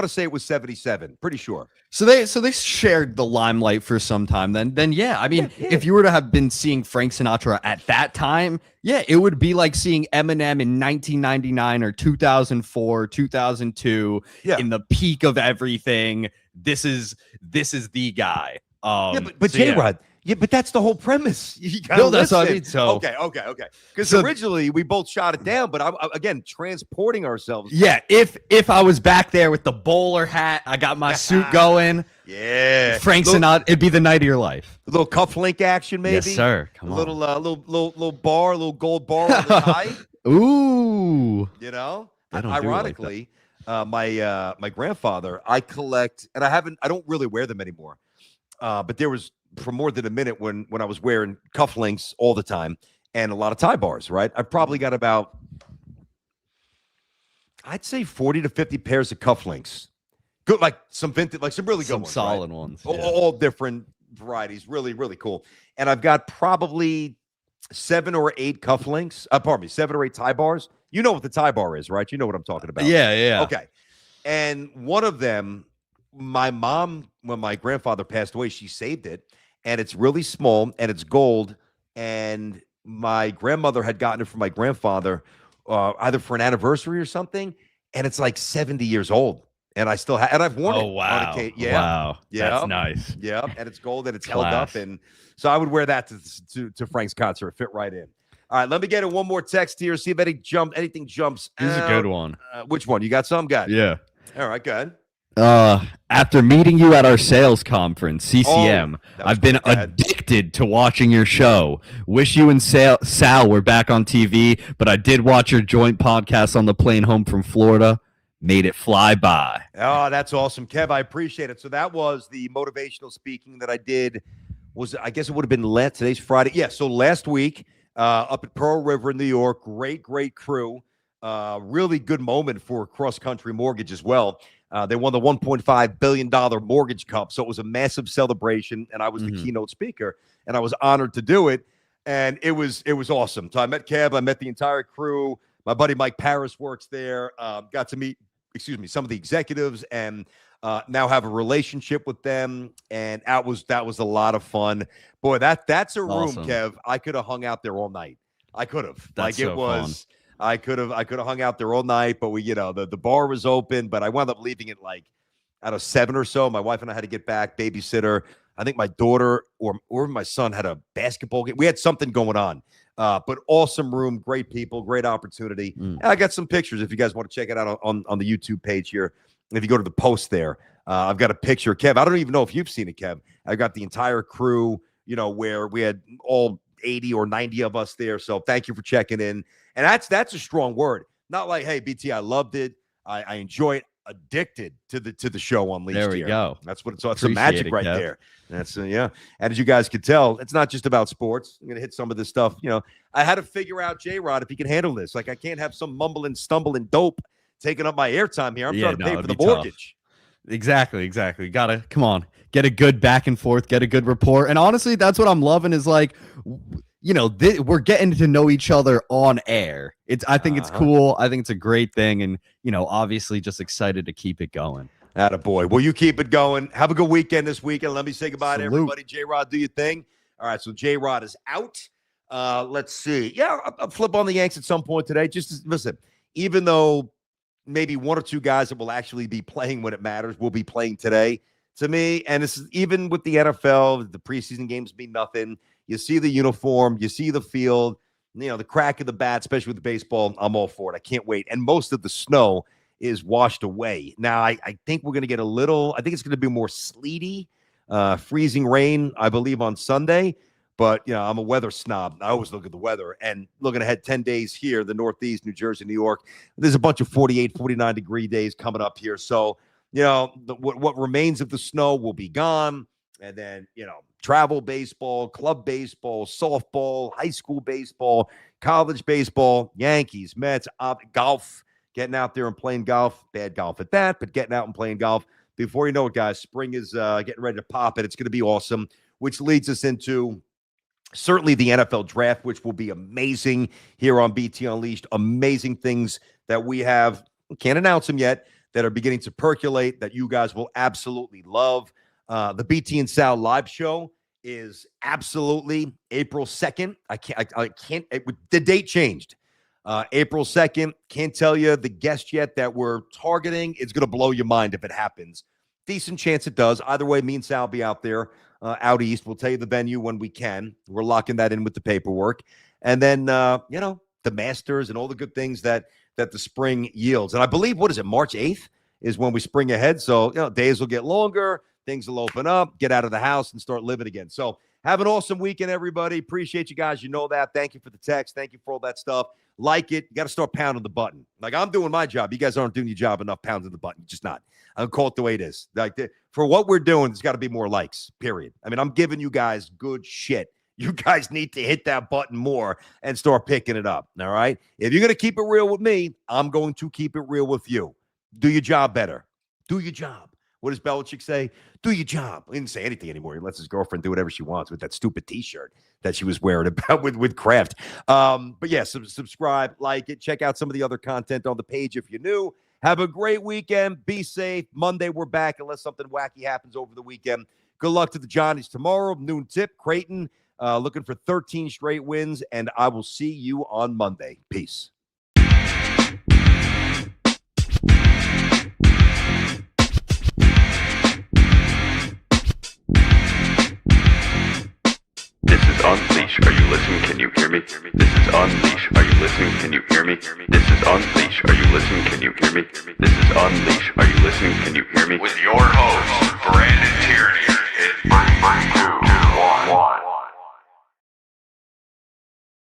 say it was 77. Pretty sure. So they shared the limelight for some time. Then yeah. I mean, if you were to have been seeing Frank Sinatra at that time, yeah, it would be like seeing Eminem in 1999 or 2004, 2002, in the peak of everything. This is the guy. But J-Rod. Yeah, but that's the whole premise. You gotta No, that's what I listen. mean. So Okay. Because originally we both shot it down, but I'm again transporting ourselves. Yeah, if I was back there with the bowler hat, I got my suit going. Yeah, Frank Sinatra, it'd be the night of your life. A little cufflink action, maybe. Yes, sir. Come on. Little bar, a little gold bar on the tie. Ooh. And ironically, my grandfather, I collect, and I don't really wear them anymore. But there was for more than a minute when I was wearing cufflinks all the time and a lot of tie bars, right? I've probably got about, I'd say 40 to 50 pairs of cufflinks. Good, like some vintage, like some really good ones. Solid right? ones. Yeah. All different varieties. Really, really cool. And I've got probably 7 or 8 cufflinks. 7 or 8 tie bars. You know what the tie bar is, right? You know what I'm talking about. Yeah. Okay. And one of them, my mom, when my grandfather passed away, she saved it. And it's really small and it's gold. And my grandmother had gotten it from my grandfather either for an anniversary or something. And it's like 70 years old. And I still have, and I've worn it. Oh, wow. Yeah. Wow. Yeah. That's nice. Yeah. And it's gold and it's Class. held up. And so I would wear that to Frank's concert. It fit right in. All right. Let me get in one more text here. See if anything jumps. This is a good one. Which one? You got some? Guy? Yeah. All right. Go ahead. After meeting you at our sales conference, CCM, I've been addicted to watching your show. Wish you and Sal were back on TV, but I did watch your joint podcast on the plane home from Florida. Made it fly by. Oh, that's awesome, Kev. I appreciate it. So that was the motivational speaking that I did. I guess it would have been today's Friday. Yeah, so last week up at Pearl River in New York. Great crew. Really good moment for Cross Country Mortgage as well. They won the $1.5 billion Mortgage Cup, so it was a massive celebration, and I was the keynote speaker, and I was honored to do it, and it was awesome. So I met Kev, I met the entire crew. My buddy Mike Paris works there. Got to meet, some of the executives, and now have a relationship with them, and that was a lot of fun. Boy, that's a room, awesome. Kev. I could have hung out there all night. I could have. That's so fun. I could have hung out there all night, but the bar was open, but I wound up leaving at like, 7 or so. My wife and I had to get back, babysitter. I think my daughter or my son had a basketball game. We had something going on, but awesome room, great people, great opportunity. And I got some pictures if you guys want to check it out on the YouTube page here. If you go to the post there, I've got a picture. Kev, I don't even know if you've seen it, Kev. I got the entire crew, where we had all 80 or 90 of us there. So thank you for checking in. And that's a strong word. Not like, hey, BT, I loved it. I enjoy it. Addicted to the show Unleashed. There we go. That's what it's some magic right there. That's yeah. And as you guys could tell, it's not just about sports. I'm gonna hit some of this stuff. I had to figure out J-Rod if he can handle this. Like I can't have some mumbling, stumbling dope taking up my airtime here. I'm trying to pay for the mortgage. Tough. Exactly. Gotta come on, get a good back and forth, get a good rapport. And honestly, that's what I'm loving is like, we're getting to know each other on air. I think it's cool. I think it's a great thing. And, obviously just excited to keep it going. Attaboy. Well, you keep it going. Have a good weekend this weekend. Let me say goodbye to everybody. J-Rod, do your thing. All right, so J-Rod is out. Let's see. Yeah, I'll flip on the Yanks at some point today. Just listen, even though maybe 1 or 2 guys that will actually be playing when it matters will be playing today, to me, and this is even with the NFL, the preseason games mean nothing. You see the uniform, you see the field, the crack of the bat, especially with the baseball. I'm all for it. I can't wait. And most of the snow is washed away. Now, I think we're going to get I think it's going to be more sleety, freezing rain, I believe, on Sunday. But, I'm a weather snob. I always look at the weather. And looking ahead 10 days here, the Northeast, New Jersey, New York, there's a bunch of 48, 49-degree days coming up here. So, what remains of the snow will be gone. And then, travel baseball, club baseball, softball, high school baseball, college baseball, Yankees, Mets, golf, getting out there and playing golf. Bad golf at that, but getting out and playing golf. Before you know it, guys, spring is getting ready to pop, and it's going to be awesome, which leads us into certainly the NFL draft, which will be amazing here on BT Unleashed. Amazing things that we have. Can't announce them yet, that are beginning to percolate that you guys will absolutely love. The BT and Sal live show is absolutely April 2nd. I can't, the date changed. April 2nd. Can't tell you the guest yet that we're targeting. It's going to blow your mind if it happens. Decent chance it does. Either way, me and Sal will be out there, out east. We'll tell you the venue when we can. We're locking that in with the paperwork. And then, the Masters and all the good things that the spring yields. And I believe, what is it, March 8th is when we spring ahead. So, days will get longer. Things will open up. Get out of the house and start living again. So have an awesome weekend, everybody. Appreciate you guys. You know that. Thank you for the text. Thank you for all that stuff. Like it. You got to start pounding the button. Like, I'm doing my job. You guys aren't doing your job enough pounding the button. Just not. I'll call it the way it is. For what we're doing, there's got to be more likes, period. I mean, I'm giving you guys good shit. You guys need to hit that button more and start picking it up, all right? If you're going to keep it real with me, I'm going to keep it real with you. Do your job better. Do your job. What does Belichick say? Do your job. He didn't say anything anymore. He lets his girlfriend do whatever she wants with that stupid T-shirt that she was wearing about with Kraft. But yeah, subscribe, like it. Check out some of the other content on the page if you're new. Have a great weekend. Be safe. Monday, we're back unless something wacky happens over the weekend. Good luck to the Johnnies tomorrow. Noon tip. Creighton looking for 13 straight wins, and I will see you on Monday. Peace. This is Unleash. Are you listening? Can you hear me? This is Unleash. Are you listening? Can you hear me? This is Unleash. Are you listening? Can you hear me? This is Unleash. Are you listening? Can you hear me? With your host,